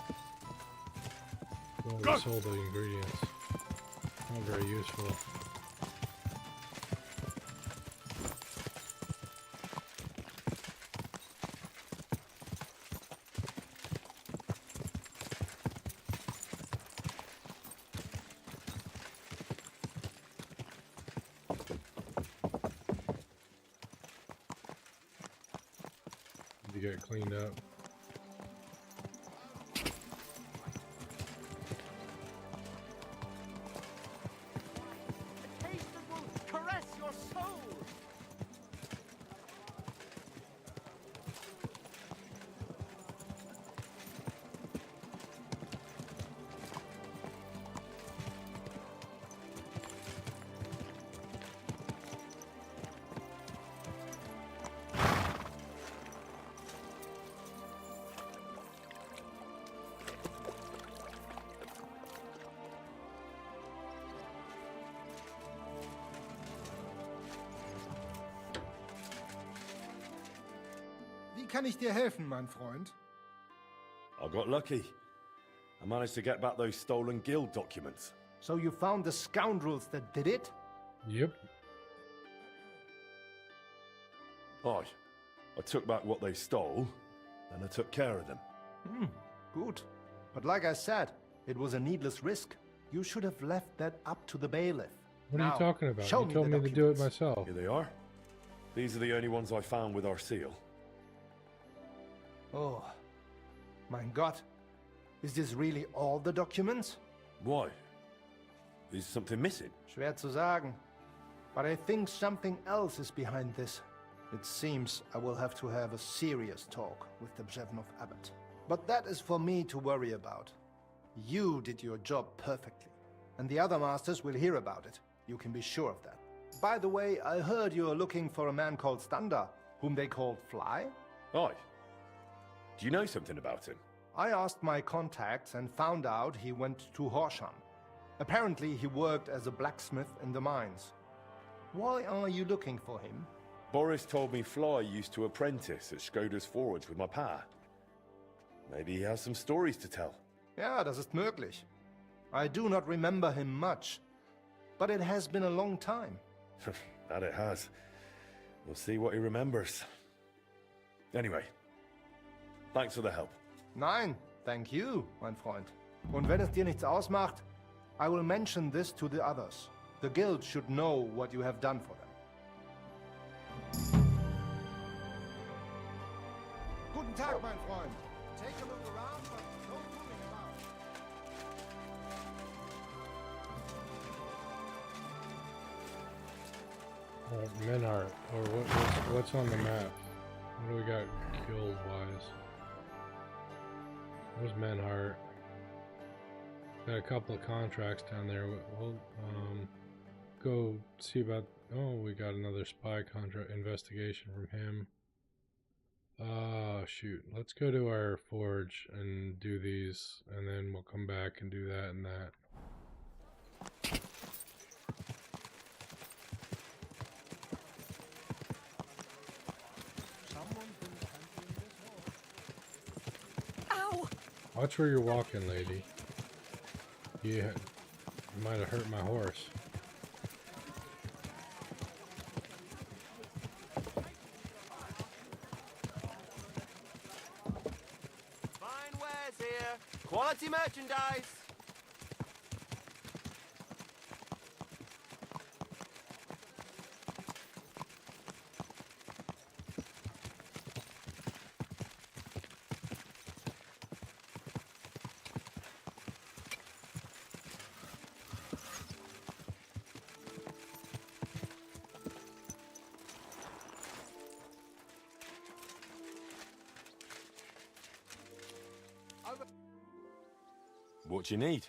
Speaker 3: Well, we sold the ingredients. Not very useful. Need to get it cleaned up.
Speaker 9: Caress your soul!
Speaker 11: Wie kann ich dir helfen, mein Freund?
Speaker 6: I got lucky. I managed to get back those stolen guild documents.
Speaker 11: So you found the scoundrels that did it?
Speaker 3: Yep.
Speaker 6: Aye. I took back what they stole, and I took care of them.
Speaker 11: Good. But like I said, it was a needless risk. You should have left that up to the bailiff.
Speaker 3: What are
Speaker 11: Now,
Speaker 3: you talking about?
Speaker 11: show
Speaker 3: You
Speaker 11: me
Speaker 3: told
Speaker 11: the
Speaker 3: me to do it
Speaker 11: documents.
Speaker 3: myself.
Speaker 6: Here they are. These are the only ones I found with our seal.
Speaker 11: Oh, mein Gott. Is this really all the documents?
Speaker 6: Why? Is something missing?
Speaker 11: Schwer zu sagen. But I think something else is behind this. It seems I will have to have a serious talk with the Bzhevnov abbot. But that is for me to worry about. You did your job perfectly, and the other masters will hear about it. You can be sure of that. By the way, I heard you are looking for a man called Standa, whom they called Fly?
Speaker 6: Aye. Do you know something about him?
Speaker 11: I asked my contacts and found out he went to Horsham. Apparently he worked as a blacksmith in the mines. Why are you looking for him?
Speaker 6: Boris told me Fly used to apprentice at Skoda's forge with my pa. Maybe he has some stories to tell.
Speaker 11: Ja, das ist möglich. I do not remember him much, but it has been a long time.
Speaker 6: That it has. We'll see what he remembers. Anyway, thanks for the help.
Speaker 11: Nein, thank you, mein Freund. Und wenn es dir nichts ausmacht, I will mention this to the others. The guild should know what you have done for them. Guten Tag, mein Freund. Take a look around, but don't moving about.
Speaker 3: Menhart, or what's on the map? What do we got guild-wise? There's Menhart. Got a couple of contracts down there. We'll go see about. Oh, we got another spy contract investigation from him. Shoot. Let's go to our forge and do these, and then we'll come back and do that and that.
Speaker 21: Ow!
Speaker 3: Watch where you're walking, lady. You might have hurt my horse.
Speaker 15: Fine wares here. Quality merchandise.
Speaker 6: What do you need?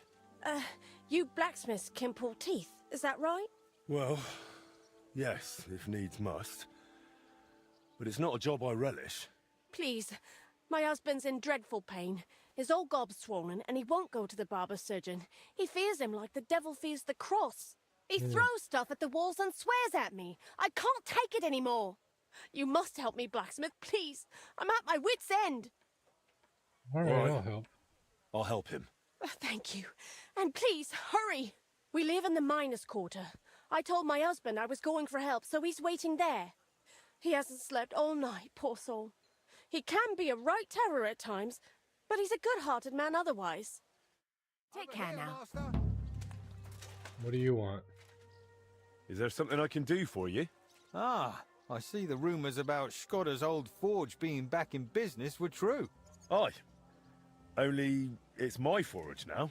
Speaker 21: You blacksmiths can pull teeth, is that right?
Speaker 6: Well, yes, if needs must. But it's not a job I relish.
Speaker 21: Please, my husband's in dreadful pain. His old gob's swollen and he won't go to the barber surgeon. He fears him like the devil fears the cross. He throws stuff at the walls and swears at me. I can't take it anymore. You must help me, blacksmith, please. I'm at my wit's end.
Speaker 3: All right, I'll help.
Speaker 6: I'll help him.
Speaker 21: Thank you. And please, hurry. We live in the miners' quarter. I told my husband I was going for help, so he's waiting there. He hasn't slept all night, poor soul. He can be a right terror at times, but he's a good-hearted man otherwise. Take care now.
Speaker 3: What do you want?
Speaker 6: Is there something I can do for you?
Speaker 10: Ah, I see the rumours about Skoda's old forge being back in business were true.
Speaker 6: Aye. Only it's my forge now.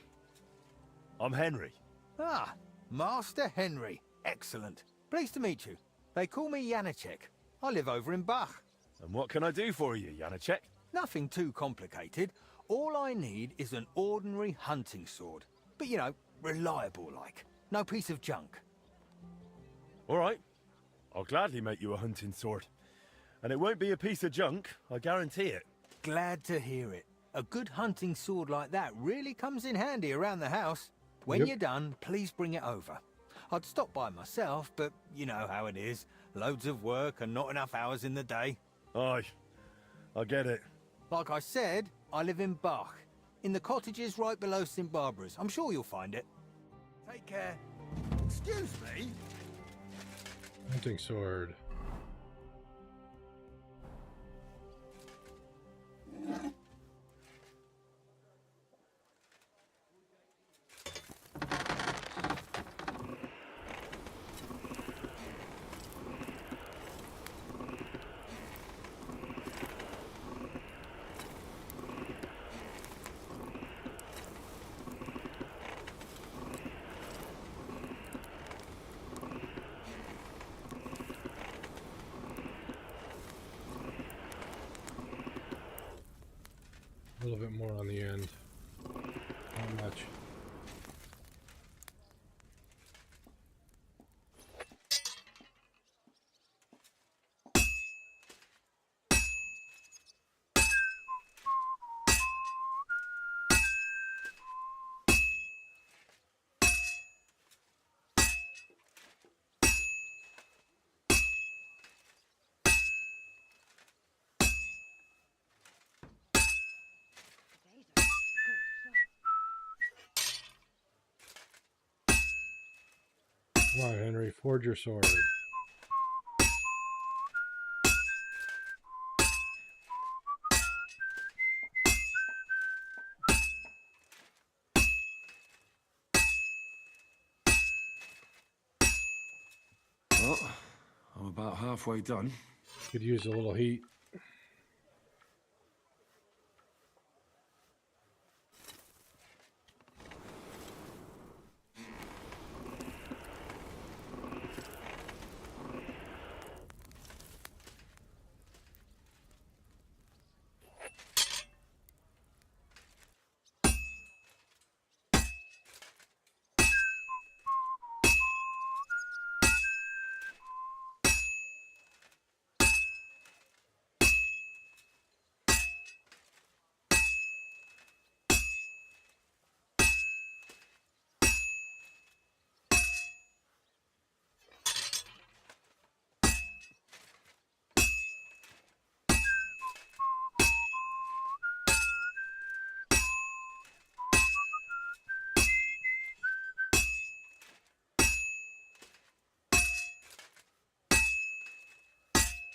Speaker 6: I'm Henry.
Speaker 10: Ah, Master Henry. Excellent. Pleased to meet you. They call me Janacek. I live over in Bach.
Speaker 6: And what can I do for you, Janacek?
Speaker 10: Nothing too complicated. All I need is an ordinary hunting sword. But, you know, reliable like. No piece of junk.
Speaker 6: All right. I'll gladly make you a hunting sword. And it won't be a piece of junk, I guarantee it.
Speaker 10: Glad to hear it. A good hunting sword like that really comes in handy around the house. When
Speaker 3: Yep.
Speaker 10: you're done, please bring it over. I'd stop by myself, but you know how it is. Loads of work and not enough hours in the day.
Speaker 6: Aye, I get it.
Speaker 10: Like I said, I live in Bach, in the cottages right below St. Barbara's. I'm sure you'll find it. Take care.
Speaker 11: Excuse me?
Speaker 3: Hunting sword. little bit more on the end. Not much. Come on, Henry, forge your sword.
Speaker 6: Well, I'm about halfway done.
Speaker 3: Could use a little heat.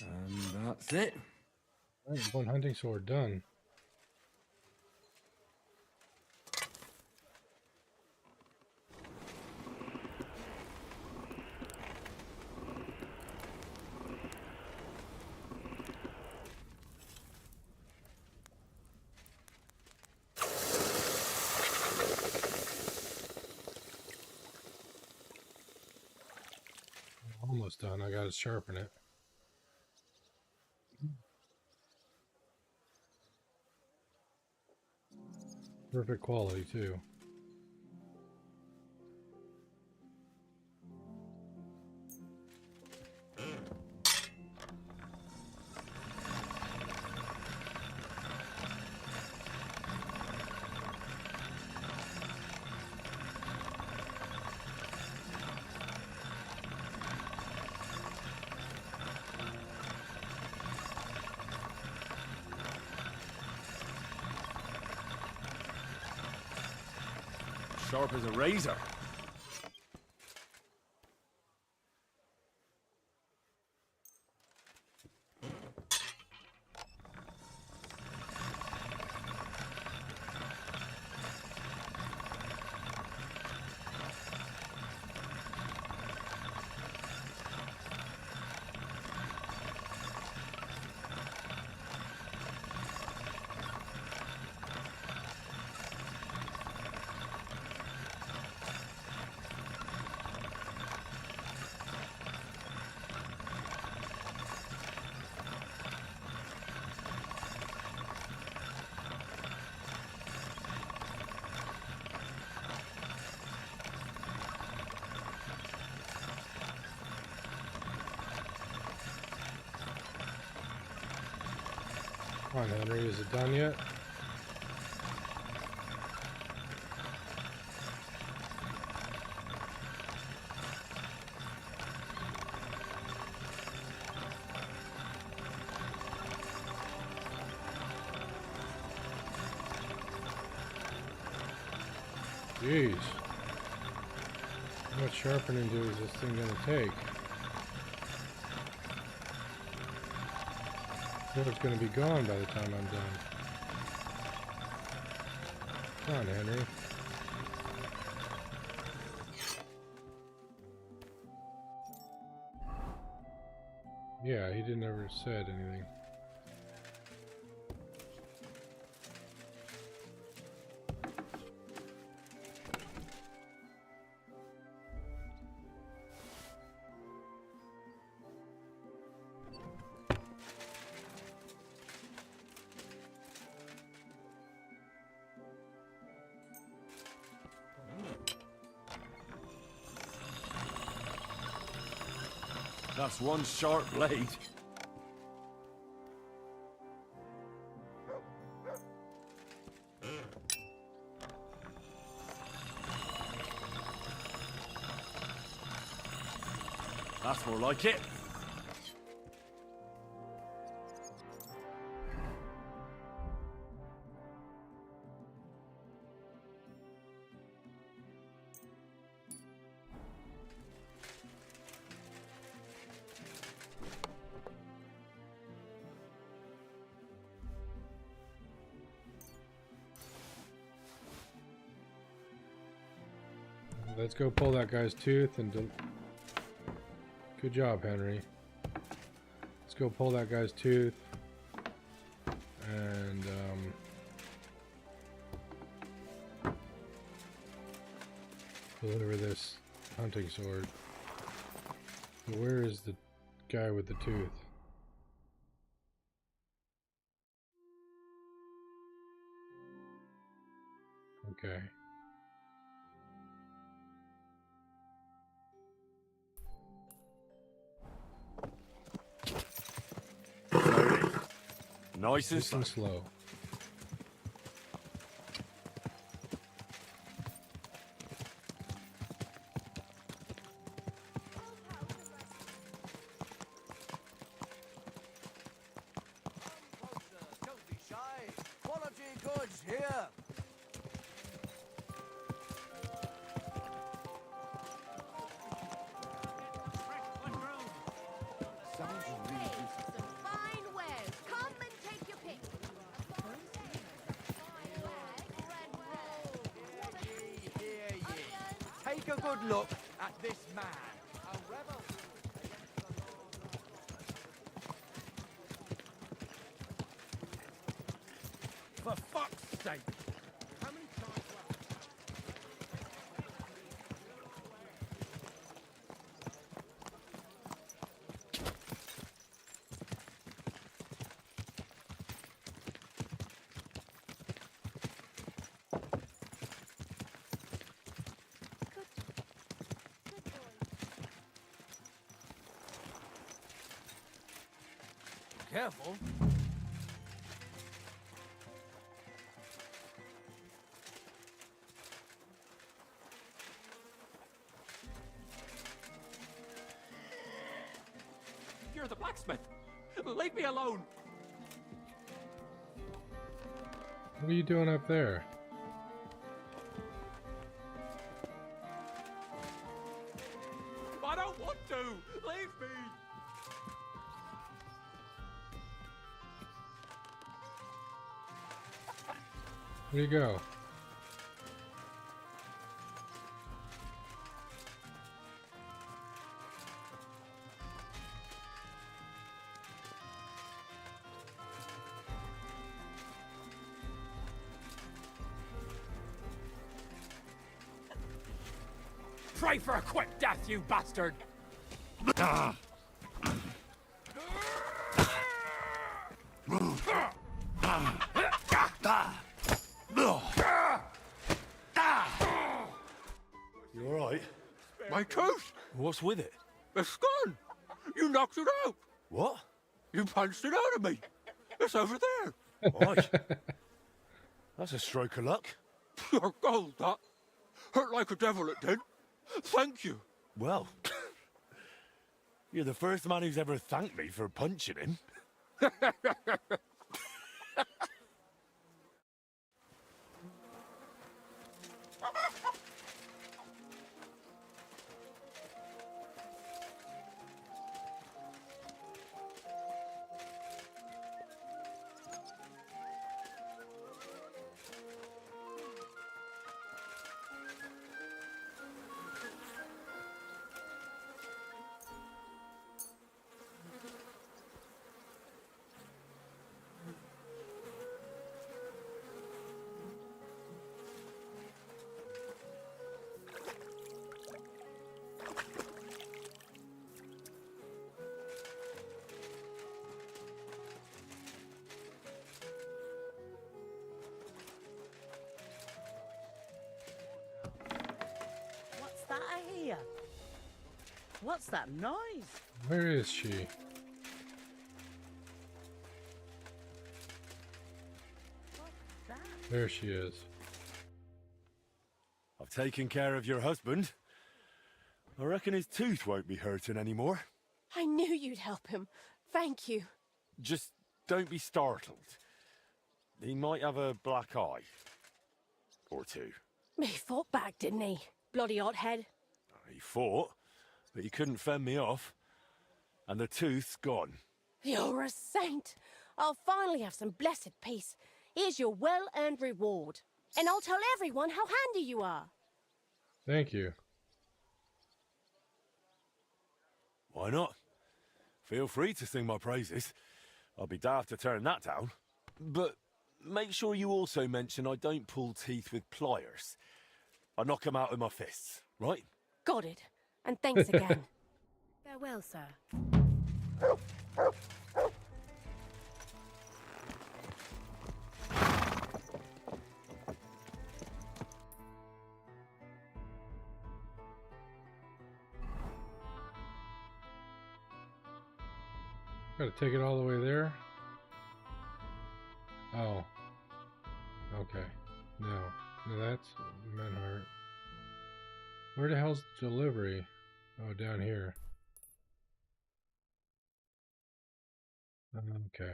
Speaker 6: And that's it.
Speaker 3: All right, one hunting sword done. Almost done. I got to sharpen it. Perfect quality too.
Speaker 6: Sharp as a razor. Come on, Henry, is it done yet? Jeez. How much sharpening is this thing gonna take? It's gonna be gone by the time I'm done. Come on, Henry. Yeah, he didn't ever said anything. That's one sharp blade. That's more like it.
Speaker 3: Let's go pull that guy's tooth and good job, Henry. Let's go pull that guy's tooth and deliver this hunting sword. Where is the guy with the tooth? Okay.
Speaker 6: Nice
Speaker 3: and slow.
Speaker 2: Don't be shy. Quality goods here.
Speaker 7: Some fine wares. Come and take your pick.
Speaker 10: Take a good look at this man. A rebel.
Speaker 6: For fuck's sake!
Speaker 10: How many times
Speaker 2: Careful.
Speaker 12: You're the blacksmith. Leave me alone.
Speaker 3: What are you doing up there?
Speaker 12: I don't want to. Leave me.
Speaker 3: Where'd you go?
Speaker 12: Pray for a quick death, you bastard.
Speaker 6: You alright?
Speaker 12: My tooth.
Speaker 6: What's with it?
Speaker 12: It's gone. You knocked it out.
Speaker 6: What?
Speaker 12: You punched it out of me. It's over there.
Speaker 6: Right. That's a stroke of luck.
Speaker 12: Pure gold, that. Hurt like a devil, it did. Thank you.
Speaker 6: Well, you're the first man who's ever thanked me for punching him.
Speaker 4: What's that I hear? What's that noise?
Speaker 3: Where is she? There she is.
Speaker 6: I've taken care of your husband. I reckon his tooth won't be hurting anymore.
Speaker 21: I knew you'd help him. Thank you.
Speaker 6: Just don't be startled. He might have a black eye. Or two.
Speaker 21: He fought back, didn't he? Bloody hothead.
Speaker 6: He fought, but he couldn't fend me off. And the tooth's gone.
Speaker 21: You're a saint. I'll finally have some blessed peace. Here's your well-earned reward. And I'll tell everyone how handy you are.
Speaker 3: Thank you.
Speaker 6: Why not? Feel free to sing my praises. I'll be daft to turn that down. But make sure you also mention I don't pull teeth with pliers. I knock them out with my fists, right?
Speaker 21: Got it. And thanks again.
Speaker 19: Farewell, sir.
Speaker 3: Gotta take it all the way there? Oh. Okay. No. No, that's Menhart. Where the hell's delivery? Oh, down here. Okay.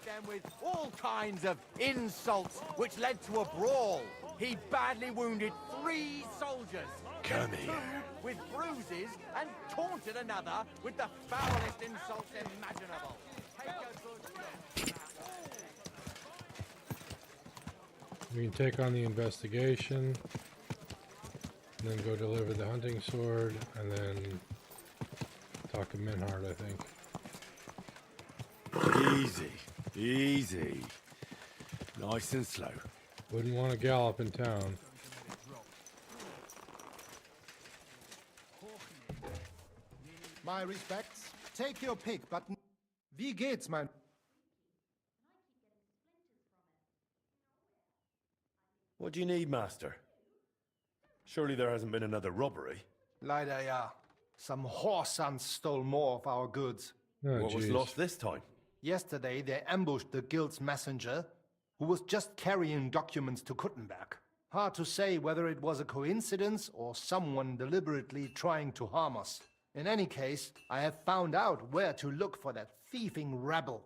Speaker 4: Them with all kinds of insults, which led to a brawl. He badly wounded 3 soldiers.
Speaker 6: Come here.
Speaker 4: With bruises and taunted another with the foulest insults imaginable. Take a good look.
Speaker 3: We can take on the investigation, and then go deliver the hunting sword, and then talk to Menhart, I think.
Speaker 6: Easy. Easy. Nice and slow.
Speaker 3: Wouldn't want to gallop in town.
Speaker 11: My respects. Take your pick, but wie geht's, mein...
Speaker 6: What do you need, Master? Surely there hasn't been another robbery.
Speaker 11: Leider ja. Some whoresons stole more of our goods.
Speaker 3: Oh,
Speaker 6: what was lost this time?
Speaker 11: Yesterday, they ambushed the guild's messenger, who was just carrying documents to Kuttenberg. Hard to say whether it was a coincidence or someone deliberately trying to harm us. In any case, I have found out where to look for that thieving rabble.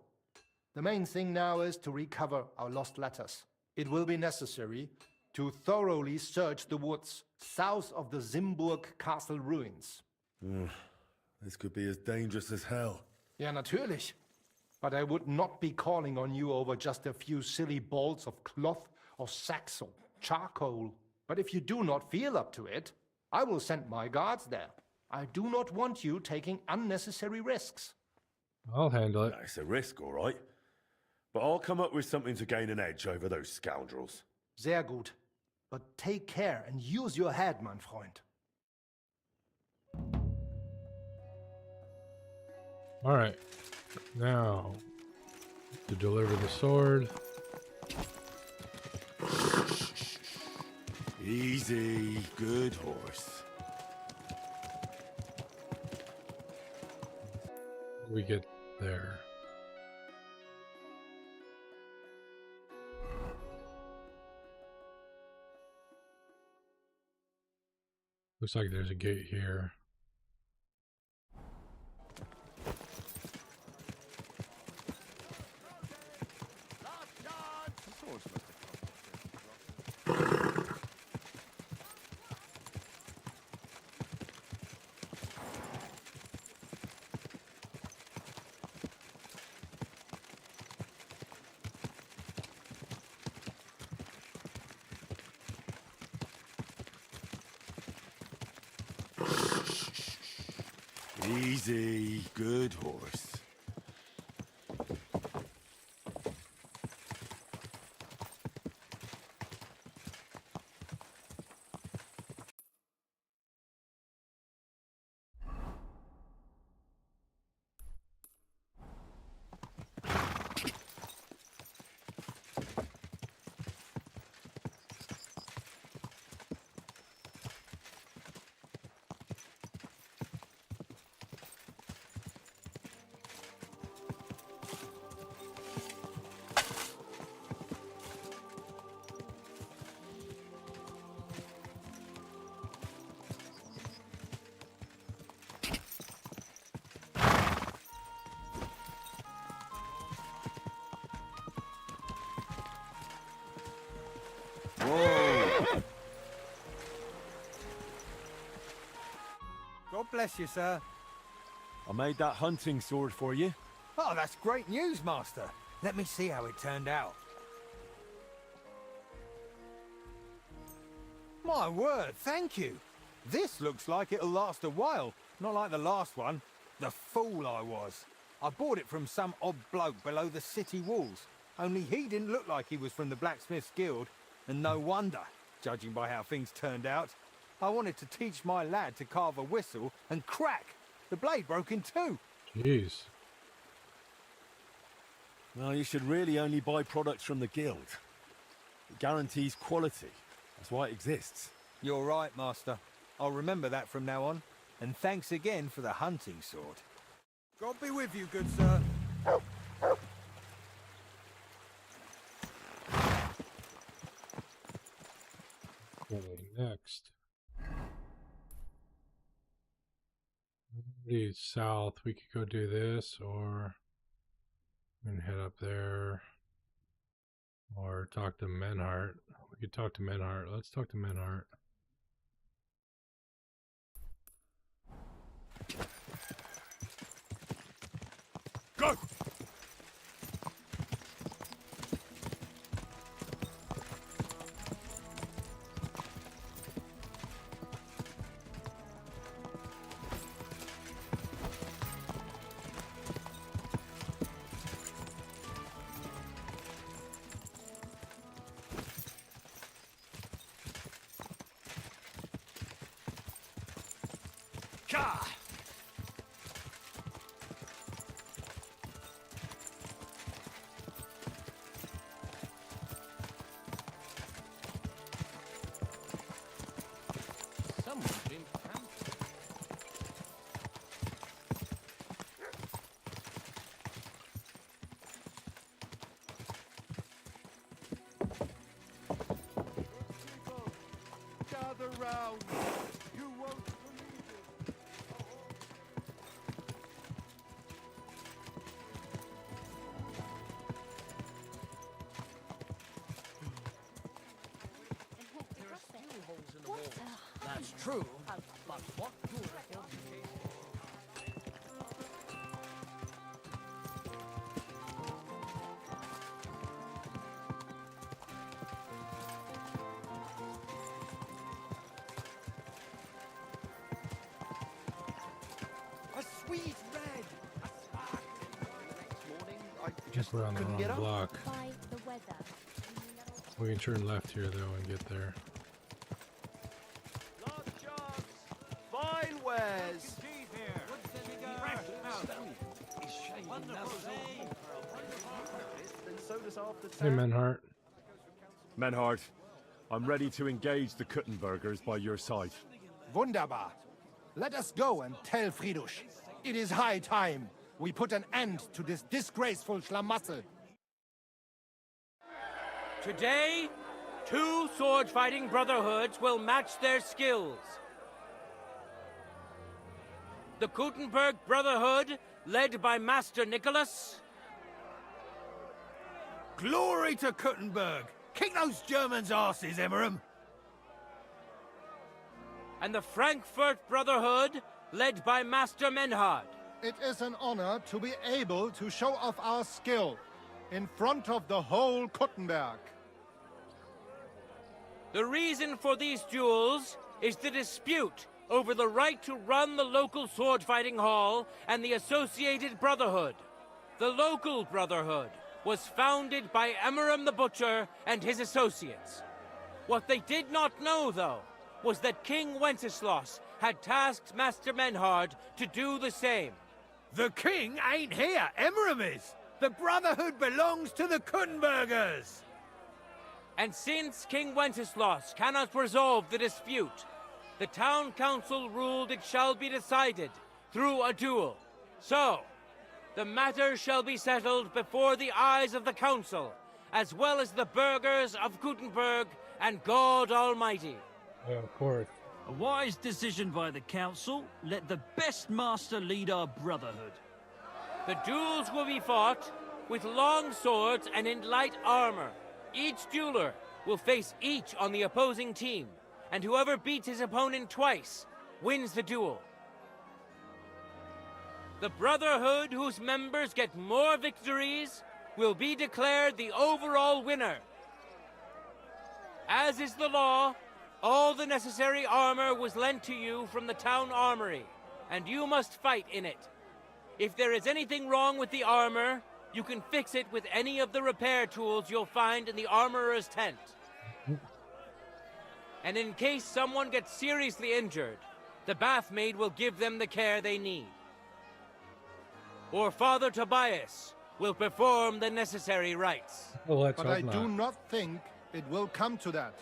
Speaker 11: The main thing now is to recover our lost letters. It will be necessary to thoroughly search the woods south of the Simburg castle ruins.
Speaker 6: This could be as dangerous as hell.
Speaker 11: Ja, natürlich. But I would not be calling on you over just a few silly bolts of cloth or sacks or charcoal. But if you do not feel up to it, I will send my guards there. I do not want you taking unnecessary risks.
Speaker 3: I'll handle it.
Speaker 6: It's a risk, all right. But I'll come up with something to gain an edge over those scoundrels.
Speaker 11: Sehr gut. But take care and use your head, mein Freund.
Speaker 3: All right. Now, to deliver the sword.
Speaker 6: Easy, good horse.
Speaker 3: We get there. Looks like there's a gate here.
Speaker 6: Easy, good horse.
Speaker 4: bless you, sir.
Speaker 6: I made that hunting sword for you.
Speaker 4: Oh, that's great news, Master. Let me see how it turned out. My word, thank you. This looks like it'll last a while, not like the last one. The fool I was. I bought it from some odd bloke below the city walls. Only he didn't look like he was from the Blacksmith's Guild, and no wonder, judging by how things turned out. I wanted to teach my lad to carve a whistle, and crack! The blade broke in two.
Speaker 3: Jeez.
Speaker 6: Well, you should really only buy products from the guild. It guarantees quality. That's why it exists.
Speaker 4: You're right, Master. I'll remember that from now on. And thanks again for the hunting sword. God be with you, good sir.
Speaker 3: Okay, next. Maybe south. We could go do this, or we can head up there, or talk to Menhart. We could talk to Menhart. Let's talk to Menhart.
Speaker 6: Go!
Speaker 4: Ka!
Speaker 14: Someone's been cramped.
Speaker 4: Gather round. You won't believe it.
Speaker 2: That's true, but what good?
Speaker 4: A sweet red. A spark.
Speaker 3: Just we're on the
Speaker 4: couldn't get
Speaker 3: wrong
Speaker 4: up.
Speaker 3: block.
Speaker 19: By the weather.
Speaker 3: We can turn left here though and get there.
Speaker 1: Fine wares.
Speaker 3: Hey, Menhart.
Speaker 6: Menhart, I'm ready to engage the Kuttenbergers by your side.
Speaker 11: Wunderbar. Let us go and tell Friedusch. It is high time we put an end to this disgraceful schlamassel.
Speaker 14: Today, two sword-fighting brotherhoods will match their skills. The Kuttenberg Brotherhood, led by Master Nicholas.
Speaker 4: Glory to Kuttenberg! Kick those Germans' asses, Emmeram!
Speaker 14: And the Frankfurt Brotherhood, led by Master Menhard.
Speaker 11: It is an honor to be able to show off our skill in front of the whole Kuttenberg.
Speaker 14: The reason for these duels is the dispute over the right to run the local sword-fighting hall and the associated brotherhood. The local brotherhood was founded by Emmeram the Butcher and his associates. What they did not know, though, was that King Wenceslas had tasked Master Menhard to do the same.
Speaker 4: The king ain't here, Emmeram is! The Brotherhood belongs to the Kuttenbergers!
Speaker 14: And since King Wenceslas cannot resolve the dispute, the town council ruled it shall be decided through a duel. So, the matter shall be settled before the eyes of the council, as well as the burghers of Kuttenberg and God Almighty.
Speaker 3: Yeah, of course.
Speaker 17: A wise decision by the council. Let the best master lead our brotherhood.
Speaker 14: The duels will be fought with long swords and in light armor. Each dueler will face each on the opposing team, and whoever beats his opponent twice wins the duel. The Brotherhood whose members get more victories will be declared the overall winner. As is the law, all the necessary armor was lent to you from the town armory, and you must fight in it. If there is anything wrong with the armor, you can fix it with any of the repair tools you'll find in the armorer's tent. And in case someone gets seriously injured, the bathmaid will give them the care they need. Or Father Tobias will perform the necessary rites.
Speaker 3: Well, let's
Speaker 11: But
Speaker 3: hope
Speaker 11: I
Speaker 3: not.
Speaker 11: do not think it will come to that.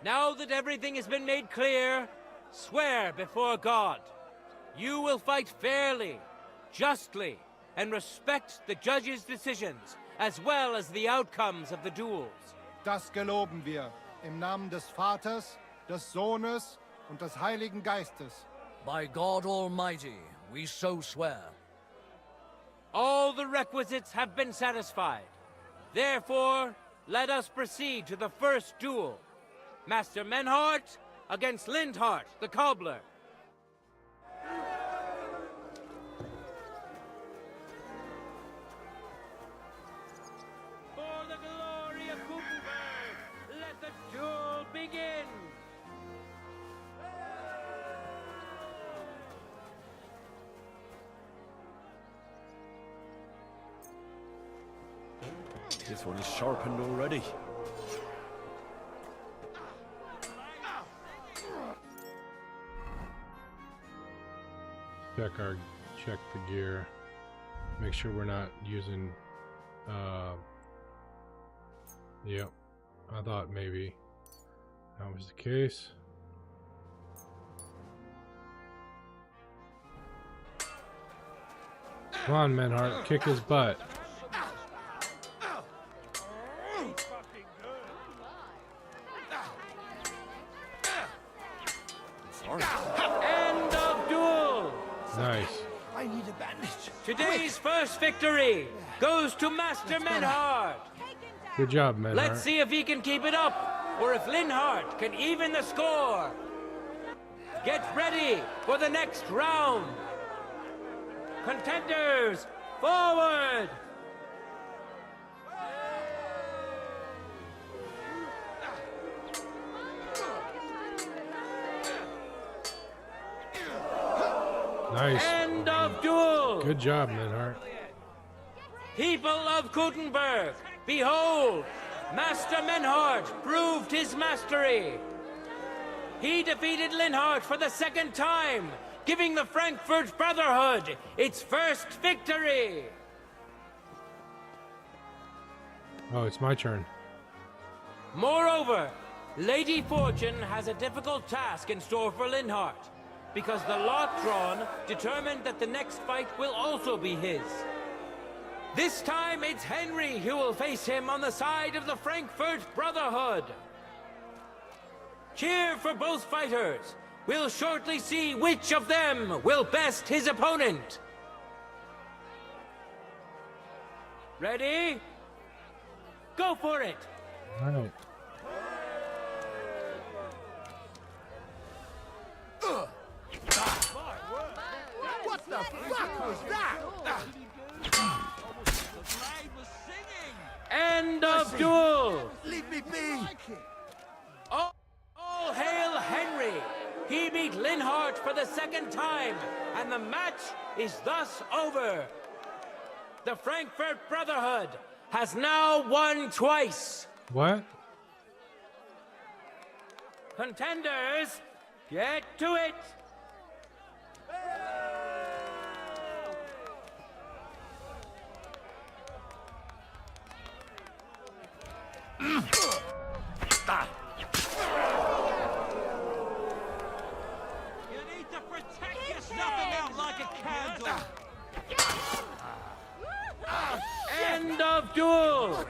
Speaker 14: Now that everything has been made clear, swear before God. You will fight fairly, justly, and respect the judge's decisions, as well as the outcomes of the duels.
Speaker 11: Das geloben wir, im Namen des Vaters, des Sohnes und des Heiligen Geistes.
Speaker 2: By God Almighty, we so swear.
Speaker 14: All the requisites have been satisfied. Therefore, let us proceed to the first duel. Master Menhart against Lindhart, the cobbler. For the glory of Gutenberg, let the duel begin!
Speaker 6: This one is sharpened already.
Speaker 3: Check the gear. Make sure we're not using yep. I thought maybe that was the case. Come on, Menhart, kick his butt.
Speaker 14: End of duel!
Speaker 3: Nice.
Speaker 15: I need a bandage.
Speaker 14: Today's first victory goes to Master Menhart.
Speaker 3: Good job, Menhart.
Speaker 14: Let's see if he can keep it up, or if Lindhart can even the score. Get ready for the next round. Contenders, forward!
Speaker 3: Nice.
Speaker 14: End of duel!
Speaker 3: Good job, Menhart.
Speaker 14: People of Gutenberg, behold, Master Menhart proved his mastery. He defeated Lindhart for the second time, giving the Frankfurt Brotherhood its first victory.
Speaker 3: Oh, it's my turn.
Speaker 14: Moreover, Lady Fortune has a difficult task in store for Lindhart, because the lot drawn determined that the next fight will also be his. This time it's Henry who will face him on the side of the Frankfurt Brotherhood. Cheer for both fighters. We'll shortly see which of them will best his opponent. Ready? Go for it!
Speaker 3: All right.
Speaker 15: What the fuck was that?
Speaker 14: End of duel!
Speaker 15: Leave me be!
Speaker 14: All hail Henry! He beat Lindhart for the second time, and the match is thus over. The Frankfurt Brotherhood has now won twice.
Speaker 3: What?
Speaker 14: Contenders, get to it! End of duel!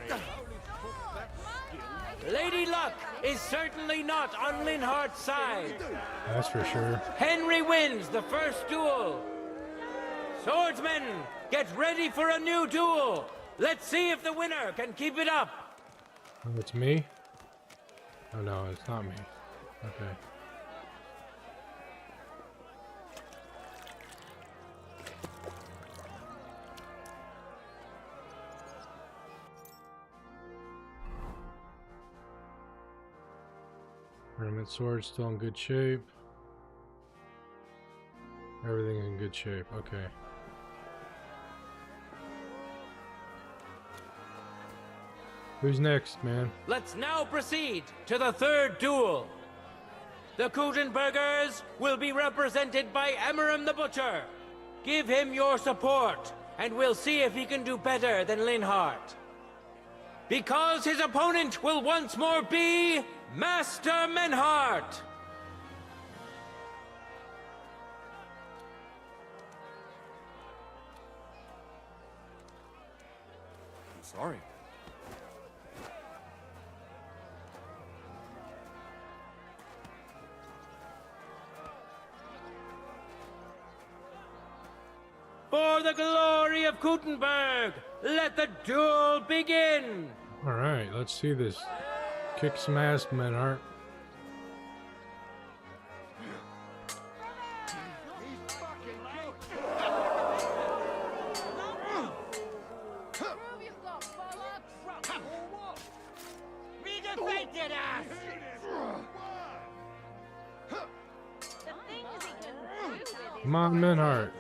Speaker 14: Lady Luck is certainly not on Lindhart's side.
Speaker 3: That's for sure.
Speaker 14: Henry wins the first duel. Swordsmen, get ready for a new duel. Let's see if the winner can keep it up.
Speaker 3: Oh, it's me? Oh no, it's not me. Okay. Tournament sword still in good shape. Everything's in good shape. Okay. Who's next, man?
Speaker 14: Let's now proceed to the third duel. The Kuttenbergers will be represented by Emmeram the Butcher. Give him your support, and we'll see if he can do better than Linhardt. Because his opponent will once more be Master Menhardt.
Speaker 16: I'm sorry.
Speaker 14: For the glory of Kuttenberg, let the duel begin!
Speaker 3: Alright, let's see this. Kick some ass, Menhart.
Speaker 14: We defeated us!
Speaker 3: Come on, Menhart.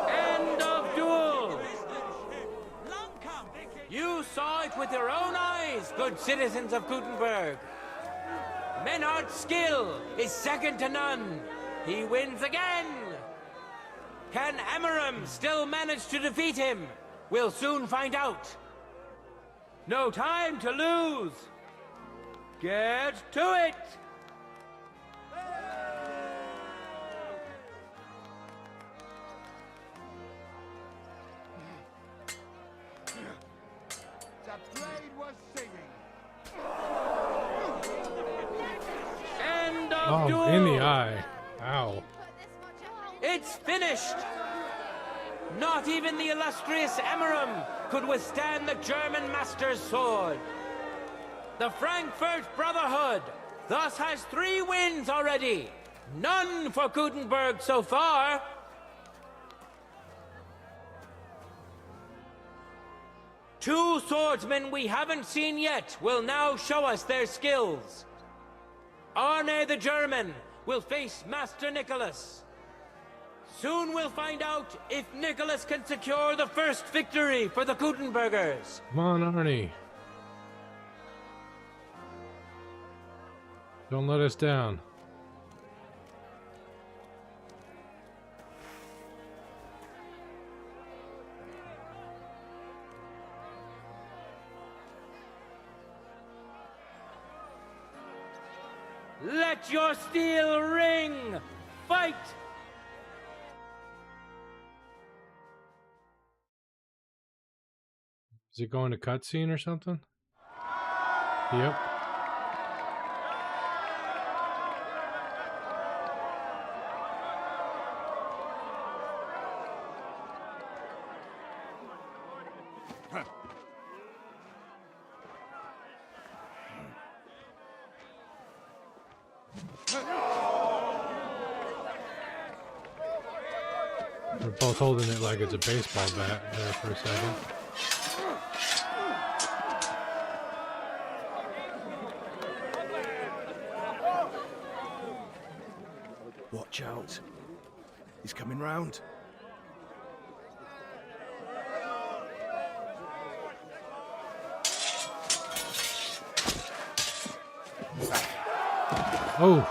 Speaker 14: End of duel! You saw it with your own eyes, good citizens of Kuttenberg. Menhardt's skill is second to none. He wins again! Can Emmeram still manage to defeat him? We'll soon find out. No time to lose! Get to it!
Speaker 8: The blade was singing.
Speaker 14: End of
Speaker 3: Oh,
Speaker 14: duel!
Speaker 3: in the eye. Ow.
Speaker 14: It's finished! Not even the illustrious Emmeram could withstand the German master's sword. The Frankfurt Brotherhood thus has 3 wins already. None for Kuttenberg so far. Two swordsmen we haven't seen yet will now show us their skills. Arne the German will face Master Nicholas. Soon we'll find out if Nicholas can secure the first victory for the Kuttenbergers.
Speaker 3: Come on, Arnie. Don't let us down.
Speaker 14: Let your steel ring! Fight!
Speaker 3: Is it going to cutscene or something? Yep. They're both holding it like it's a baseball bat there for a second.
Speaker 15: Watch out. He's coming round.
Speaker 3: Oh!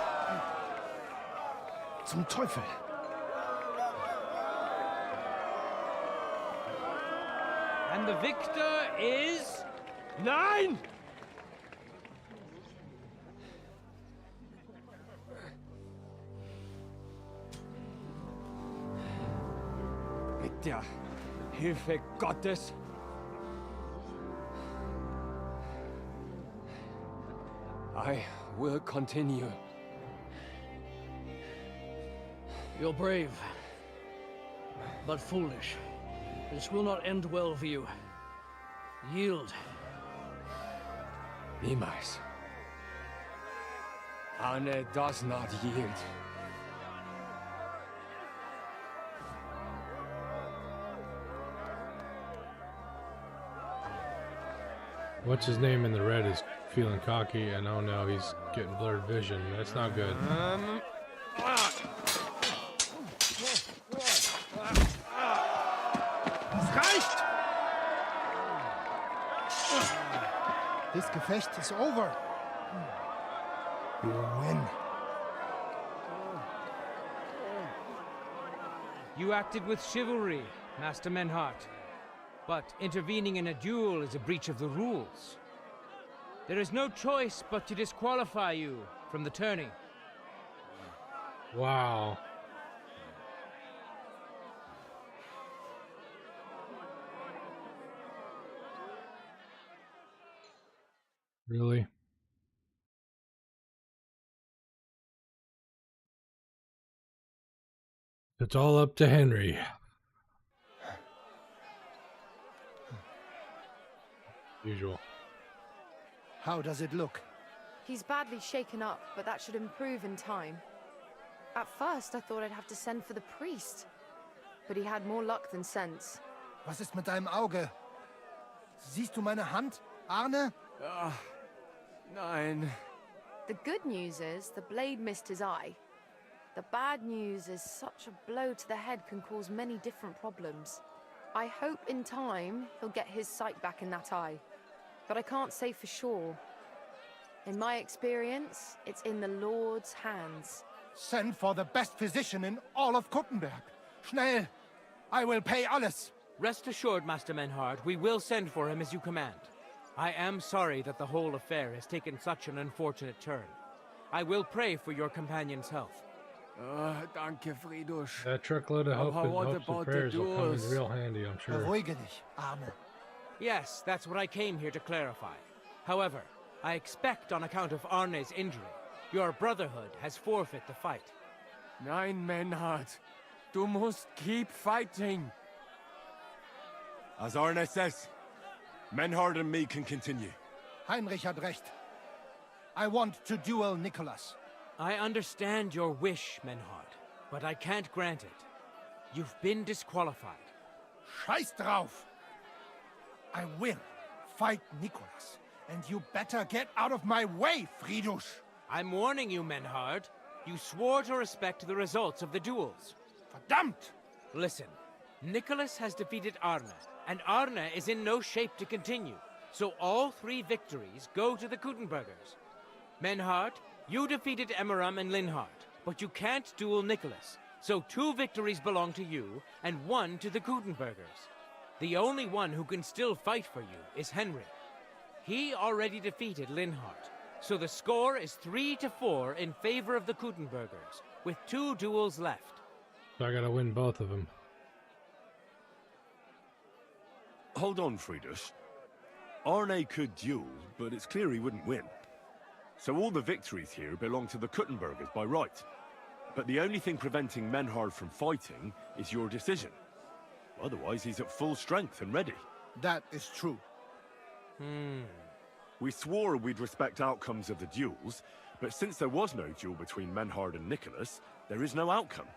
Speaker 15: Zum Teufel!
Speaker 14: And the victor is... Nein!
Speaker 16: Mit der Hilfe Gottes. I will continue.
Speaker 2: You're brave, but foolish. This will not end well for you. Yield.
Speaker 16: Niemals. Arne does not yield.
Speaker 3: What's his name in the red is feeling cocky, and oh no, he's getting blurred vision. That's not good.
Speaker 11: Es reicht! This Gefecht is over. You win.
Speaker 14: You acted with chivalry, Master Menhart. But intervening in a duel is a breach of the rules. There is no choice but to disqualify you from the tourney.
Speaker 3: Wow. Really? It's all up to Henry. Usual.
Speaker 11: How does it look?
Speaker 7: He's badly shaken up, but that should improve in time. At first, I thought I'd have to send for the priest. But he had more luck than sense.
Speaker 11: Was ist mit deinem Auge? Siehst du meine Hand, Arne?
Speaker 16: Nein.
Speaker 7: The good news is the blade missed his eye. The bad news is such a blow to the head can cause many different problems. I hope in time he'll get his sight back in that eye. But I can't say for sure. In my experience, it's in the Lord's hands.
Speaker 11: Send for the best physician in all of Kuttenberg. Schnell! I will pay alles.
Speaker 14: Rest assured, Master Menhart, we will send for him as you command. I am sorry that the whole affair has taken such an unfortunate turn. I will pray for your companion's health.
Speaker 16: Danke, Friedrich.
Speaker 3: That truckload of hopes and prayers will come in real handy, I'm sure.
Speaker 11: Beruhige dich, Arne.
Speaker 14: Yes, that's what I came here to clarify. However, I expect on account of Arne's injury, your brotherhood has forfeit the fight.
Speaker 16: Nein, Menhart. Du musst keep fighting.
Speaker 6: As Arne says, Menhart and me can continue.
Speaker 11: Heinrich had recht. I want to duel Nicholas.
Speaker 14: I understand your wish, Menhart, but I can't grant it. You've been disqualified.
Speaker 11: Scheiß drauf! I will fight Nicholas, and you better get out of my way, Friedrich!
Speaker 14: I'm warning you, Menhart. You swore to respect the results of the duels.
Speaker 11: Verdammt!
Speaker 14: Listen, Nicholas has defeated Arne, and Arne is in no shape to continue. So all 3 victories go to the Kuttenbergers. Menhart, you defeated Emmeram and Linhart, but you can't duel Nicholas. So 2 victories belong to you, and 1 to the Kuttenbergers. The only one who can still fight for you is Henry. He already defeated Linhart, so the score is 3-4 in favor of the Kuttenbergers, with 2 duels left.
Speaker 3: So I gotta win both of them.
Speaker 6: Hold on, Friedrich. Arne could duel, but it's clear he wouldn't win. So all the victories here belong to the Kuttenbergers by right. But the only thing preventing Menhard from fighting is your decision. Otherwise, he's at full strength and ready.
Speaker 11: That is true.
Speaker 6: We swore we'd respect outcomes of the duels, but since there was no duel between Menhard and Nicholas, there is no outcome.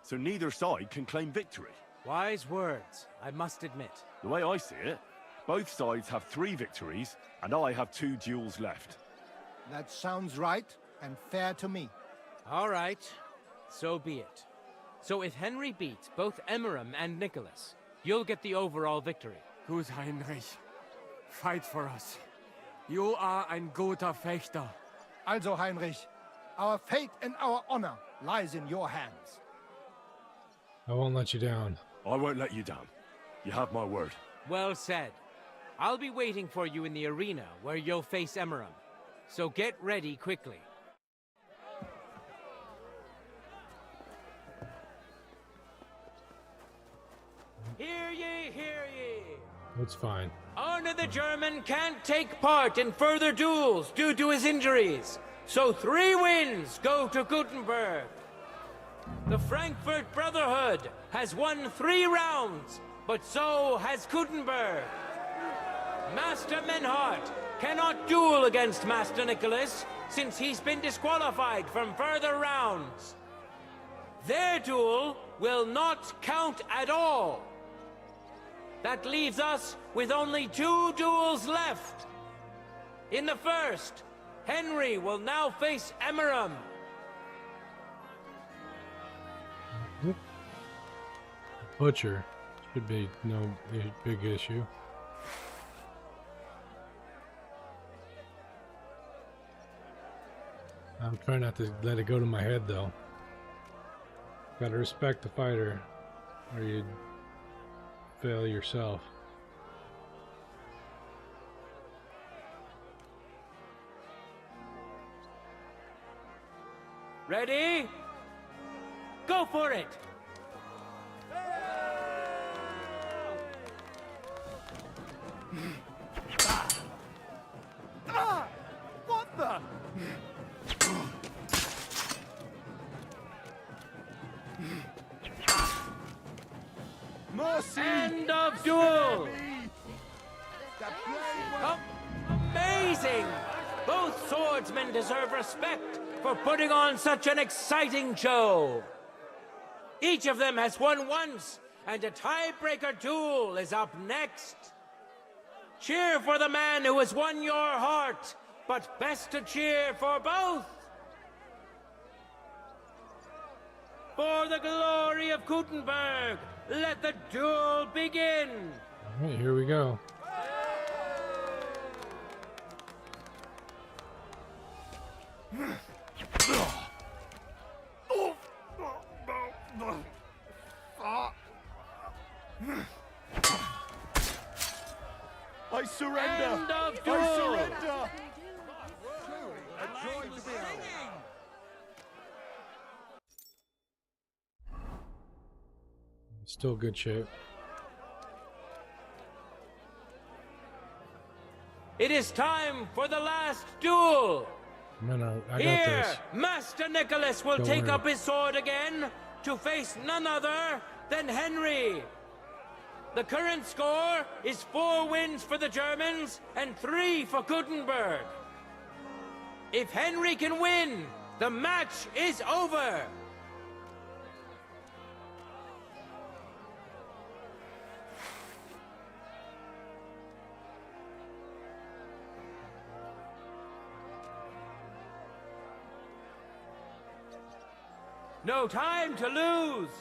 Speaker 6: So neither side can claim victory.
Speaker 14: Wise words, I must admit.
Speaker 6: The way I see it, both sides have 3 victories, and I have 2 duels left.
Speaker 11: That sounds right and fair to me.
Speaker 14: All right, so be it. So if Henry beats both Emmeram and Nicholas, you'll get the overall victory.
Speaker 16: Gut, Heinrich. Fight for us. You are ein guter Fechter.
Speaker 11: Also, Heinrich, our fate and our honor lies in your hands.
Speaker 3: I won't let you down.
Speaker 6: I won't let you down. You have my word.
Speaker 14: Well said. I'll be waiting for you in the arena where you'll face Emmeram. So get ready quickly. Hear ye, hear ye!
Speaker 3: It's fine.
Speaker 14: Arne the German can't take part in further duels due to his injuries. So 3 wins go to Gutenberg. The Frankfurt Brotherhood has won 3 rounds, but so has Gutenberg. Master Menhart cannot duel against Master Nicholas since he's been disqualified from further rounds. Their duel will not count at all. That leaves us with only 2 duels left. In the first, Henry will now face Emeram.
Speaker 3: Butcher should be no big issue. I'm trying not to let it go to my head though. Gotta respect the fighter, or you fail yourself.
Speaker 14: Ready? Go for it!
Speaker 4: What the?
Speaker 14: Mercy! End of duel! Amazing! Both swordsmen deserve respect for putting on such an exciting show. Each of them has won once, and a tiebreaker duel is up next. Cheer for the man who has won your heart, but best to cheer for both. For the glory of Gutenberg, let the duel begin.
Speaker 3: All right, here we go.
Speaker 1: I surrender!
Speaker 14: End of duel!
Speaker 1: I surrender! A joy to behold.
Speaker 3: Still good shape.
Speaker 14: It is time for the last duel.
Speaker 3: No, I got
Speaker 14: Here,
Speaker 3: this.
Speaker 14: Master Nicholas will
Speaker 3: Don't
Speaker 14: take
Speaker 3: worry.
Speaker 14: up his sword again to face none other than Henry. The current score is 4 wins for the Germans and 3 for Gutenberg. If Henry can win, the match is over. No time to lose.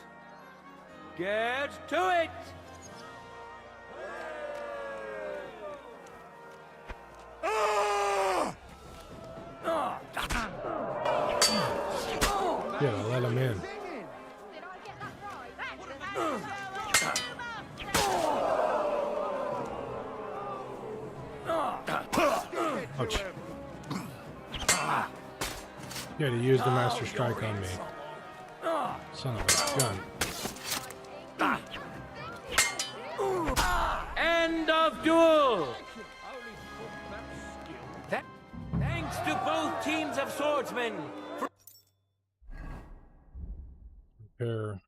Speaker 14: Get to it.
Speaker 3: Yeah, let him in. Ouch. Yeah, he used the Master Strike on me. Son of a gun.
Speaker 14: End of duel. Thanks to both teams of swordsmen.
Speaker 3: Repair.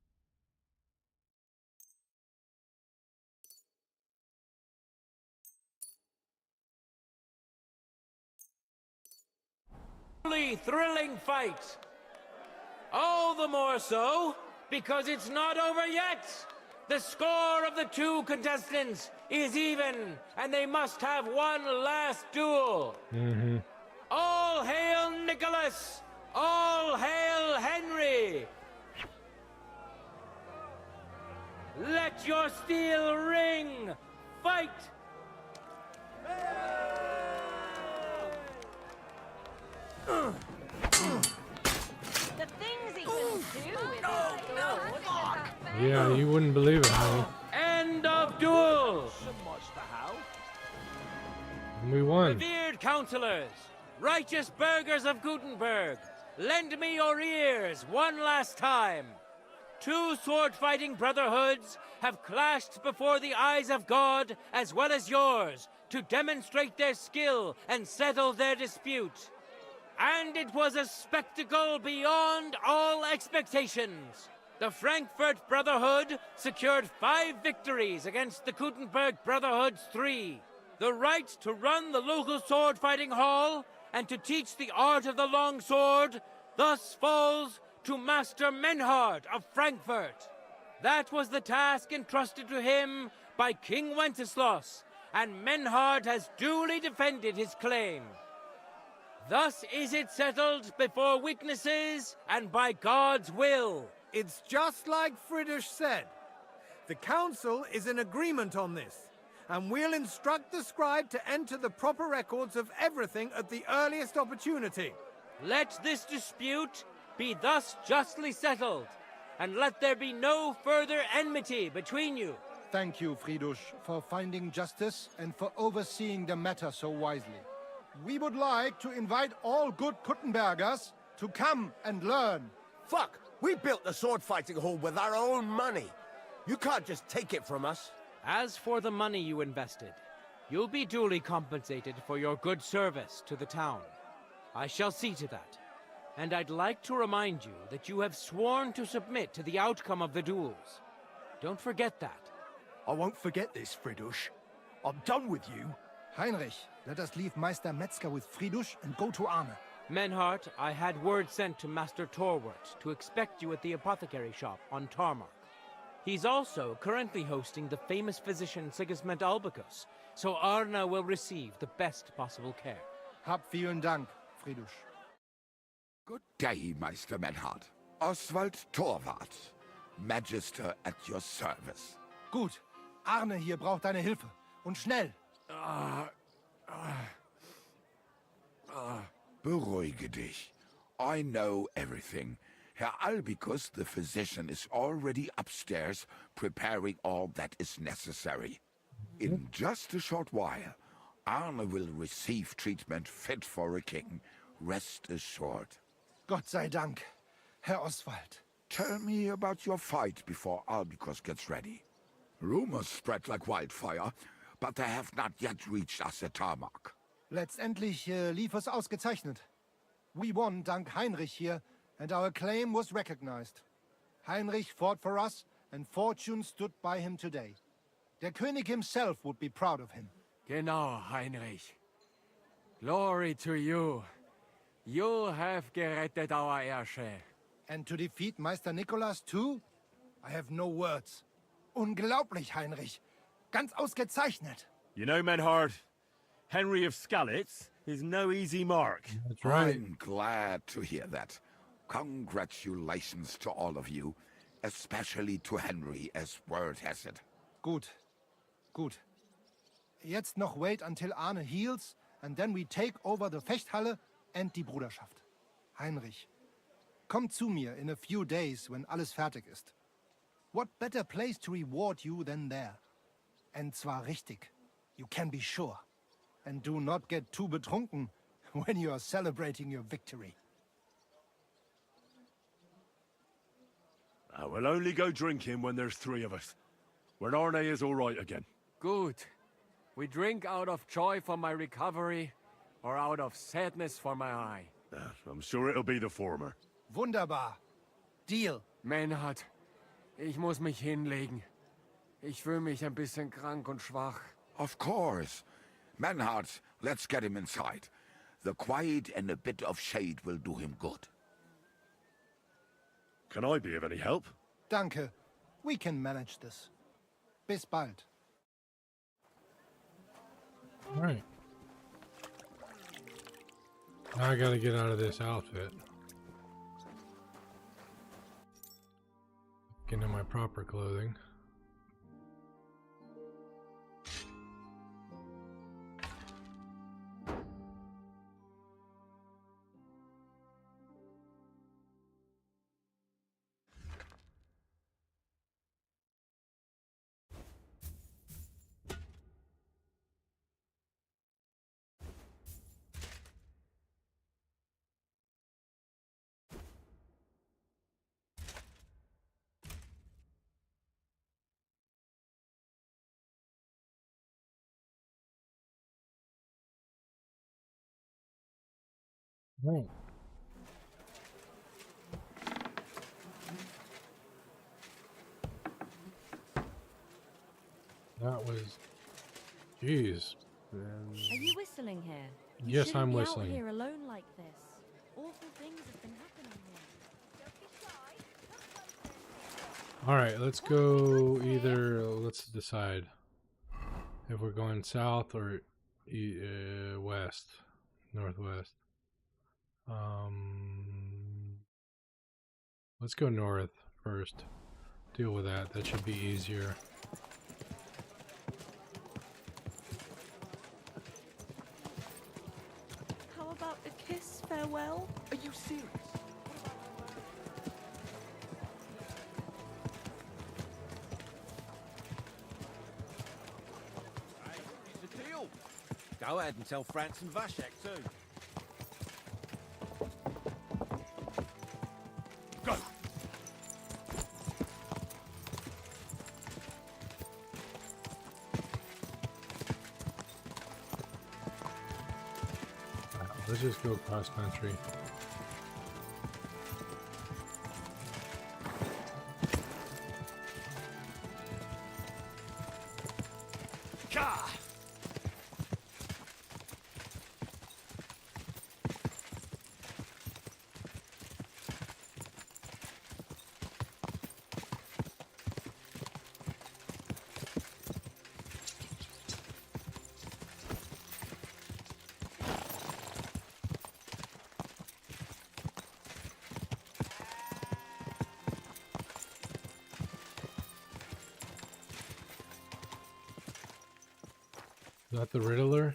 Speaker 14: Thrilling fight. All the more so because it's not over yet. The score of the 2 contestants is even, and they must have one last duel.
Speaker 3: Mm-hmm.
Speaker 14: All hail Nicholas! All hail Henry! Let your steel ring! Fight!
Speaker 19: The things he can do with his sword.
Speaker 3: Yeah, you wouldn't believe it, honey.
Speaker 14: End of duel!
Speaker 3: We won.
Speaker 14: Revered counselors, righteous burghers of Gutenberg, lend me your ears one last time. 2 sword-fighting brotherhoods have clashed before the eyes of God as well as yours to demonstrate their skill and settle their dispute. And it was a spectacle beyond all expectations. The Frankfurt Brotherhood secured 5 victories against the Gutenberg Brotherhood's 3. The right to run the local sword-fighting hall and to teach the art of the long sword thus falls to Master Menhard of Frankfurt. That was the task entrusted to him by King Wenceslaus, and Menhard has duly defended his claim. Thus is it settled before witnesses and by God's will.
Speaker 4: It's just like Friedrich said. The council is in agreement on this, and we'll instruct the scribe to enter the proper records of everything at the earliest opportunity.
Speaker 14: Let this dispute be thus justly settled, and let there be no further enmity between you.
Speaker 11: Thank you, Friedrich, for finding justice and for overseeing the matter so wisely. We would like to invite all good Kuttenbergers to come and learn.
Speaker 15: Fuck! We built the sword fighting hall with our own money. You can't just take it from us.
Speaker 14: As for the money you invested, you'll be duly compensated for your good service to the town. I shall see to that. And I'd like to remind you that you have sworn to submit to the outcome of the duels. Don't forget that.
Speaker 11: I won't forget this, Friedrich. I'm done with you. Heinrich, let us leave Meister Metzger with Friedrich and go to Arne.
Speaker 14: Menhart, I had word sent to Master Torwart to expect you at the apothecary shop on Tarmark. He's also currently hosting the famous physician Sigismund Albicus, so Arne will receive the best possible care.
Speaker 11: Hab vielen Dank, Friedrich.
Speaker 5: Good day, Meister Menhard. Oswald Torwart, Magister at your service.
Speaker 11: Gut. Arne hier braucht deine Hilfe. Und schnell.
Speaker 5: Beruhige dich. I know everything. Herr Albicus, the physician, is already upstairs preparing all that is necessary. In just a short while, Arne will receive treatment fit for a king. Rest assured.
Speaker 11: Gott sei Dank, Herr Oswald.
Speaker 5: Tell me about your fight before Albicus gets ready. Rumors spread like wildfire, but they have not yet reached us at Tarmac.
Speaker 11: Letztendlich lief es ausgezeichnet. We won dank Heinrich here, and our claim was recognized. Heinrich fought for us, and fortune stood by him today. Der König himself would be proud of him.
Speaker 12: Genau, Heinrich. Glory to you. You have gerettet our Herrscher.
Speaker 11: And to defeat Meister Nicholas too? I have no words. Unglaublich, Heinrich. Ganz ausgezeichnet.
Speaker 6: You know, Menhard, Henry of Skalitz is no easy mark.
Speaker 3: That's right.
Speaker 5: I'm glad to hear that. Congratulations to all of you, especially to Henry, as word has it.
Speaker 11: Gut. Gut. Jetzt noch wait until Arne heals, and then we take over the Fechthalle and die Bruderschaft. Heinrich, komm zu mir in a few days when alles fertig ist. What better place to reward you than there? And zwar richtig. You can be sure. And do not get too betrunken when you are celebrating your victory.
Speaker 6: I will only go drinking when there's three of us. When Arne is all right again.
Speaker 12: Good. We drink out of joy for my recovery, or out of sadness for my eye.
Speaker 6: I'm sure it'll be the former.
Speaker 11: Wunderbar. Deal.
Speaker 12: Menhard, ich muss mich hinlegen. Ich fühle mich ein bisschen krank und schwach.
Speaker 5: Of course. Menhard, let's get him inside. The quiet and a bit of shade will do him good.
Speaker 6: Can I be of any help?
Speaker 11: Danke. We can manage this. Bis bald.
Speaker 3: All right. Now I gotta get out of this outfit. Get into my proper clothing. Right. That was, jeez.
Speaker 19: Are you whistling here? You
Speaker 3: Yes,
Speaker 19: shouldn't
Speaker 3: I'm
Speaker 19: be
Speaker 3: whistling.
Speaker 19: Out here alone like this. Awful things have been happening here.
Speaker 3: All right, let's go. Either let's decide. if we're going south or west, northwest. Let's go north first. Deal with that. That should be easier.
Speaker 21: How about a kiss farewell?
Speaker 20: Are you serious?
Speaker 15: It's a deal. Go ahead and tell Franz and Vashek too. Go.
Speaker 3: Let's just go cross country. Is that the Riddler?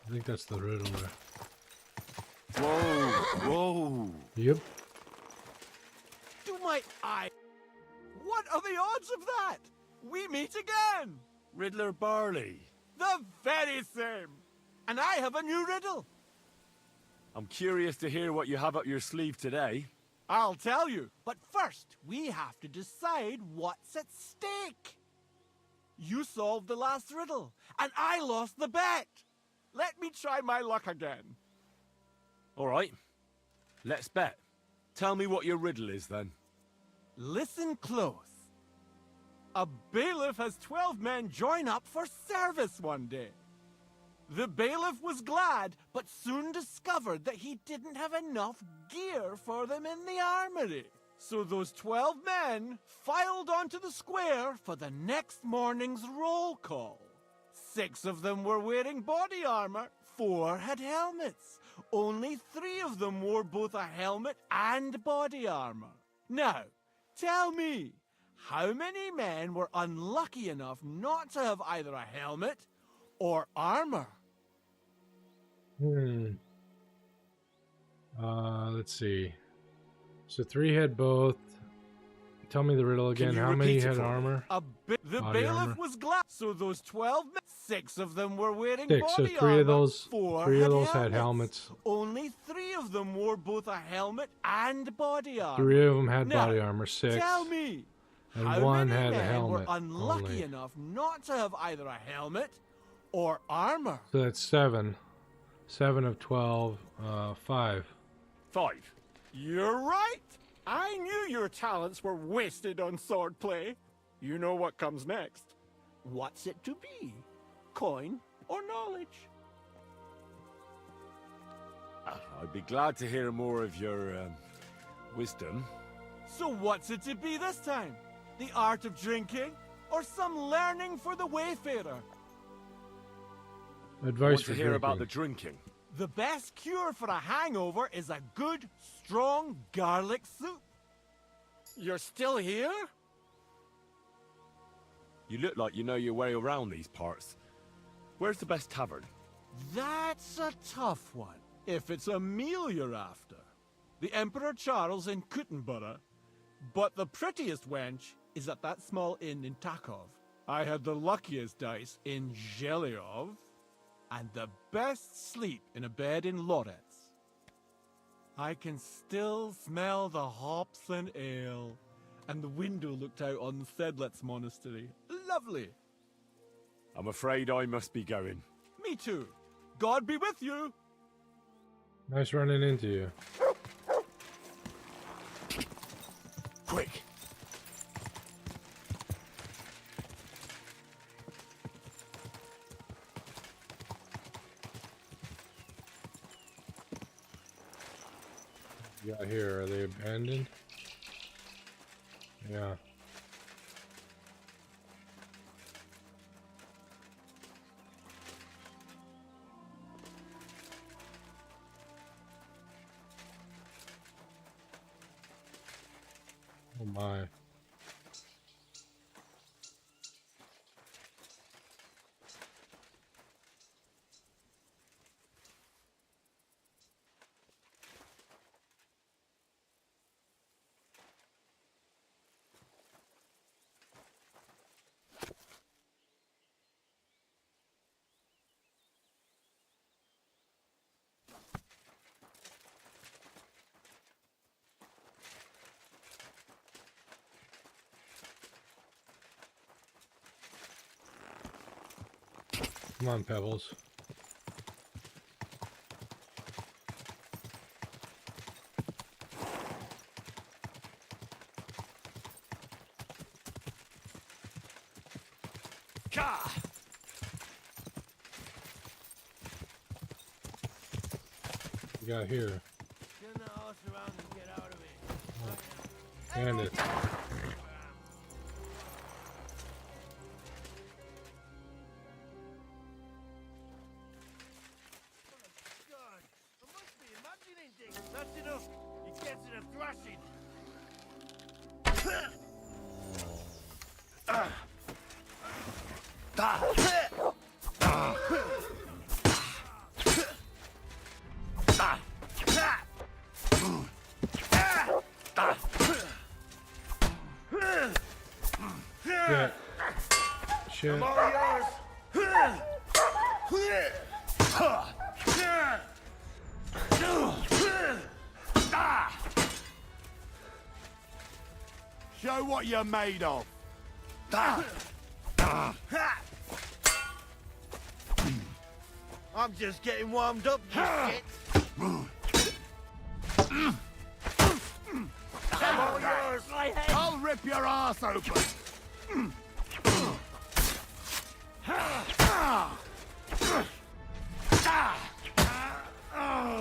Speaker 3: I think that's the Riddler.
Speaker 15: Whoa, whoa.
Speaker 3: Yep.
Speaker 1: Do my eye. What are the odds of that? We meet again.
Speaker 6: Riddler Barley.
Speaker 1: The very same. And I have a new riddle.
Speaker 6: I'm curious to hear what you have up your sleeve today.
Speaker 1: I'll tell you. But first, we have to decide what's at stake. You solved the last riddle, and I lost the bet. Let me try my luck again.
Speaker 6: All right. Let's bet. Tell me what your riddle is, then.
Speaker 1: Listen close. A bailiff has 12 men join up for service one day. The bailiff was glad, but soon discovered that he didn't have enough gear for them in the armory. So those 12 men filed onto the square for the next morning's roll call. 6 of them were wearing body armor, 4 had helmets. Only 3 of them wore both a helmet and body armor. Now, tell me, how many men were unlucky enough not to have either a helmet or armor?
Speaker 3: Let's see. So 3 had both. Tell me the riddle again. How many had armor?
Speaker 1: The bailiff was glad. So those 12 men, 6 of them were wearing
Speaker 3: 6.
Speaker 1: body
Speaker 3: So 3
Speaker 1: armor.
Speaker 3: of those.
Speaker 1: 4
Speaker 3: 3 of those had helmets.
Speaker 1: Only 3 of them wore both a helmet and body armor.
Speaker 3: 3 of them had
Speaker 1: Now,
Speaker 3: body armor. 6.
Speaker 1: Tell me,
Speaker 3: And
Speaker 1: how
Speaker 3: 1
Speaker 1: many
Speaker 3: had a
Speaker 1: men
Speaker 3: helmet.
Speaker 1: were unlucky
Speaker 3: only.
Speaker 1: enough not to have either a helmet or armor?
Speaker 3: So that's 7. 7 of 12. 5.
Speaker 6: 5.
Speaker 1: You're right. I knew your talents were wasted on swordplay. You know what comes next. What's it to be? Coin or knowledge?
Speaker 6: I'd be glad to hear more of your wisdom.
Speaker 1: So what's it to be this time? The art of drinking or some learning for the wayfarer?
Speaker 3: Advice
Speaker 6: Want
Speaker 3: for
Speaker 6: to hear about the
Speaker 3: drinking.
Speaker 6: drinking.
Speaker 1: The best cure for a hangover is a good, strong garlic soup. You're still here?
Speaker 6: You look like you know your way around these parts. Where's the best tavern?
Speaker 1: That's a tough one. If it's a meal you're after. The Emperor Charles in Kuttenborough. But the prettiest wench is at that small inn in Takov. I had the luckiest dice in Zhelyov. And the best sleep in a bed in Lorets. I can still smell the hops and ale. And the window looked out on the Sedlets Monastery. Lovely.
Speaker 6: I'm afraid I must be going.
Speaker 1: Me too. God be with you.
Speaker 3: Nice running into you.
Speaker 6: Quick.
Speaker 3: Got here. Are they abandoned? Yeah. my. Come on, Pebbles. We got here. Bandit.
Speaker 15: That's enough. He gets it a thrashing.
Speaker 3: Shit.
Speaker 15: I'm all yours.
Speaker 5: Show what you're made of.
Speaker 15: I'm just getting warmed up, you shit. I'm all yours.
Speaker 5: I'll rip your ass open.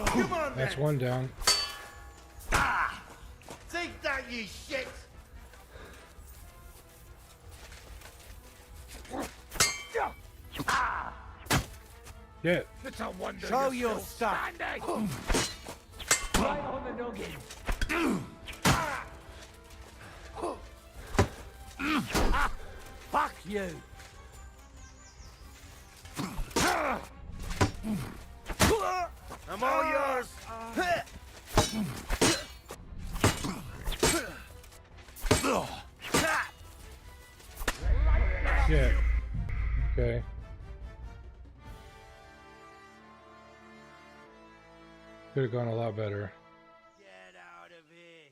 Speaker 15: Come on,
Speaker 3: That's one down.
Speaker 15: Take that, you shit.
Speaker 3: Yeah.
Speaker 15: It's a wonder
Speaker 10: Show
Speaker 15: you're
Speaker 10: your
Speaker 15: still
Speaker 10: stuff.
Speaker 15: standing. Right on the nugget.
Speaker 10: Fuck you.
Speaker 15: I'm all yours.
Speaker 3: Yeah. Okay. Could have gone a lot better.
Speaker 15: Get out of here.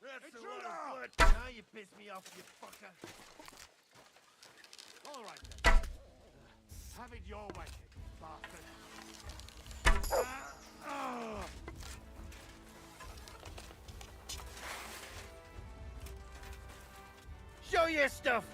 Speaker 15: That's a lot of blood. Now you piss me off, you fucker.
Speaker 1: All right then. Have it your way, bastard.
Speaker 15: Show your stuff.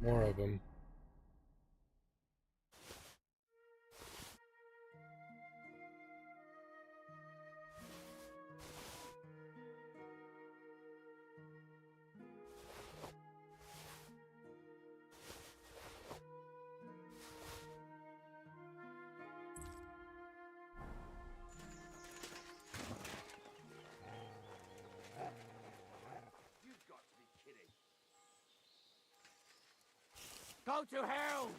Speaker 3: More of them.
Speaker 15: Go to hell!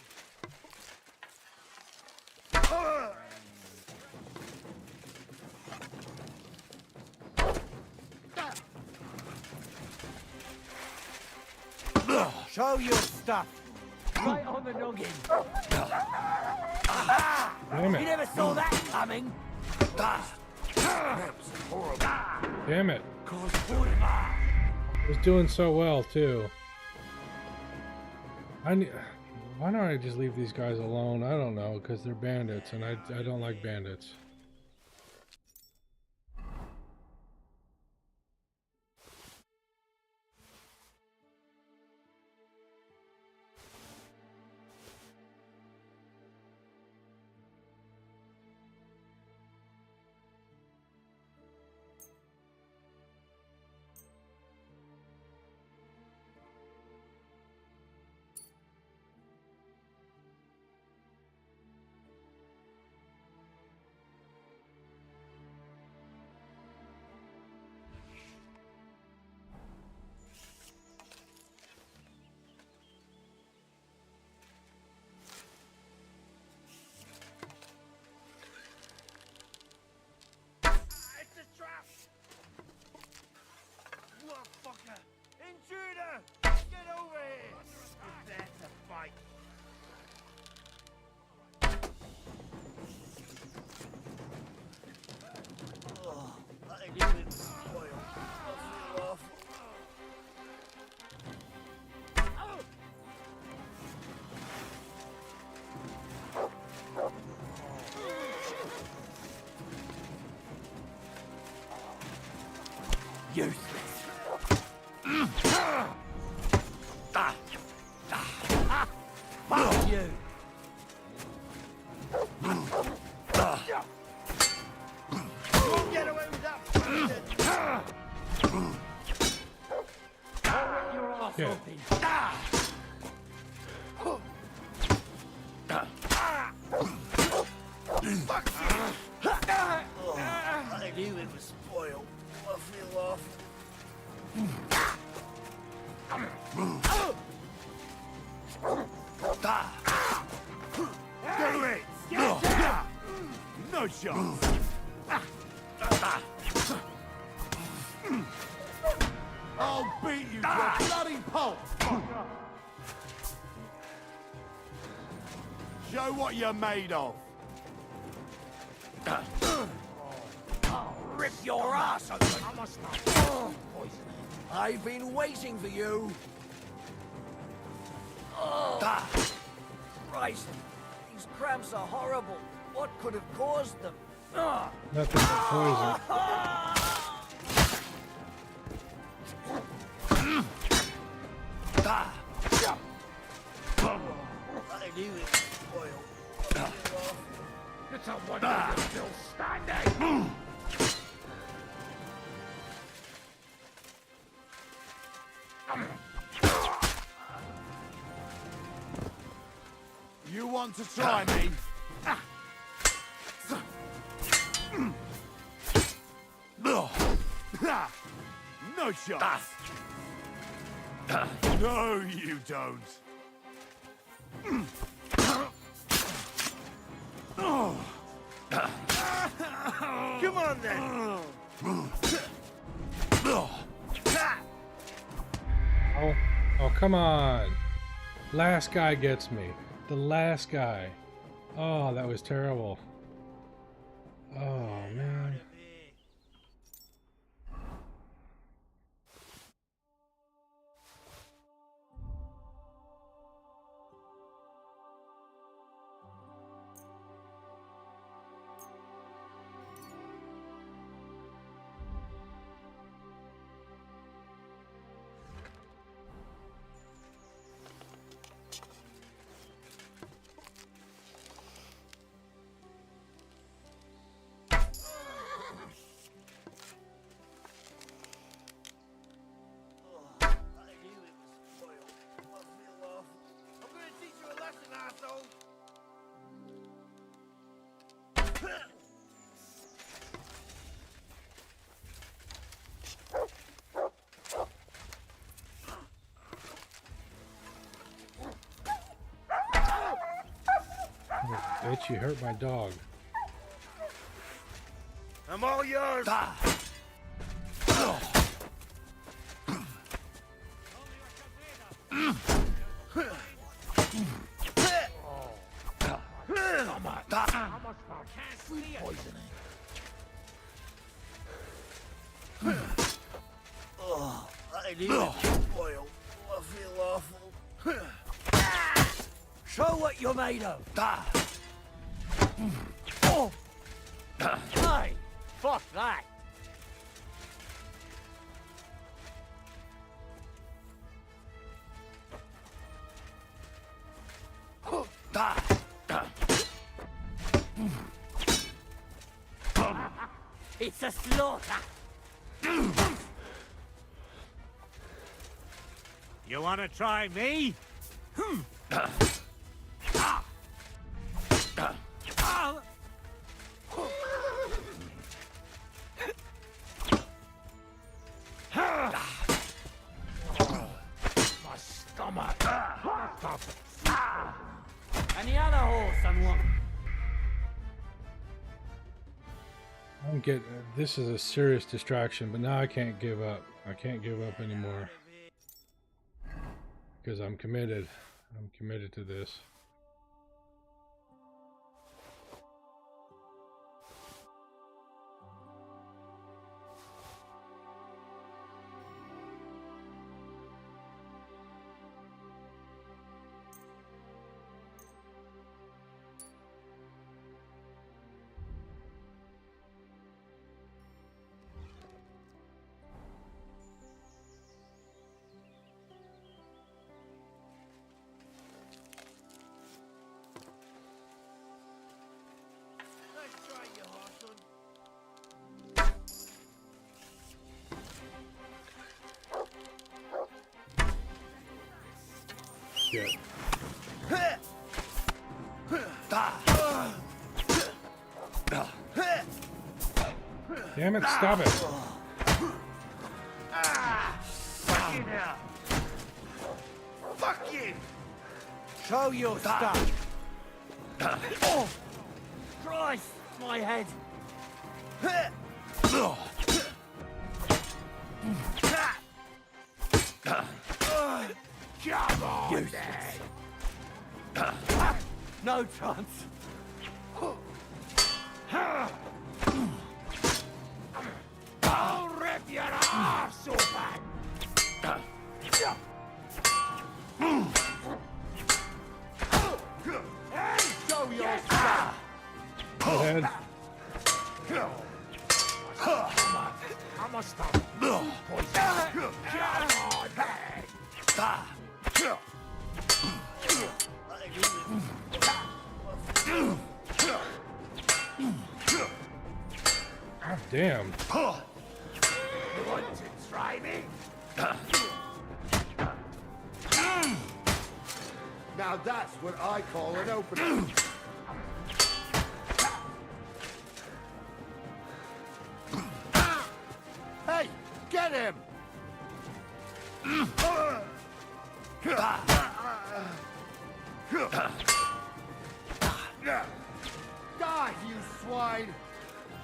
Speaker 10: Show your stuff.
Speaker 16: Right on the noggin.
Speaker 3: Damn it.
Speaker 16: You never saw that coming.
Speaker 3: Damn it. I was doing so well, too. Why don't I just leave these guys alone? I don't know, because they're bandits, and I don't like bandits.
Speaker 10: Intruder! Get over here! You're there to fight.
Speaker 15: Oh, I knew it was spoiled. I feel awful.
Speaker 10: Useless. Fuck you! Won't get away with that bastard. I'll rip your ass
Speaker 3: Yeah.
Speaker 10: open.
Speaker 15: I knew it was spoiled. I feel awful.
Speaker 10: Do it! Get down! No chance! I'll beat you to a bloody pulp! Show what you're made of!
Speaker 15: I'll rip your ass open. I've been waiting for you. Oh, Christ, these cramps are horrible. What could have caused them?
Speaker 3: Nothing but poison.
Speaker 15: I knew it was spoiled.
Speaker 10: It's a wonder you're still standing! You want to try me? No shot! No, you don't! Come on then!
Speaker 3: Oh, come on. Last guy gets me. The last guy. Oh, that was terrible. Oh, man. Oh, bitch, you hurt my dog.
Speaker 15: I'm all yours.
Speaker 5: Food poisoning.
Speaker 15: Oh, I need a oil. I feel awful. Show what you're made of.
Speaker 12: Oh! Hey! Fuck that! It's a slaughter! You wanna try me? My stomach! And the other horse and woman?
Speaker 3: I'm getting. This is a serious distraction, but now I can't give up. I can't give up anymore because I'm committed. I'm committed to this. Shit. Damn it, stop it.
Speaker 15: Fuck you now. Fuck you. Show your stuff.
Speaker 12: Oh! Christ! My head! Come on, then! No chance! I'll rip your arse open! And show your stuff!
Speaker 3: Go ahead.
Speaker 12: I must stop. Poison. Come on,
Speaker 3: God damn.
Speaker 12: You want to try me?
Speaker 8: Now that's what I call an opening. Hey, get him! Die, you swine!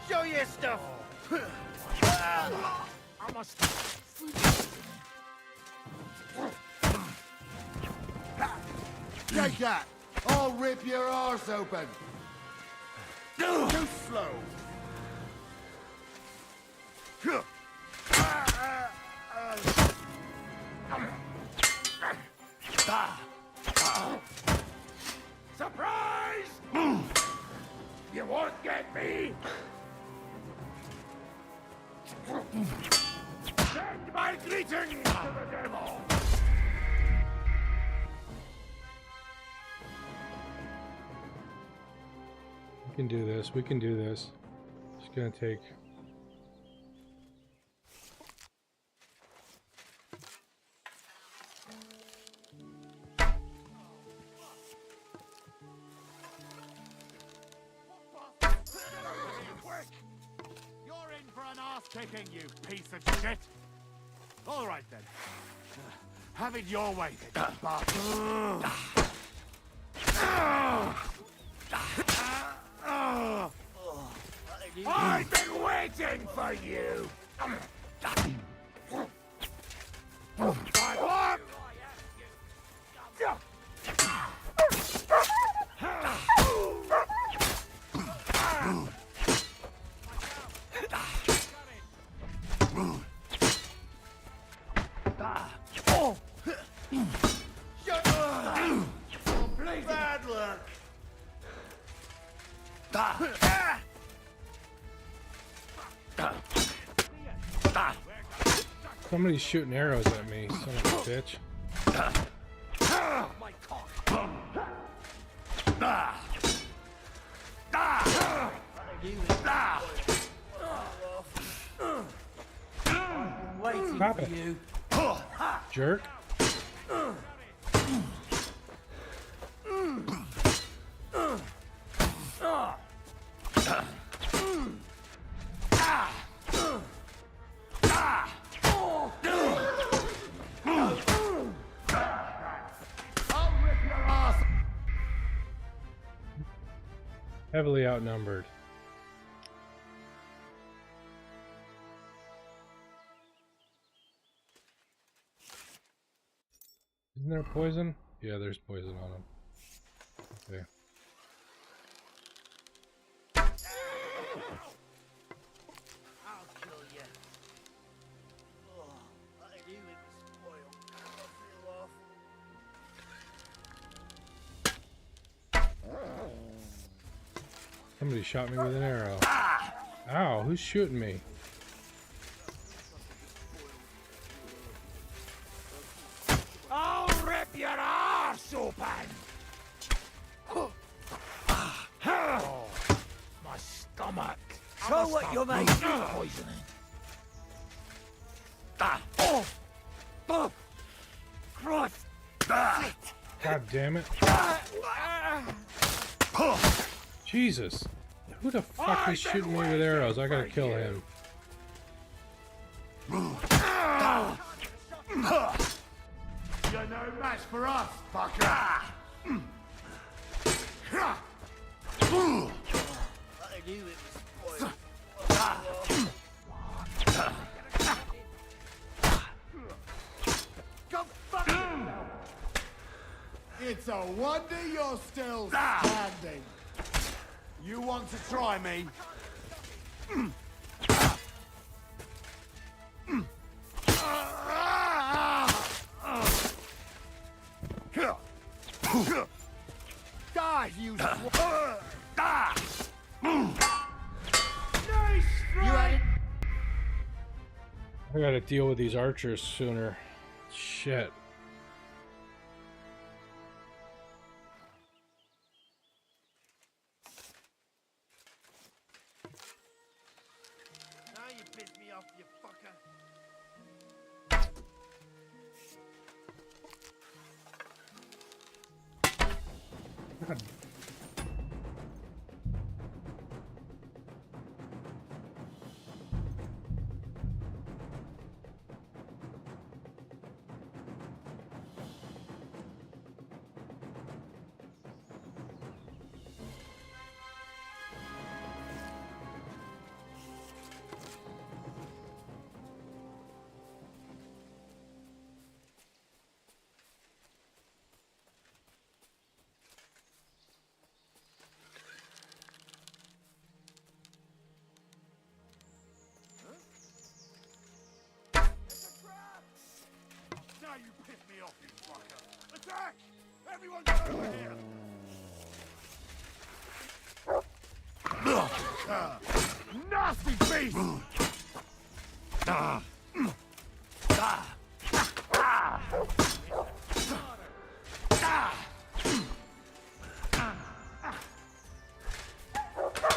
Speaker 8: Show your stuff!
Speaker 12: I must.
Speaker 8: Take that! I'll rip your arse open! Too slow!
Speaker 12: Surprise! You won't get me! Send my greeting to the devil!
Speaker 3: We can do this. We can do this. It's gonna take.
Speaker 12: Quick! You're in for an ass-kicking, you piece of shit! All right, then. Have it your way, then, bastard. I've been waiting!
Speaker 5: waiting for you!
Speaker 8: Bad luck.
Speaker 3: Somebody's shooting arrows at me, son of a bitch. Stop it. Jerk. Heavily outnumbered. Isn't there poison? Yeah, there's poison on him. Okay.
Speaker 8: I'll kill you. Oh, I knew it was spoiled. I feel awful.
Speaker 3: Somebody shot me with an arrow. Ow, who's shooting me?
Speaker 5: I'll rip your arse open! Oh, my stomach.
Speaker 15: Show what you're made of.
Speaker 5: Poisoning. Oh! Oh! Christ!
Speaker 3: God damn it. Jesus. Who the fuck is shooting me with arrows? I gotta kill him.
Speaker 8: You're no match for us, fucker. I knew it was spoiled. Come fuck yourself. It's a wonder you're still standing. You want to try me? Die, you
Speaker 3: I gotta deal with these archers sooner. Shit.
Speaker 8: Now you pissed me off, you fucker.
Speaker 3: God.
Speaker 8: Now you pissed me off, you fucker. Attack! Everyone get over here! Nasty beast!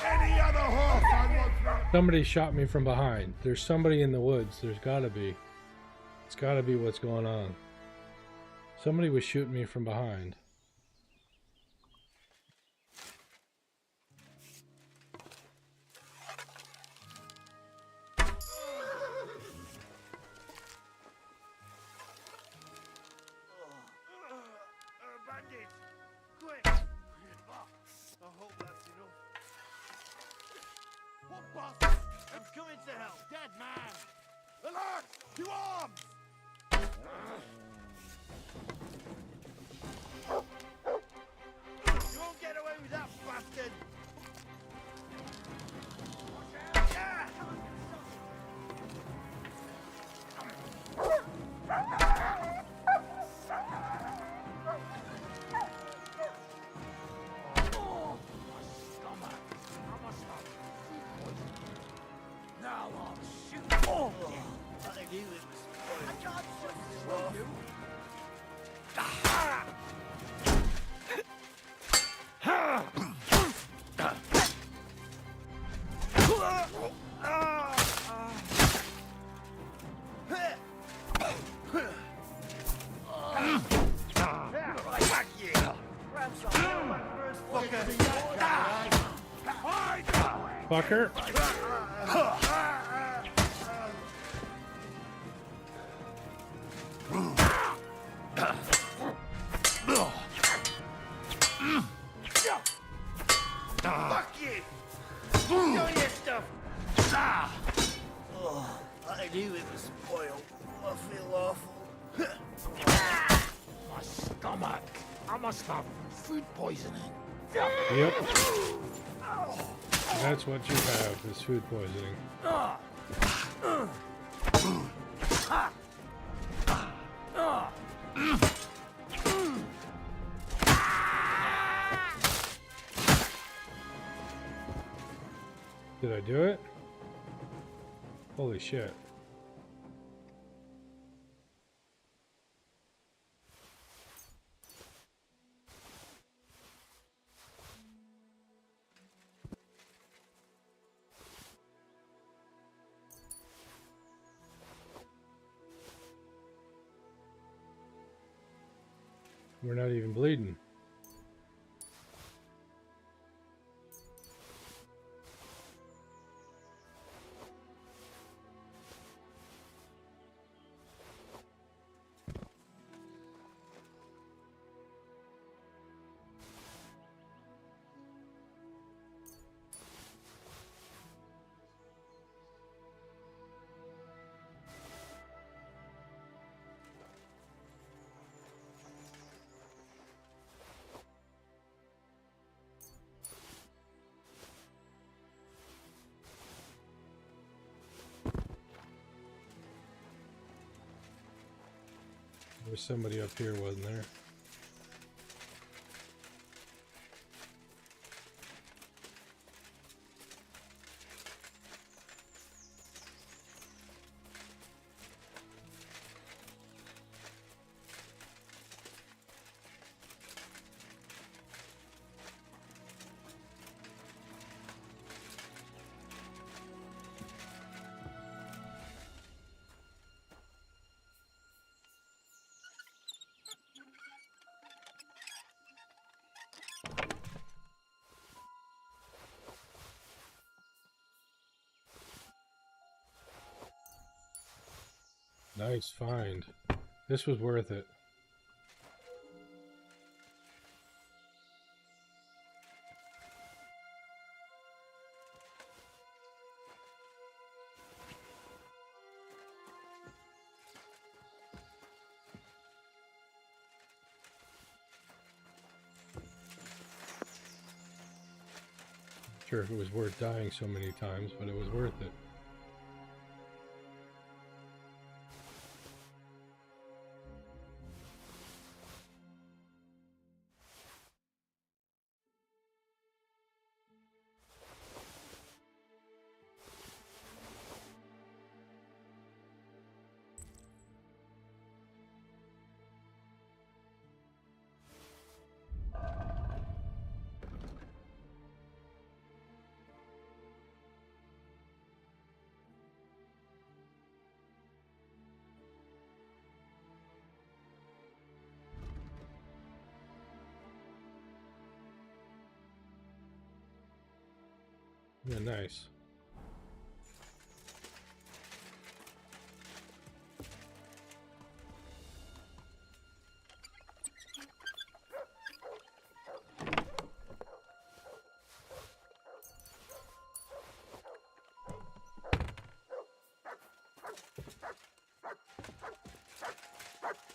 Speaker 8: Any other horse I want to...
Speaker 3: Somebody shot me from behind. There's somebody in the woods. There's gotta be. It's gotta be what's going on. Somebody was shooting me from behind.
Speaker 8: Bandit! Quick! I hope that's enough. What bastard! I'm coming to help! Dead man! Alert! To arms! You won't get away with that, bastard! Watch out! Oh, my stomach! I must have food poisoning. Now I'll shoot! Oh! I knew it was... I can't shoot you!
Speaker 3: Fucker.
Speaker 8: Fuck you! Show your stuff! Oh, I knew it was spoiled. I feel awful. My stomach. I must have food poisoning.
Speaker 3: Yep. That's what you have, is food poisoning. Did I do it? Holy shit. We're not even bleeding. There was somebody up here, wasn't there? Nice find. This was worth it. Not sure if it was worth dying so many times, but it was worth it. Yeah, nice.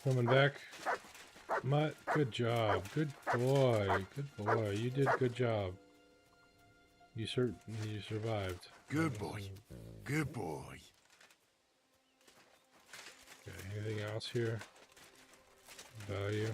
Speaker 3: Coming back. Mutt, good job. Good boy. Good boy. You did a good job. You survived.
Speaker 5: Good boy. Good boy.
Speaker 3: Okay, anything else here? Value.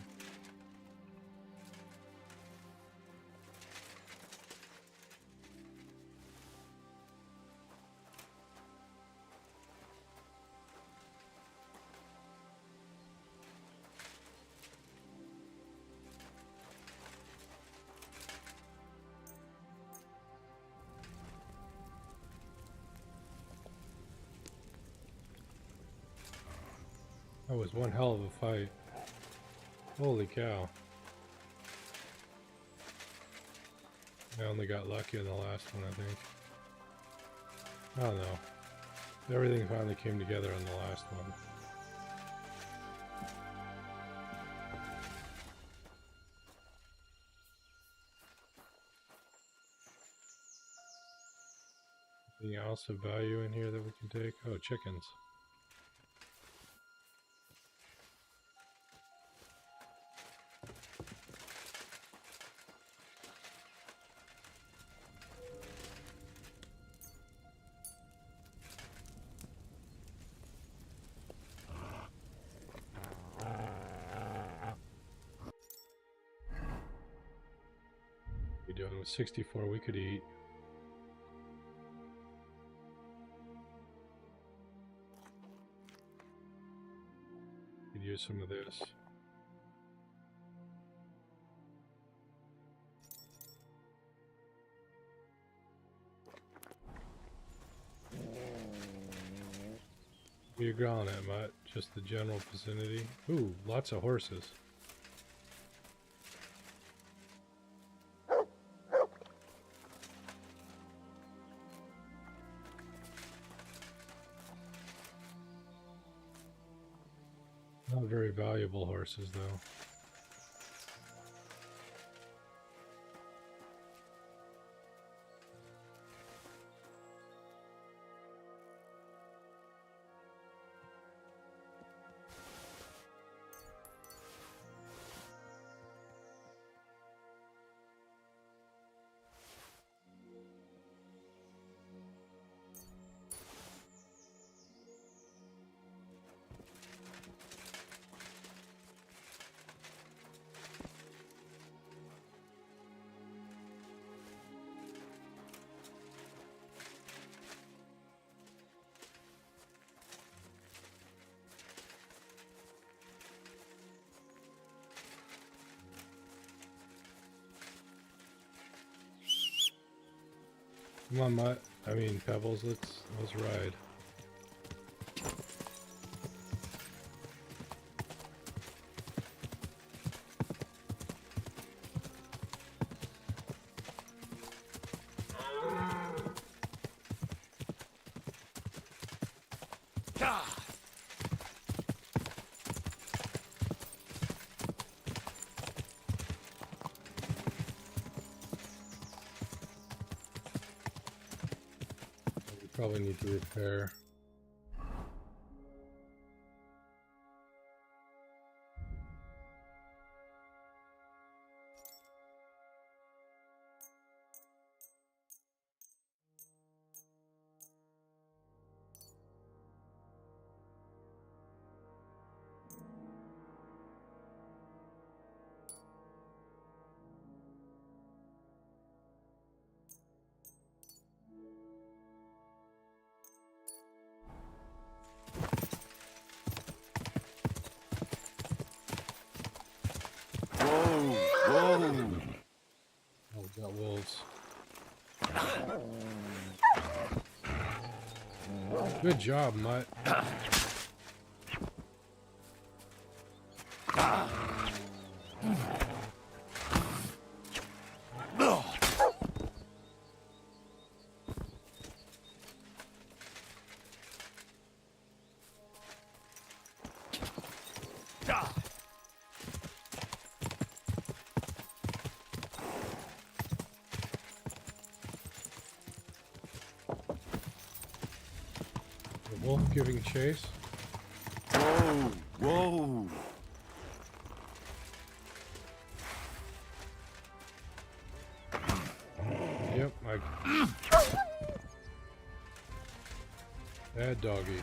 Speaker 3: That was one hell of a fight. Holy cow. I only got lucky in the last one, I think. I don't know. Everything finally came together on the last one. Anything else of value in here that we can take? Oh, chickens. We're doing with 64 we could eat. Could use some of this. What are you growling at, Mutt? Just the general vicinity? Ooh, lots of horses. Not very valuable horses, though. Come on, Mutt. I mean, Pebbles, let's ride. Probably need to repair.
Speaker 5: Whoa!
Speaker 3: Oh, we got wolves. Good job, Mutt. The wolf giving chase.
Speaker 5: Whoa!
Speaker 3: Bad doggy.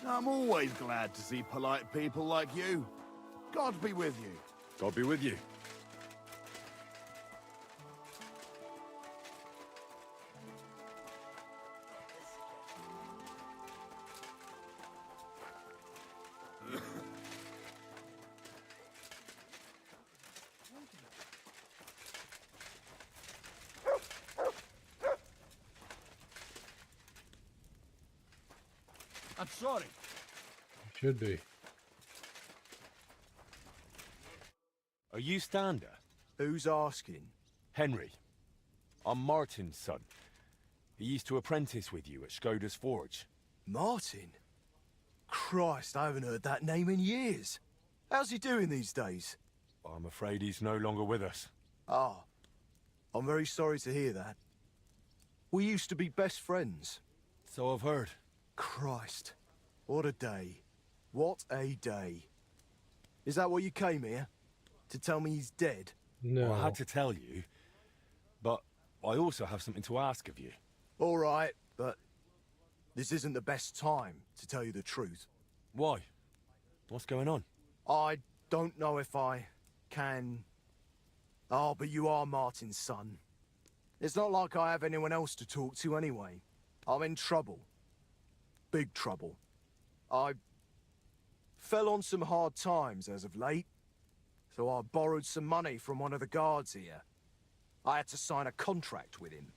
Speaker 18: I'm always glad to see polite people like you. God be with you.
Speaker 6: God be with you.
Speaker 1: I'm sorry.
Speaker 3: Should be.
Speaker 6: Are you Stander?
Speaker 13: Who's asking?
Speaker 6: Henry. I'm Martin's son. He used to apprentice with you at Skoda's Forge.
Speaker 13: Martin? Christ, I haven't heard that name in years. How's he doing these days?
Speaker 6: I'm afraid he's no longer with us.
Speaker 13: Ah, I'm very sorry to hear that. We used to be best friends.
Speaker 6: So I've heard.
Speaker 13: Christ, what a day. What a day. Is that what you came here? To tell me he's dead?
Speaker 3: No.
Speaker 6: Well, I had to tell you, but I also have something to ask of you.
Speaker 13: All right, but this isn't the best time, to tell you the truth.
Speaker 6: Why? What's going on?
Speaker 13: I don't know if I can... Oh, but you are Martin's son. It's not like I have anyone else to talk to anyway. I'm in trouble. Big trouble. I fell on some hard times as of late, so I borrowed some money from one of the guards here. I had to sign a contract with him.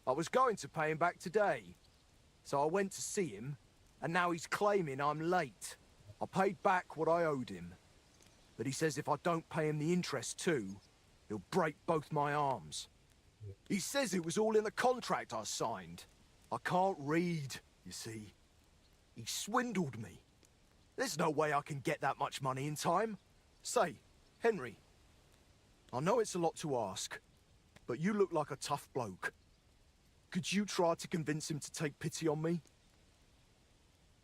Speaker 13: I was going to pay him back today, so I went to see him, and now he's claiming I'm late. I paid back what I owed him, but he says if I don't pay him the interest too, he'll break both my arms. He says it was all in the contract I signed. I can't read, you see. He swindled me. There's no way I can get that much money in time. Say, Henry, I know it's a lot to ask, but you look like a tough bloke. Could you try to convince him to take pity on me?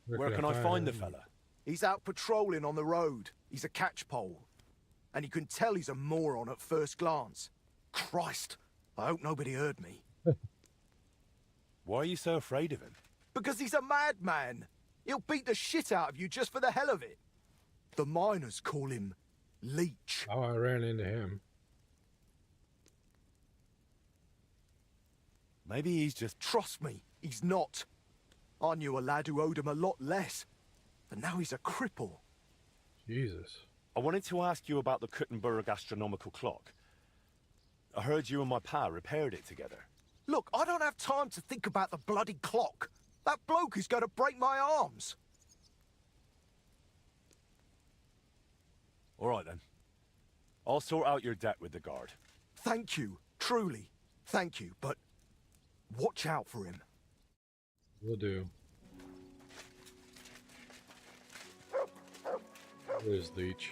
Speaker 6: Where can I find the fella?
Speaker 13: He's out patrolling on the road. He's a catchpole. And you can tell he's a moron at first glance. Christ, I hope nobody heard me.
Speaker 6: Why are you so afraid of him?
Speaker 13: Because he's a madman. He'll beat the shit out of you just for the hell of it. The miners call him Leech.
Speaker 3: Oh, I ran into him.
Speaker 6: Maybe he's just...
Speaker 13: Trust me, he's not. I knew a lad who owed him a lot less. And now he's a cripple.
Speaker 3: Jesus.
Speaker 6: I wanted to ask you about the Kuttenberg astronomical clock. I heard you and my pa repaired it together.
Speaker 13: Look, I don't have time to think about the bloody clock. That bloke is going to break my arms.
Speaker 6: All right, then. I'll sort out your debt with the guard.
Speaker 13: Thank you. Truly. Thank you. But watch out for him.
Speaker 3: Will do. Where's Leech?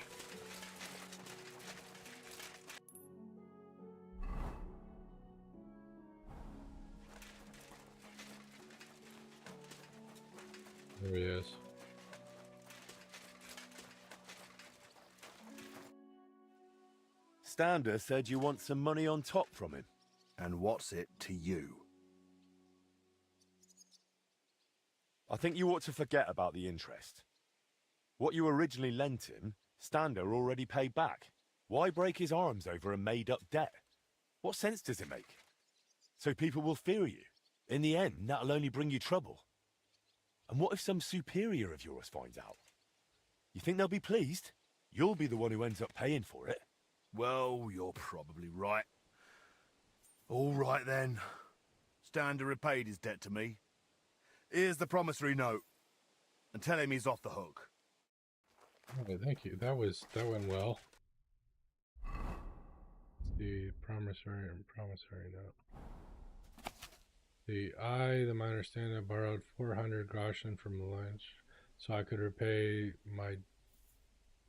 Speaker 3: There he is.
Speaker 6: Stander said you want some money on top from him.
Speaker 18: And what's it to you?
Speaker 6: I think you ought to forget about the interest. What you originally lent him, Stander already paid back. Why break his arms over a made-up debt? What sense does it make? So people will fear you. In the end, that'll only bring you trouble. And what if some superior of yours finds out? You think they'll be pleased? You'll be the one who ends up paying for it.
Speaker 18: Well, you're probably right. All right, then. Stander repaid his debt to me. Here's the promissory note. And tell him he's off the hook.
Speaker 3: Okay, thank you. That went well. The promissory note. I, the minor Stander, borrowed 400 groschen from the lunch. so I could repay my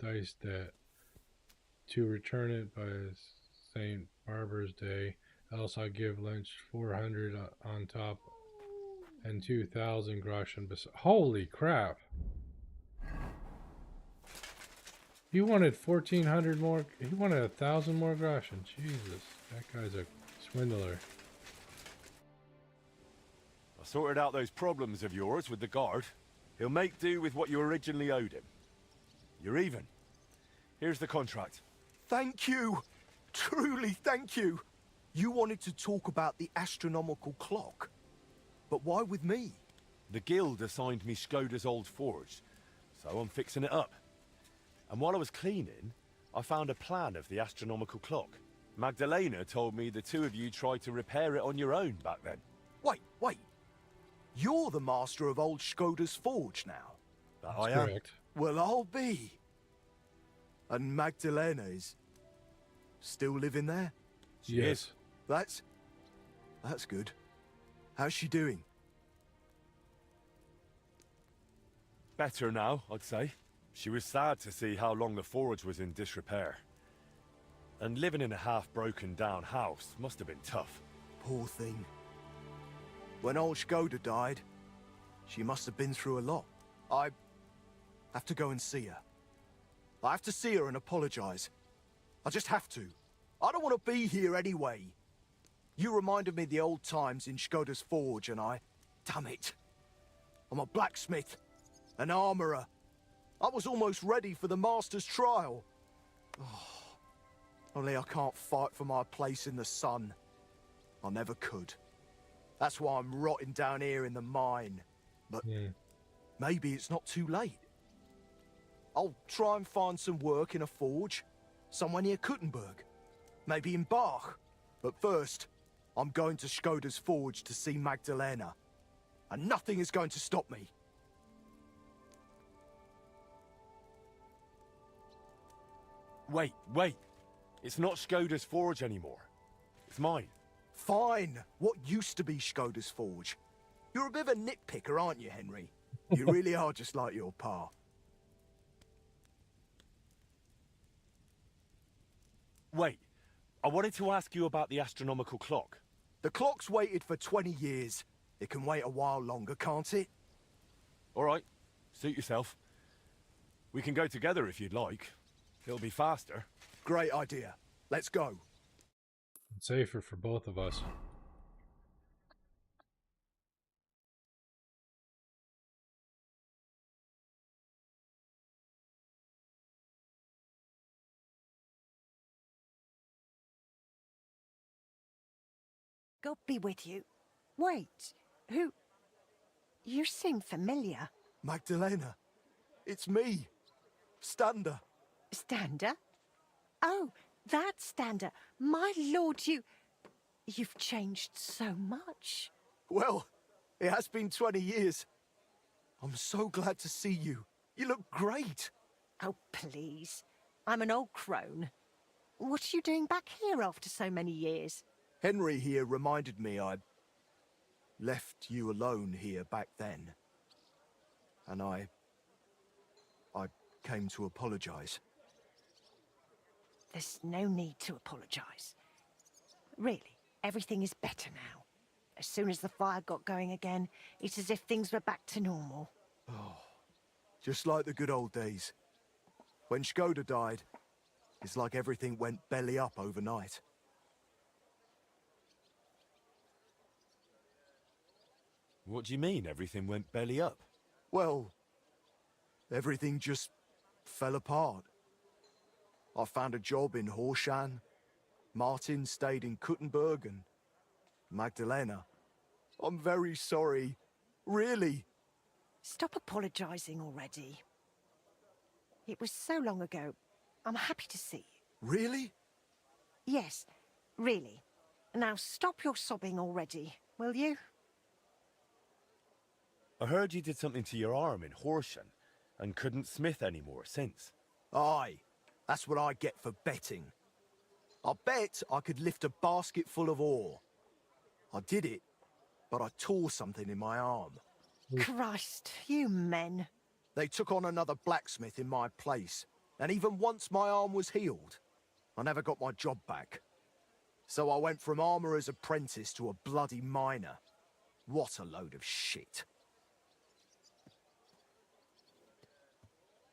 Speaker 3: dice debt to return it by St. Barbara's Day, else I give Lynch 400 on top and 2,000 groschen. Holy crap! He wanted 1,400 more. He wanted 1,000 more groschen. Jesus, that guy's a swindler.
Speaker 6: I sorted out those problems of yours with the guard. He'll make do with what you originally owed him. You're even. Here's the contract.
Speaker 13: Thank you. Truly thank you. You wanted to talk about the astronomical clock. But why with me?
Speaker 6: The guild assigned me Skoda's old forge, so I'm fixing it up. And while I was cleaning, I found a plan of the astronomical clock. Magdalena told me the two of you tried to repair it on your own back then.
Speaker 13: Wait. You're the master of old Skoda's forge now.
Speaker 6: That I am.
Speaker 3: Correct.
Speaker 13: Well, I'll be. And Magdalena is still living there?
Speaker 6: She is.
Speaker 13: That's good. How's she doing?
Speaker 6: Better now, I'd say. She was sad to see how long the forge was in disrepair. And living in a half-broken down house must have been tough.
Speaker 13: Poor thing. When old Skoda died, she must have been through a lot. I have to go and see her. I have to see her and apologize. I just have to. I don't want to be here anyway. You reminded me of the old times in Skoda's forge and damn it. I'm a blacksmith, an armorer. I was almost ready for the master's trial. Oh, only I can't fight for my place in the sun. I never could. That's why I'm rotting down here in the mine. But maybe it's not too late. I'll try and find some work in a forge, somewhere near Kuttenberg. Maybe in Bach. But first, I'm going to Skoda's forge to see Magdalena. And nothing is going to stop me.
Speaker 6: Wait. It's not Skoda's forge anymore. It's mine.
Speaker 13: Fine. What used to be Skoda's forge? You're a bit of a nitpicker, aren't you, Henry? You really are just like your pa.
Speaker 6: Wait. I wanted to ask you about the astronomical clock.
Speaker 13: The clock's waited for 20 years. It can wait a while longer, can't it?
Speaker 6: All right. Suit yourself. We can go together if you'd like. It'll be faster.
Speaker 13: Great idea. Let's go.
Speaker 3: It's safer for both of us.
Speaker 9: God be with you. Wait, who? You seem familiar.
Speaker 13: Magdalena. It's me. Stander.
Speaker 9: Stander? Oh, that Stander. My lord, you've changed so much.
Speaker 13: Well, it has been 20 years. I'm so glad to see you. You look great.
Speaker 9: Oh, please. I'm an old crone. What are you doing back here after so many years?
Speaker 13: Henry here reminded me I'd left you alone here back then. And I came to apologize.
Speaker 9: There's no need to apologize. Really, everything is better now. As soon as the fire got going again, it's as if things were back to normal.
Speaker 13: Oh, just like the good old days. When Skoda died, it's like everything went belly up overnight.
Speaker 6: What do you mean, everything went belly up?
Speaker 13: Well, everything just fell apart. I found a job in Horshan. Martin stayed in Kuttenberg and Magdalena. I'm very sorry. Really.
Speaker 9: Stop apologizing already. It was so long ago. I'm happy to see you.
Speaker 13: Really?
Speaker 9: Yes, really. Now stop your sobbing already, will you?
Speaker 6: I heard you did something to your arm in Horshan and couldn't smith anymore since.
Speaker 13: Aye, that's what I get for betting. I bet I could lift a basket full of ore. I did it, but I tore something in my arm.
Speaker 9: Christ, you men.
Speaker 13: They took on another blacksmith in my place, and even once my arm was healed, I never got my job back. So I went from armourer's apprentice to a bloody miner. What a load of shit.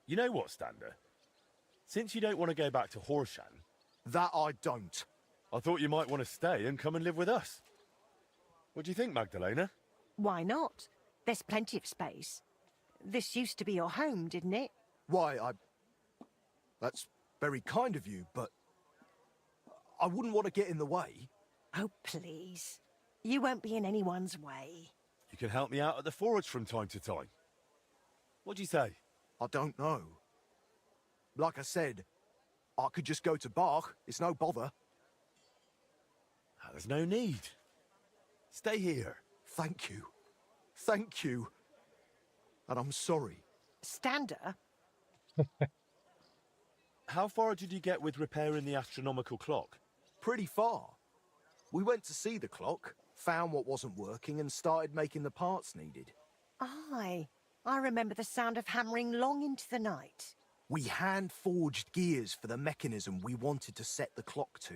Speaker 6: You know what, Stander? Since you don't want to go back to Horshan...
Speaker 13: That I don't.
Speaker 6: I thought you might want to stay and come and live with us. What do you think, Magdalena?
Speaker 9: Why not? There's plenty of space. This used to be your home, didn't it?
Speaker 13: Why, That's very kind of you, but... I wouldn't want to get in the way.
Speaker 9: Oh, please. You won't be in anyone's way.
Speaker 6: You can help me out at the forge from time to time. What do you say?
Speaker 13: I don't know. Like I said, I could just go to Bach. It's no bother.
Speaker 6: There's no need. Stay here.
Speaker 13: Thank you. Thank you. And I'm sorry.
Speaker 9: Stander?
Speaker 6: How far did you get with repairing the astronomical clock?
Speaker 13: Pretty far. We went to see the clock, found what wasn't working, and started making the parts needed.
Speaker 9: Aye. I remember the sound of hammering long into the night.
Speaker 13: We hand-forged gears for the mechanism we wanted to set the clock to.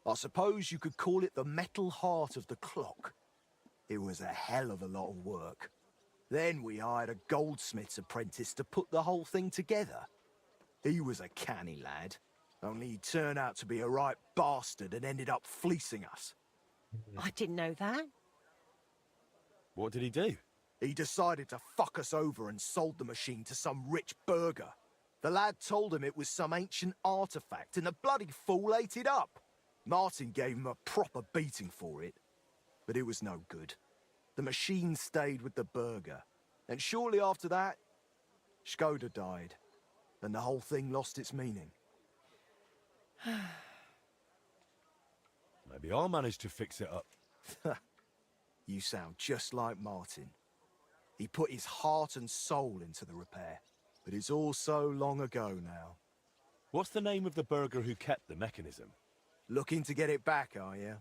Speaker 13: I suppose you could call it the metal heart of the clock. It was a hell of a lot of work. Then we hired a goldsmith's apprentice to put the whole thing together. He was a canny lad, only he turned out to be a right bastard and ended up fleecing us.
Speaker 9: I didn't know that.
Speaker 6: What did he do?
Speaker 13: He decided to fuck us over and sold the machine to some rich burgher. The lad told him it was some ancient artifact, and the bloody fool ate it up. Martin gave him a proper beating for it, but it was no good. The machine stayed with the burgher, and shortly after that, Skoda died, and the whole thing lost its meaning.
Speaker 6: Maybe I'll manage to fix it up.
Speaker 13: You sound just like Martin. He put his heart and soul into the repair, but it's all so long ago now.
Speaker 6: What's the name of the burgher who kept the mechanism?
Speaker 13: Looking to get it back, are you?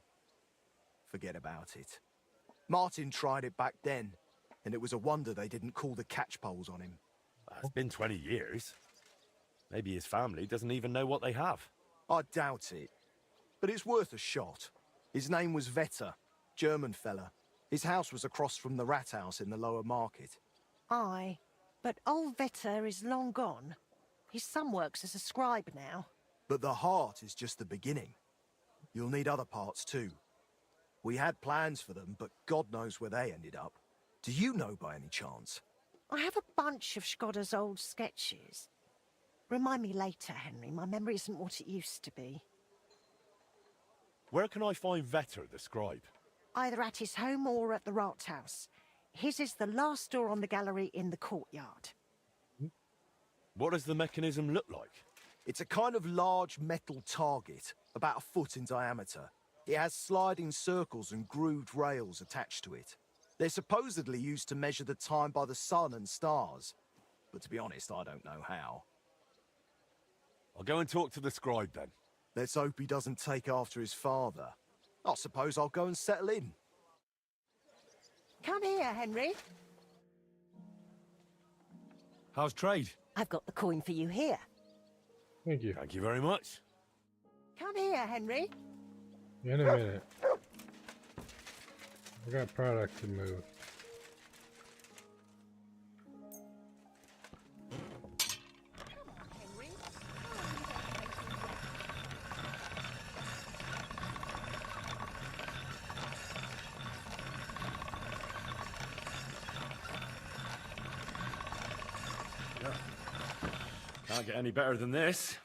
Speaker 13: Forget about it. Martin tried it back then, and it was a wonder they didn't call the catchpoles on him.
Speaker 6: It's been 20 years. Maybe his family doesn't even know what they have.
Speaker 13: I doubt it, but it's worth a shot. His name was Vetter, German fella. His house was across from the rat house in the lower market.
Speaker 9: Aye, but old Vetter is long gone. His son works as a scribe now.
Speaker 13: But the heart is just the beginning. You'll need other parts too. We had plans for them, but God knows where they ended up. Do you know by any chance?
Speaker 9: I have a bunch of Skoda's old sketches. Remind me later, Henry. My memory isn't what it used to be.
Speaker 6: Where can I find Vetter, the scribe?
Speaker 9: Either at his home or at the Rathaus. His is the last door on the gallery in the courtyard.
Speaker 6: What does the mechanism look like?
Speaker 13: It's a kind of large metal target, about a foot in diameter. It has sliding circles and grooved rails attached to it. They're supposedly used to measure the time by the sun and stars. But to be honest, I don't know how.
Speaker 6: I'll go and talk to the scribe then.
Speaker 13: Let's hope he doesn't take after his father. I suppose I'll go and settle in.
Speaker 9: Come here, Henry.
Speaker 6: How's trade?
Speaker 9: I've got the coin for you here.
Speaker 3: Thank you.
Speaker 6: Thank you very much.
Speaker 9: Come here, Henry.
Speaker 3: In a minute. I got product to move.
Speaker 6: Can't get any better than this.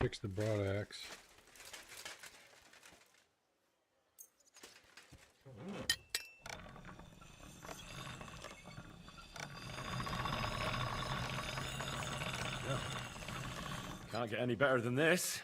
Speaker 3: Fix the broad axe.
Speaker 6: Can't get any better than this.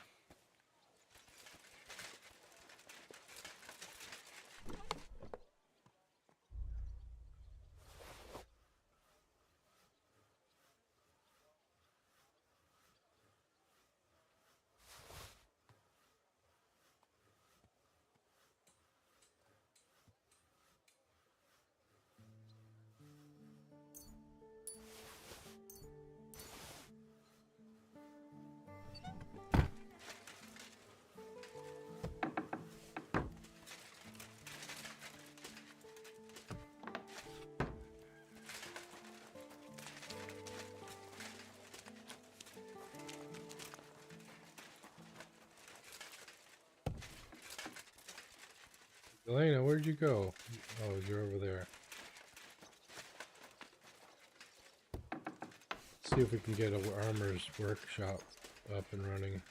Speaker 3: Elena, where'd you go? Oh, you're over there. Let's see if we can get a armor's workshop up and running.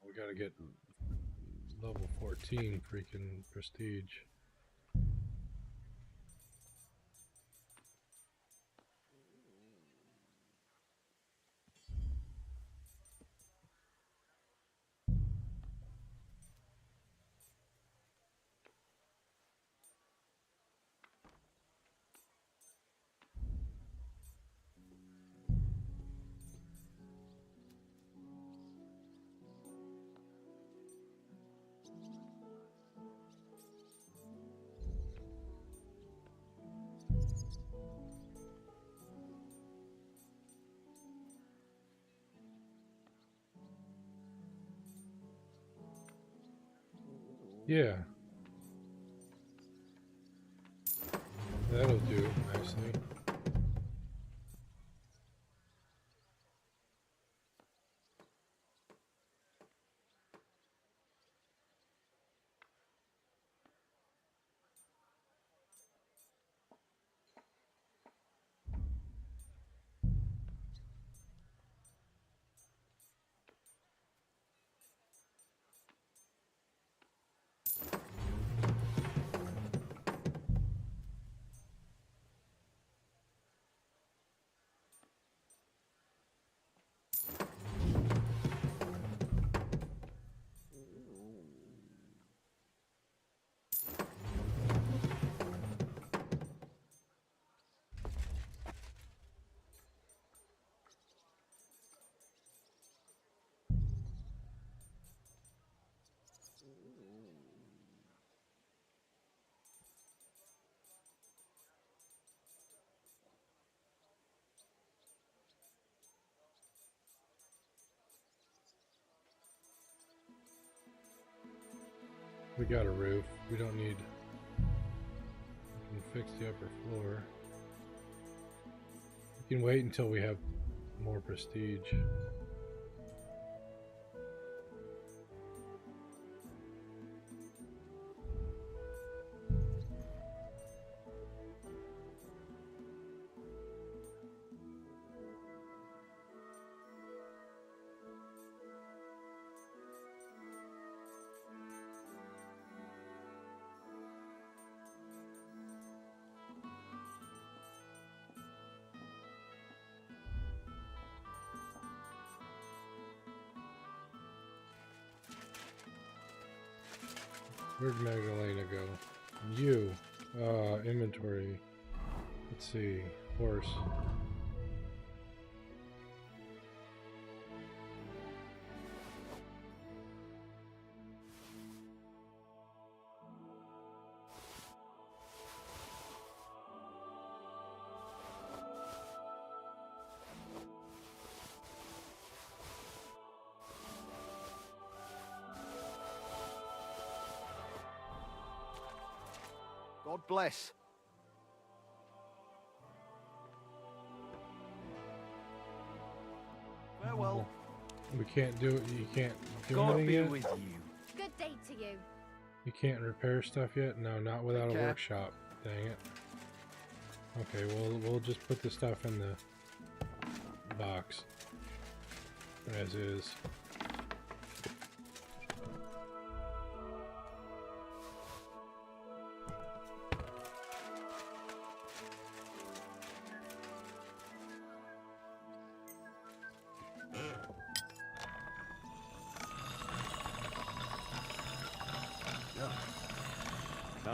Speaker 3: We gotta get level 14 freaking prestige. Yeah. That'll do nicely. We got a roof. We don't need... We can fix the upper floor. We can wait until we have more prestige. Where'd Magdalena go? You. Inventory. Let's see. Horse.
Speaker 13: God bless. Farewell.
Speaker 3: We can't do it. You can't do
Speaker 16: God
Speaker 3: anything
Speaker 16: be
Speaker 3: yet?
Speaker 16: with you.
Speaker 19: Good day to you.
Speaker 3: You can't repair stuff yet? No, not without a
Speaker 16: Okay.
Speaker 3: workshop. Dang it. Okay, we'll just put the stuff in the box as is.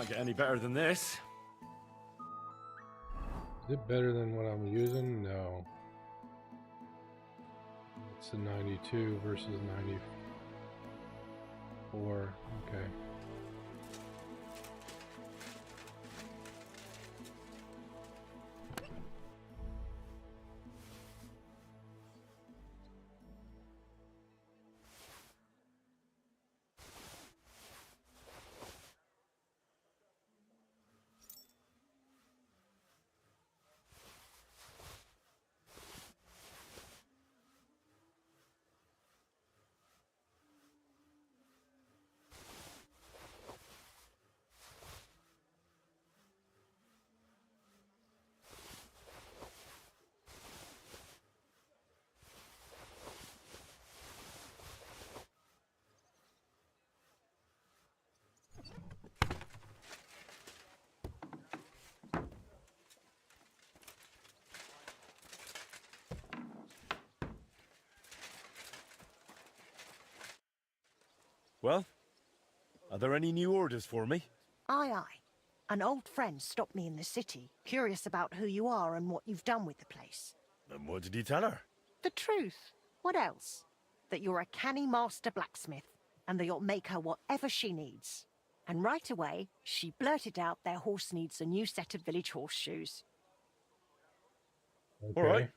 Speaker 6: Can't get any better than this.
Speaker 3: Is it better than what I'm using? No. It's a 92 versus 94. Okay.
Speaker 6: Well, are there any new orders for me?
Speaker 9: Aye, aye. An old friend stopped me in the city, curious about who you are and what you've done with the place.
Speaker 6: And what did you tell her?
Speaker 9: The truth. What else? That you're a canny master blacksmith, and that you'll make her whatever she needs. And right away, she blurted out their horse needs a new set of village horseshoes.
Speaker 3: Okay.
Speaker 6: All right.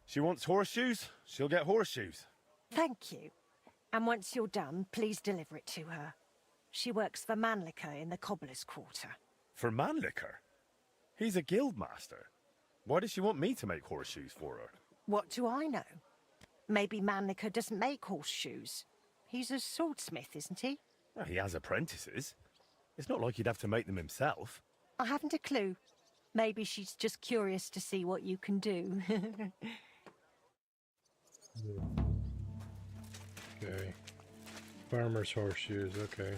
Speaker 6: She wants horseshoes, she'll get horseshoes.
Speaker 9: Thank you. And once you're done, please deliver it to her. She works for Mannlicher in the cobbler's quarter.
Speaker 6: For Mannlicher? He's a guild master. Why does she want me to make horseshoes for her?
Speaker 9: What do I know? Maybe Mannlicher doesn't make horseshoes. He's a swordsmith, isn't he?
Speaker 6: Well, he has apprentices. It's not like he'd have to make them himself.
Speaker 9: I haven't a clue. Maybe she's just curious to see what you can do.
Speaker 3: Okay. Farmer's horseshoes, okay.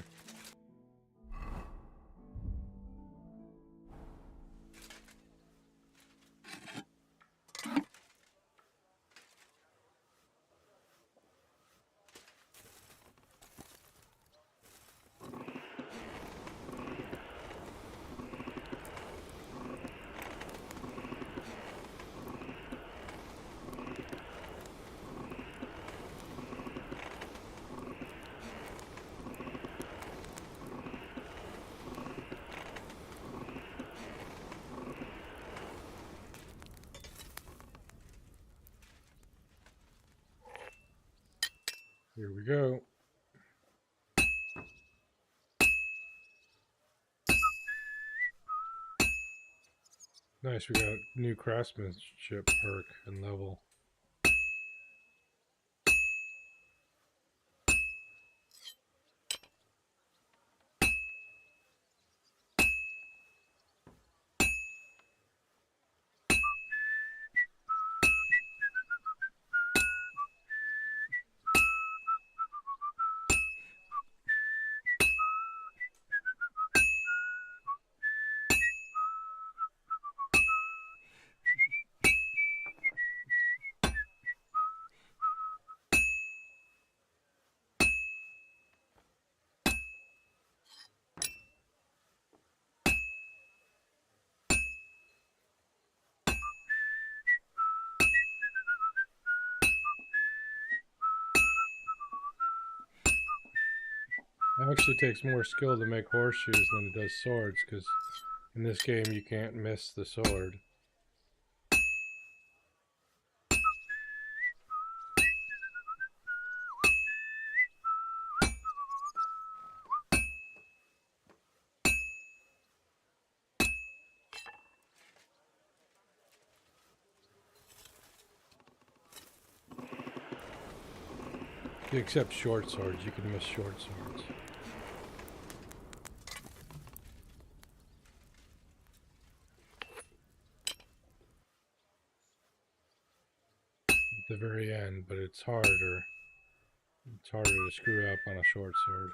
Speaker 3: Here we go. Nice, we got new craftsmanship perk and level. It actually takes more skill to make horseshoes than it does swords, because in this game you can't miss the sword. If you accept short swords, you can miss short swords. At the very end, but it's harder. It's harder to screw up on a short sword.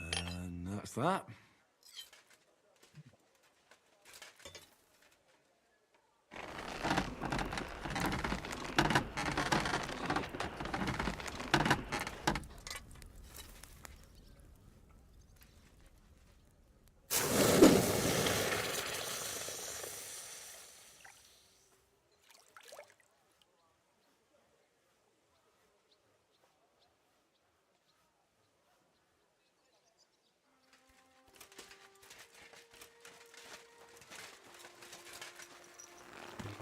Speaker 20: And that's that.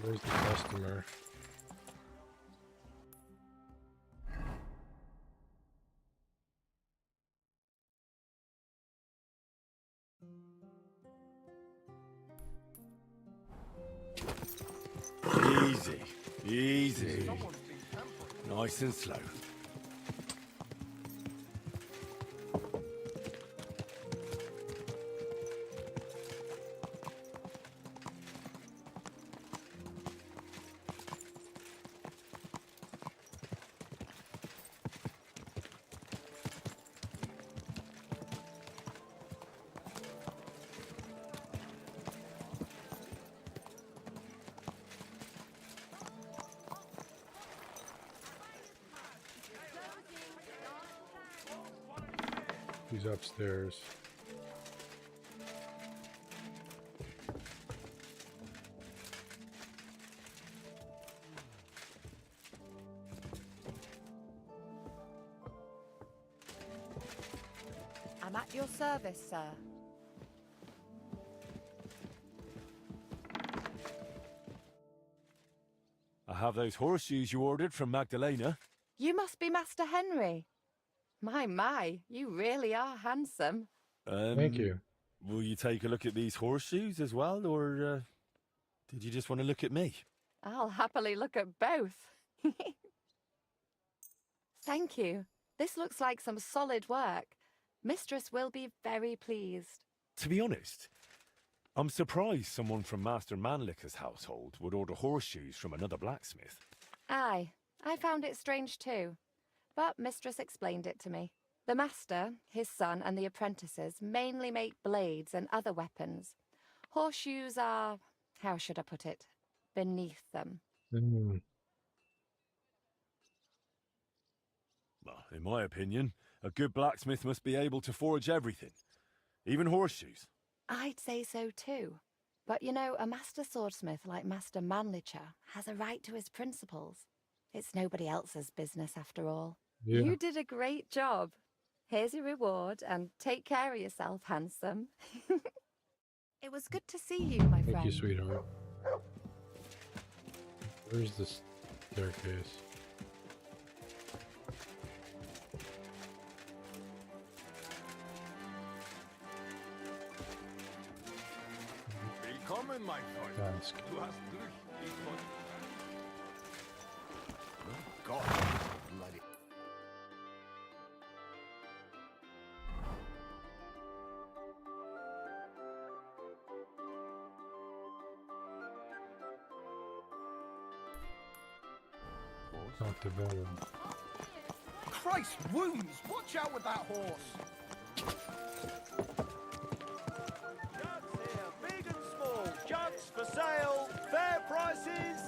Speaker 3: Where's the customer?
Speaker 6: Easy, easy. Nice and slow.
Speaker 3: He's upstairs.
Speaker 7: I'm at your service, sir.
Speaker 6: I have those horseshoes you ordered from Magdalena.
Speaker 7: You must be Master Henry. My, you really are handsome.
Speaker 3: Thank you.
Speaker 6: Will you take a look at these horseshoes as well, or did you just want to look at me?
Speaker 7: I'll happily look at both. Thank you. This looks like some solid work. Mistress will be very pleased.
Speaker 6: To be honest, I'm surprised someone from Master Manliker's household would order horseshoes from another blacksmith.
Speaker 7: Aye, I found it strange too. But Mistress explained it to me. The master, his son, and the apprentices mainly make blades and other weapons. Horseshoes are, how should I put it, beneath them.
Speaker 6: Well, in my opinion, a good blacksmith must be able to forge everything, even horseshoes.
Speaker 7: I'd say so too. But you know, a master swordsmith like Master Manlicher has a right to his principles. It's nobody else's business after all.
Speaker 3: Yeah.
Speaker 7: You did a great job. Here's your reward, and take care of yourself, handsome. It was good to see you, my friend.
Speaker 3: Thank you, sweetheart. Where's the staircase?
Speaker 18: Willkommen, mein Freund.
Speaker 3: Ask.
Speaker 18: Du hast Glück. Ich wollte... Oh Gott, bloody...
Speaker 3: Not developed.
Speaker 11: Christ wounds! Watch out with that horse!
Speaker 8: Jugs here, big and small. Jugs for sale. Fair prices.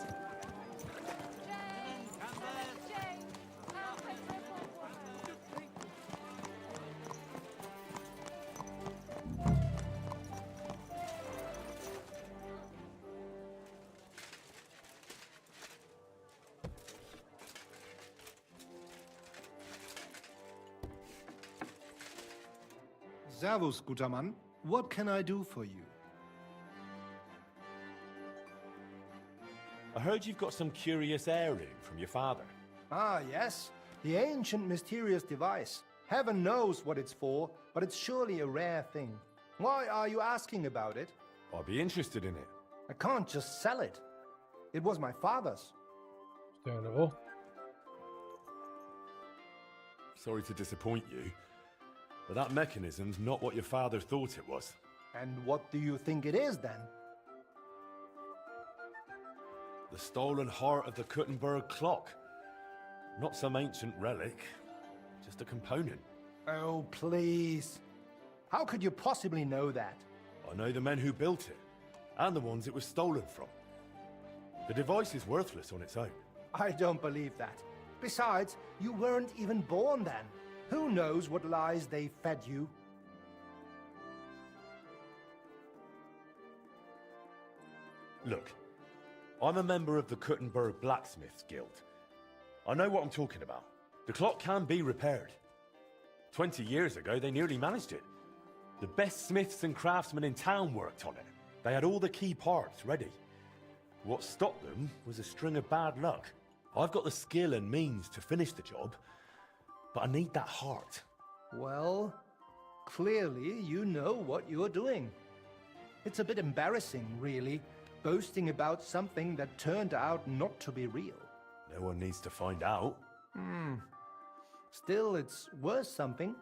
Speaker 11: Servus, guter Mann. What can I do for you?
Speaker 6: I heard you've got some curious heirloom from your father.
Speaker 11: Ah, yes. The ancient mysterious device. Heaven knows what it's for, but it's surely a rare thing. Why are you asking about it?
Speaker 6: I'd be interested in it.
Speaker 11: I can't just sell it. It was my father's.
Speaker 3: Understandable.
Speaker 6: Sorry to disappoint you, but that mechanism's not what your father thought it was.
Speaker 11: And what do you think it is, then?
Speaker 6: The stolen heart of the Kuttenberg clock. Not some ancient relic, just a component.
Speaker 11: Oh, please. How could you possibly know that?
Speaker 6: I know the men who built it, and the ones it was stolen from. The device is worthless on its own.
Speaker 11: I don't believe that. Besides, you weren't even born then. Who knows what lies they fed you?
Speaker 6: Look, I'm a member of the Kuttenberg Blacksmiths Guild. I know what I'm talking about. The clock can be repaired. 20 years ago, they nearly managed it. The best smiths and craftsmen in town worked on it. They had all the key parts ready. What stopped them was a string of bad luck. I've got the skill and means to finish the job, but I need that heart.
Speaker 11: Well, clearly you know what you're doing. It's a bit embarrassing, really, boasting about something that turned out not to be real.
Speaker 6: No one needs to find out.
Speaker 11: Still, it's worth something.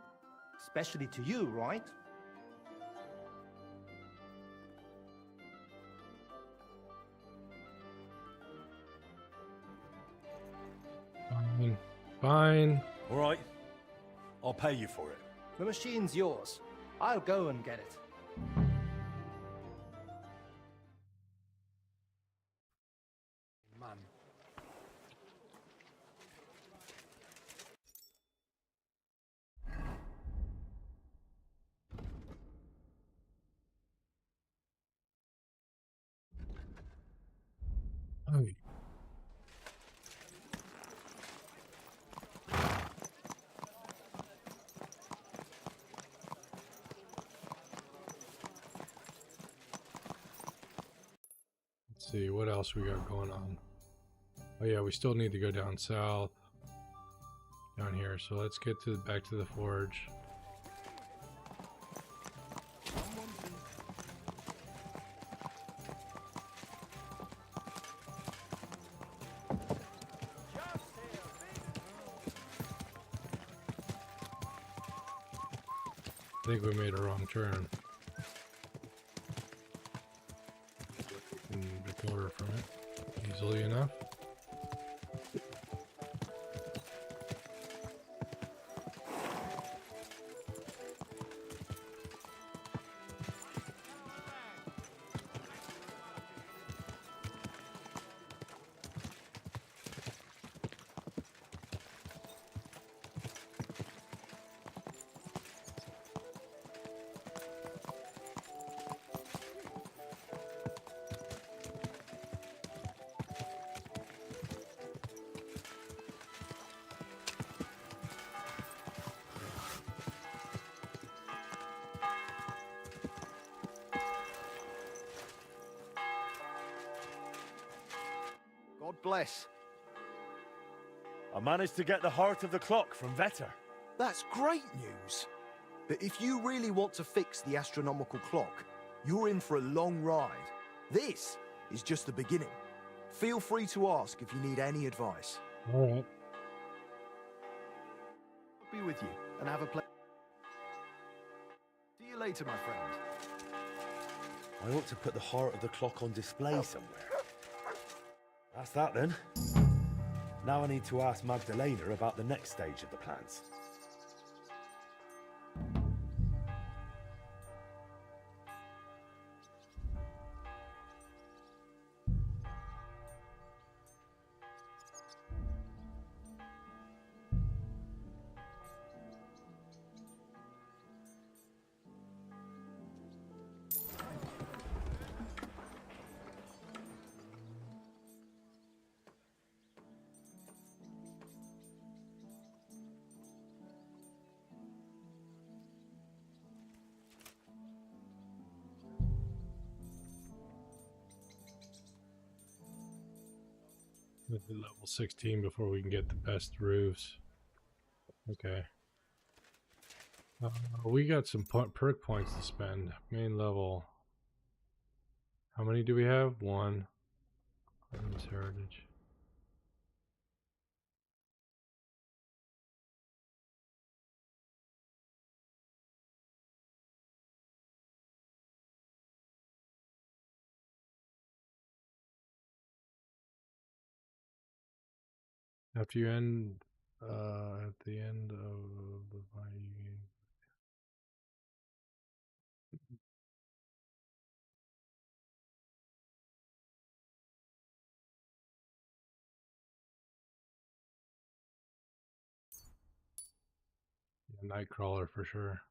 Speaker 11: Especially to you, right?
Speaker 3: Fine. Fine.
Speaker 6: All right. I'll pay you for it.
Speaker 11: The machine's yours. I'll go and get it. Man.
Speaker 3: Oh. Let's see what else we got going on. Oh yeah, we still need to go down south, down here. So let's get to back to the forge. I think we made a wrong turn. Can recover from it easily enough.
Speaker 13: God bless.
Speaker 6: I managed to get the heart of the clock from Vetter.
Speaker 13: That's great news. But if you really want to fix the astronomical clock, you're in for a long ride. This is just the beginning. Feel free to ask if you need any advice.
Speaker 3: All right.
Speaker 13: I'll be with you and have a play. See you later, my friend.
Speaker 6: I ought to put the heart of the clock on display somewhere. That's that then. Now I need to ask Magdalena about the next stage of the plans.
Speaker 3: Level 16 before we can get the best roofs. Okay. We got some perk points to spend. Main level. How many do we have? One. Women's heritage. After you end, at the end of the fighting. Yeah, Nightcrawler for sure.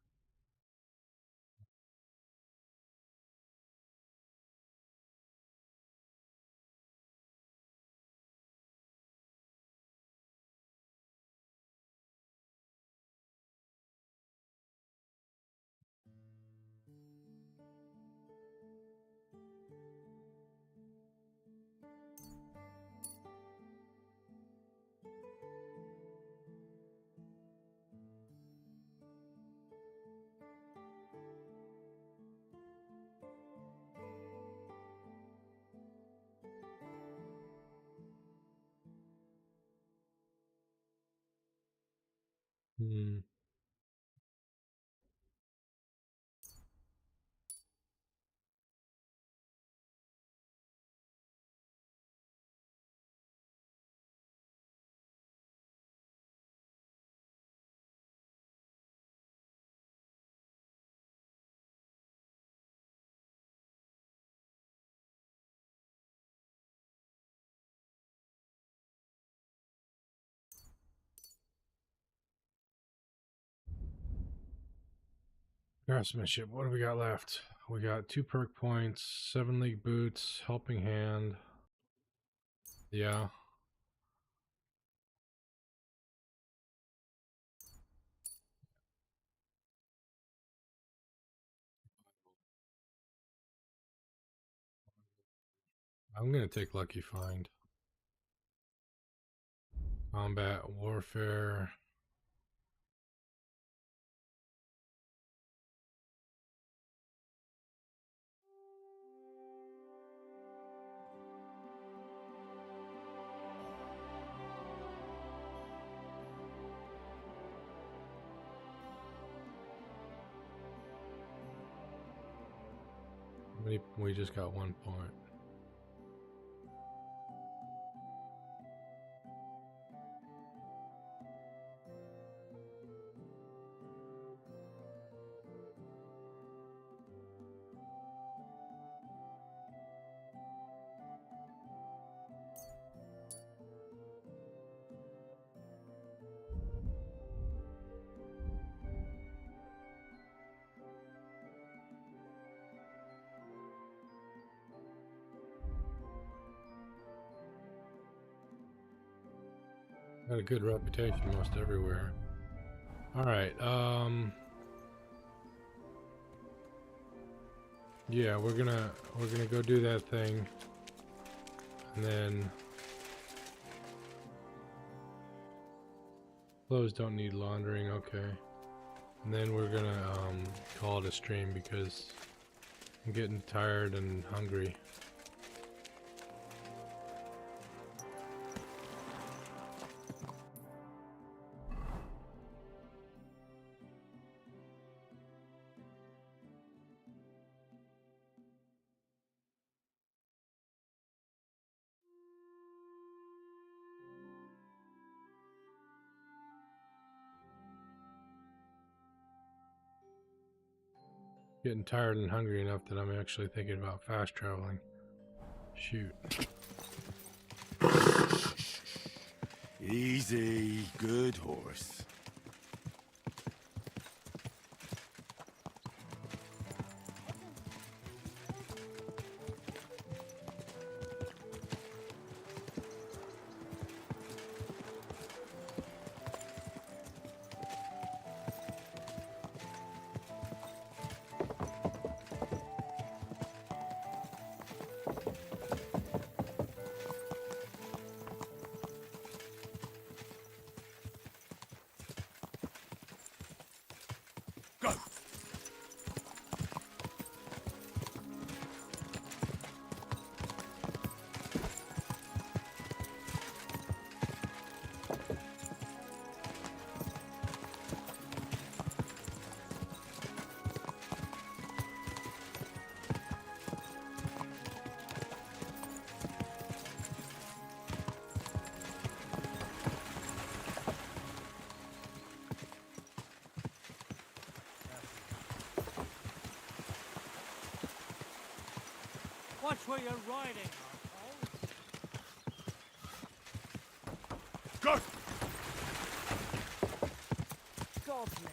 Speaker 3: Hmm. Craftsmanship, what do we got left? We got 2 perk points, 7 league boots, helping hand. Yeah. I'm gonna take Lucky Find. Combat Warfare. We just got 1 point. Got a good reputation most everywhere. Alright, yeah, we're gonna go do that thing. And then clothes don't need laundering, okay. And then we're gonna call it a stream because I'm getting tired and hungry. Getting tired and hungry enough that I'm actually thinking about fast traveling. Shoot.
Speaker 18: Easy, good horse.
Speaker 12: Watch where you're riding,
Speaker 18: Go!
Speaker 12: Goblins.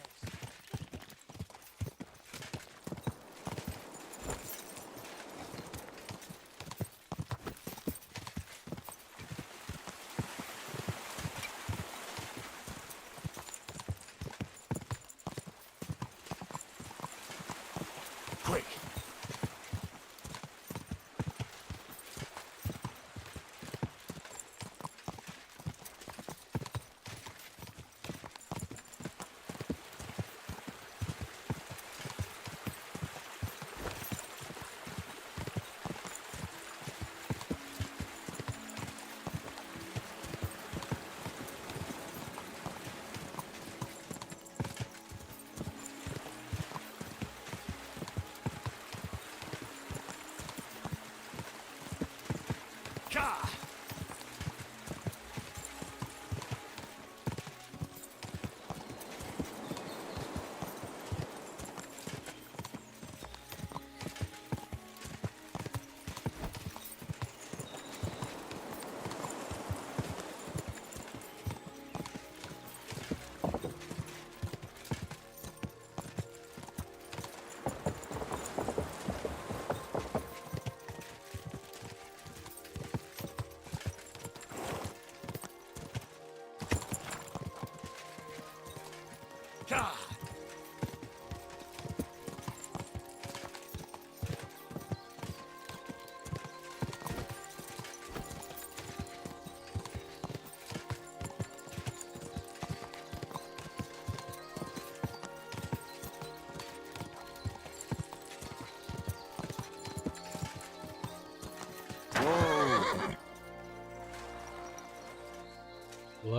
Speaker 18: Quick!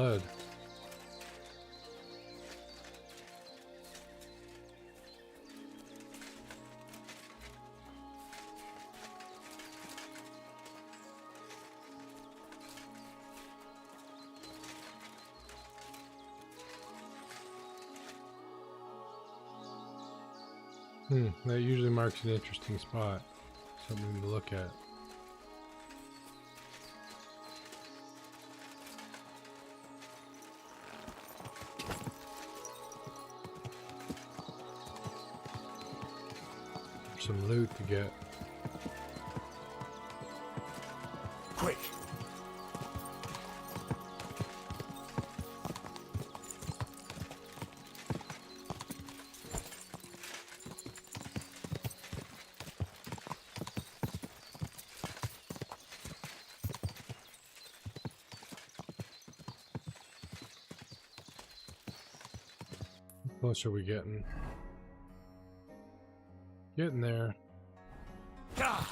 Speaker 3: blood. That usually marks an interesting spot. Something to look at. Some loot to get.
Speaker 15: Quick!
Speaker 3: How close are we getting? Getting there.
Speaker 15: God.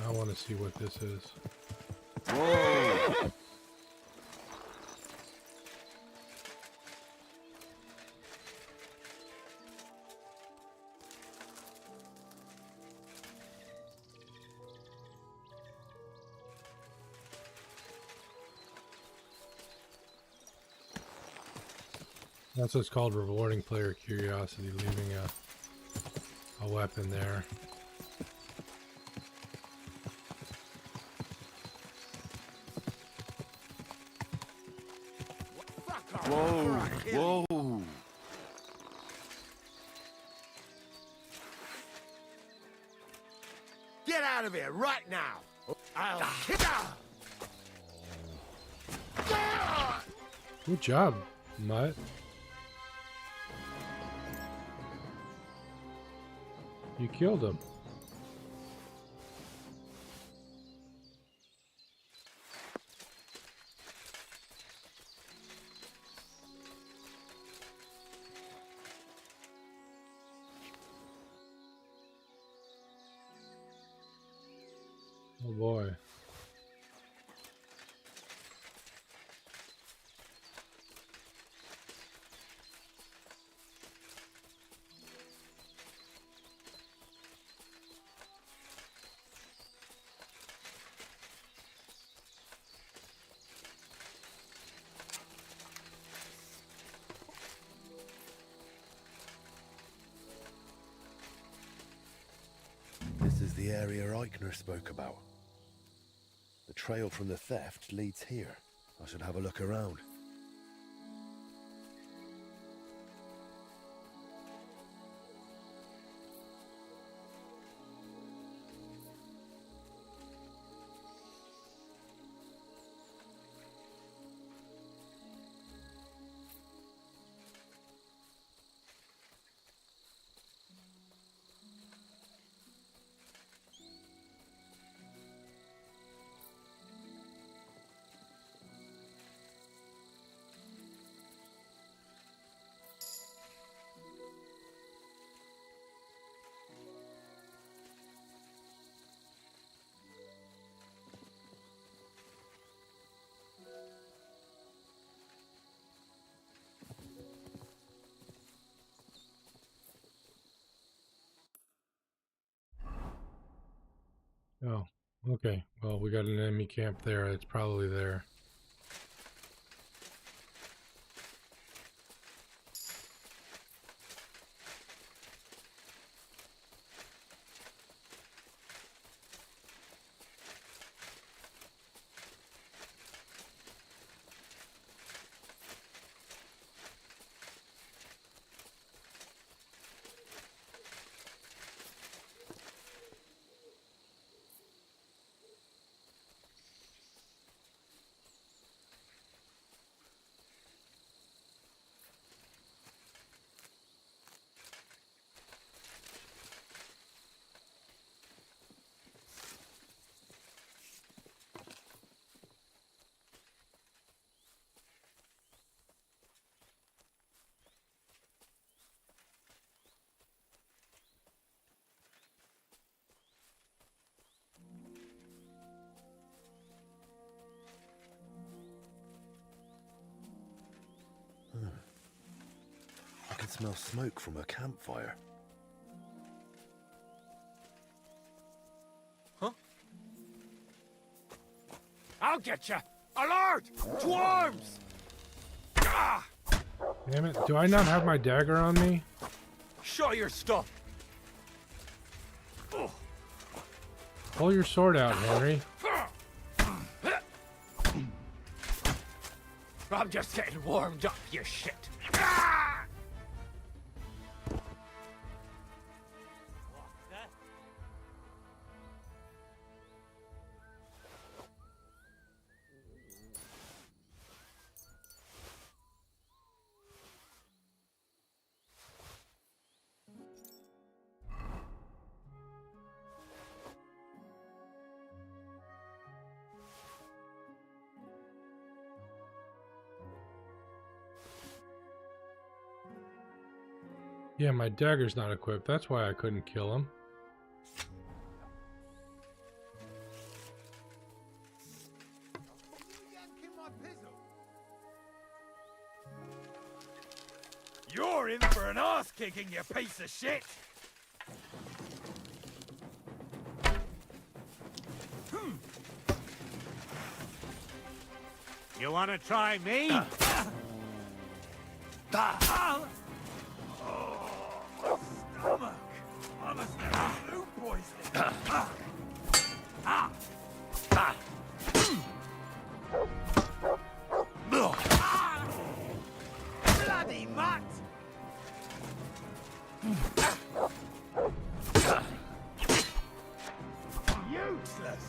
Speaker 3: I want to see what this is.
Speaker 5: Whoa!
Speaker 3: That's what's called rewarding player curiosity, leaving a weapon there.
Speaker 5: Whoa! Whoa!
Speaker 15: Get out of here right now! I'll kick out!
Speaker 3: Good job, Mutt. You killed him. Oh boy.
Speaker 6: This is the area Eichner spoke about. The trail from the theft leads here. I should have a look around.
Speaker 3: Oh, okay. Well, we got an enemy camp there. It's probably there.
Speaker 6: smell smoke from a campfire.
Speaker 12: Huh? I'll get you! Alert! To arms! Ah!
Speaker 3: Damn it. Do I not have my dagger on me?
Speaker 12: Show your stuff! Oh.
Speaker 3: Pull your sword out, Henry.
Speaker 12: I'm just getting warmed up, you shit.
Speaker 3: Yeah, my dagger's not equipped. That's why I couldn't kill him.
Speaker 8: You're in for an ass kicking, you piece of shit! You wanna try me? Stomach! Honestly, food poisoning! Bloody mutt! Useless!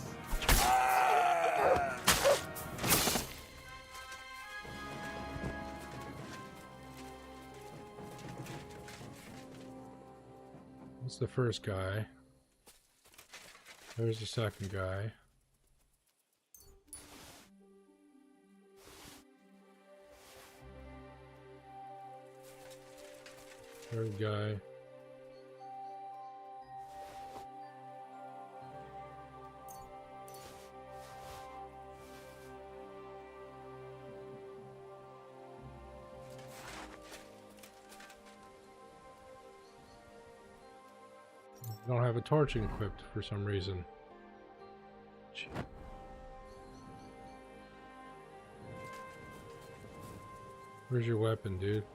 Speaker 3: That's the first guy. There's the second guy. Third guy. I don't have a torch equipped for some reason. Gee. Where's your weapon, dude?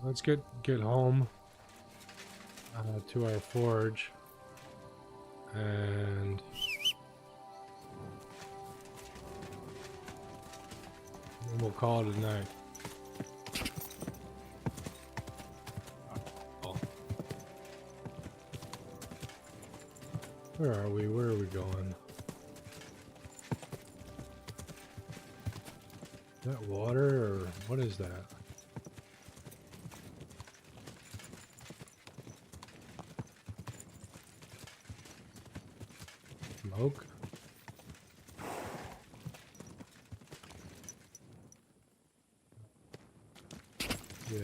Speaker 3: Let's get home to our forge, and then we'll call it a night. Where are we? Where are we going? Is that water, or what is that? Smoke? Yeah.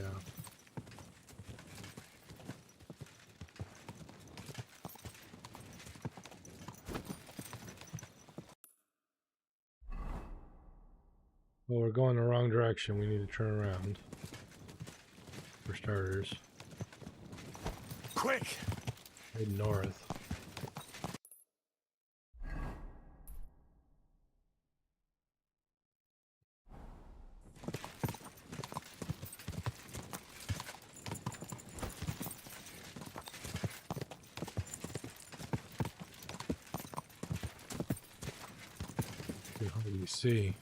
Speaker 3: Well, we're going the wrong direction. We need to turn around. For starters.
Speaker 18: Quick!
Speaker 3: Head north. You can hardly see.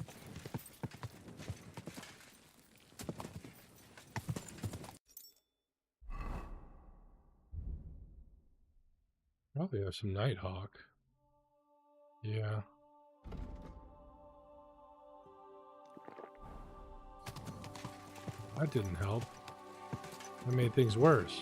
Speaker 3: Probably have some Nighthawk. Yeah. That didn't help. That made things worse.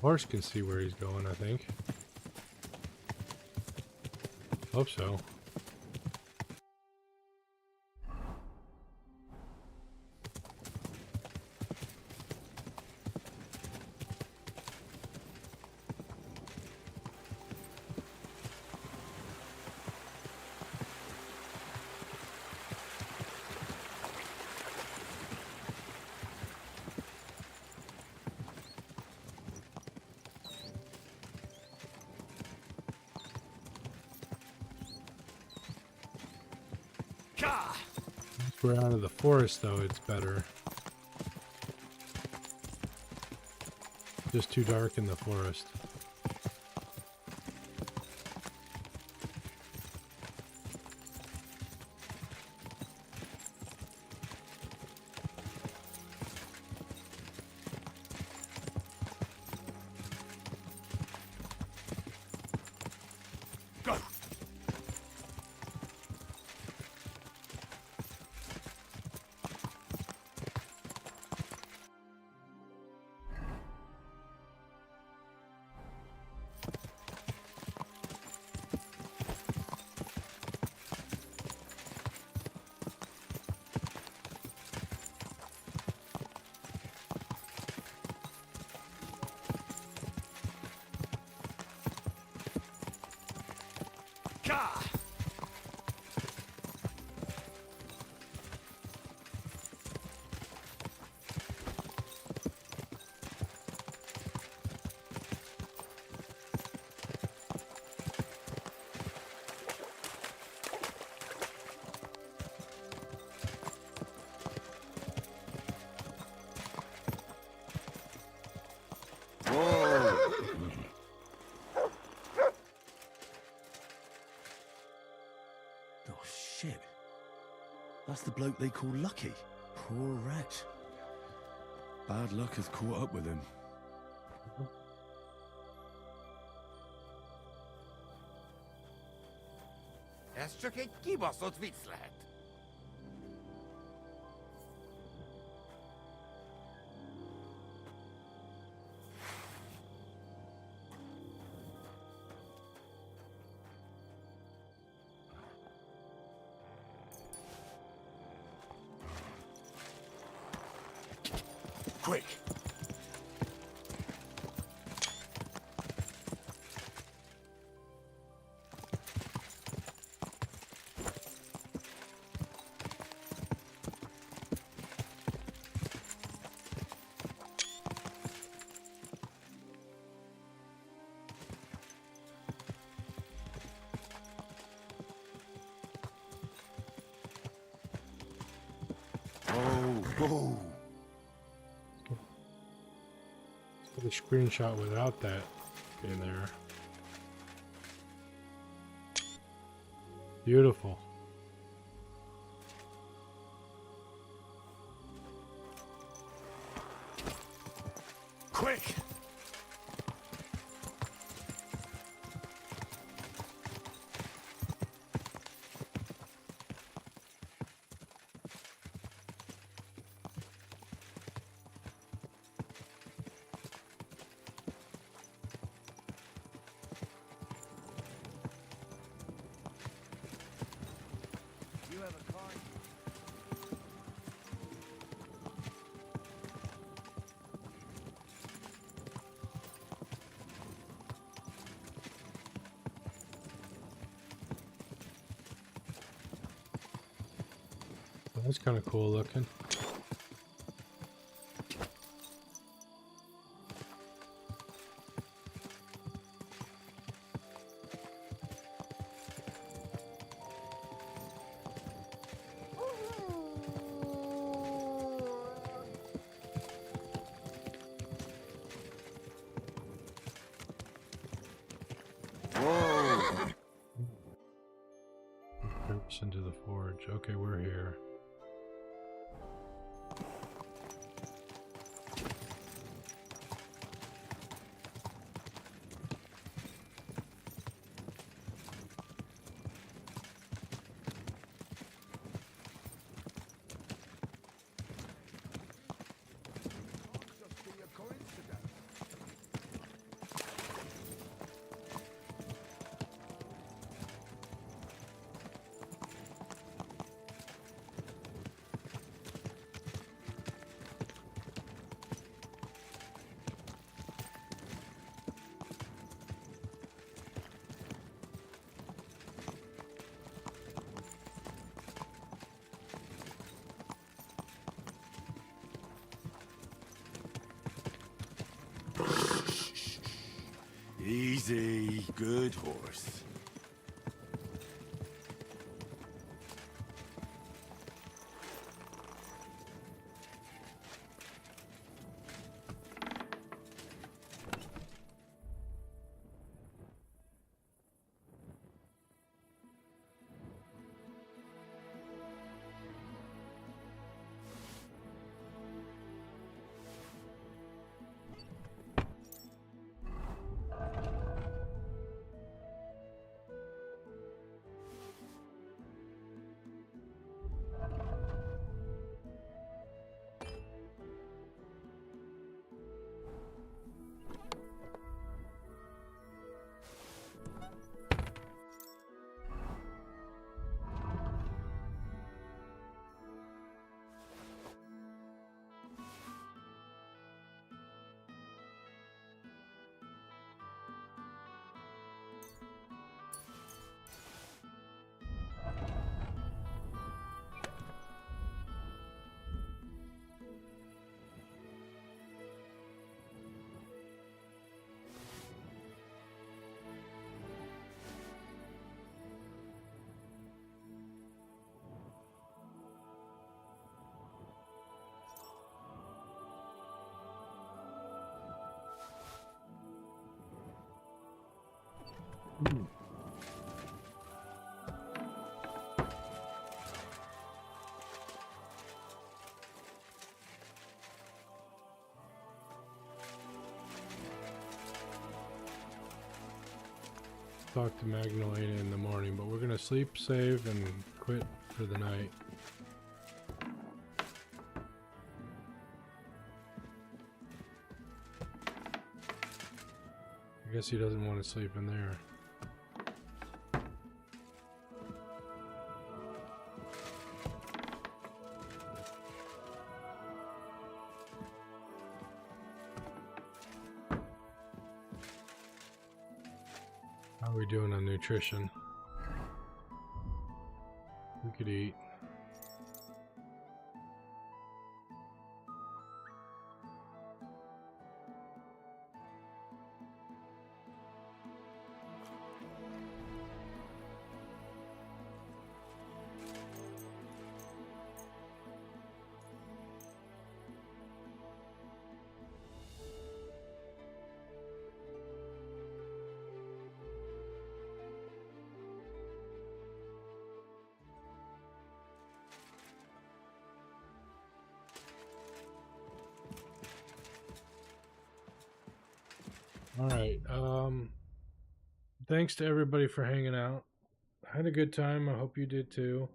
Speaker 3: Horse can see where he's going, I think. Hope so. Once we're out of the forest, though, it's better. Just too dark in the forest.
Speaker 18: Oh, shit. That's the bloke they call Lucky. Poor wretch. Bad luck has caught up with him.
Speaker 5: Jeszcze kibos od Witzlet.
Speaker 18: Quick!
Speaker 3: Whoa. Get a screenshot without that in there. Beautiful.
Speaker 18: Quick!
Speaker 3: That's kind of cool looking. Trips into the forge. Okay, we're here.
Speaker 18: Easy, good horse.
Speaker 3: Talk to Magdalena in the morning, but we're gonna sleep, save, and quit for the night. I guess he doesn't want to sleep in there. How are we doing on nutrition? We could eat. All right. Thanks to everybody for hanging out. I had a good time. I hope you did too.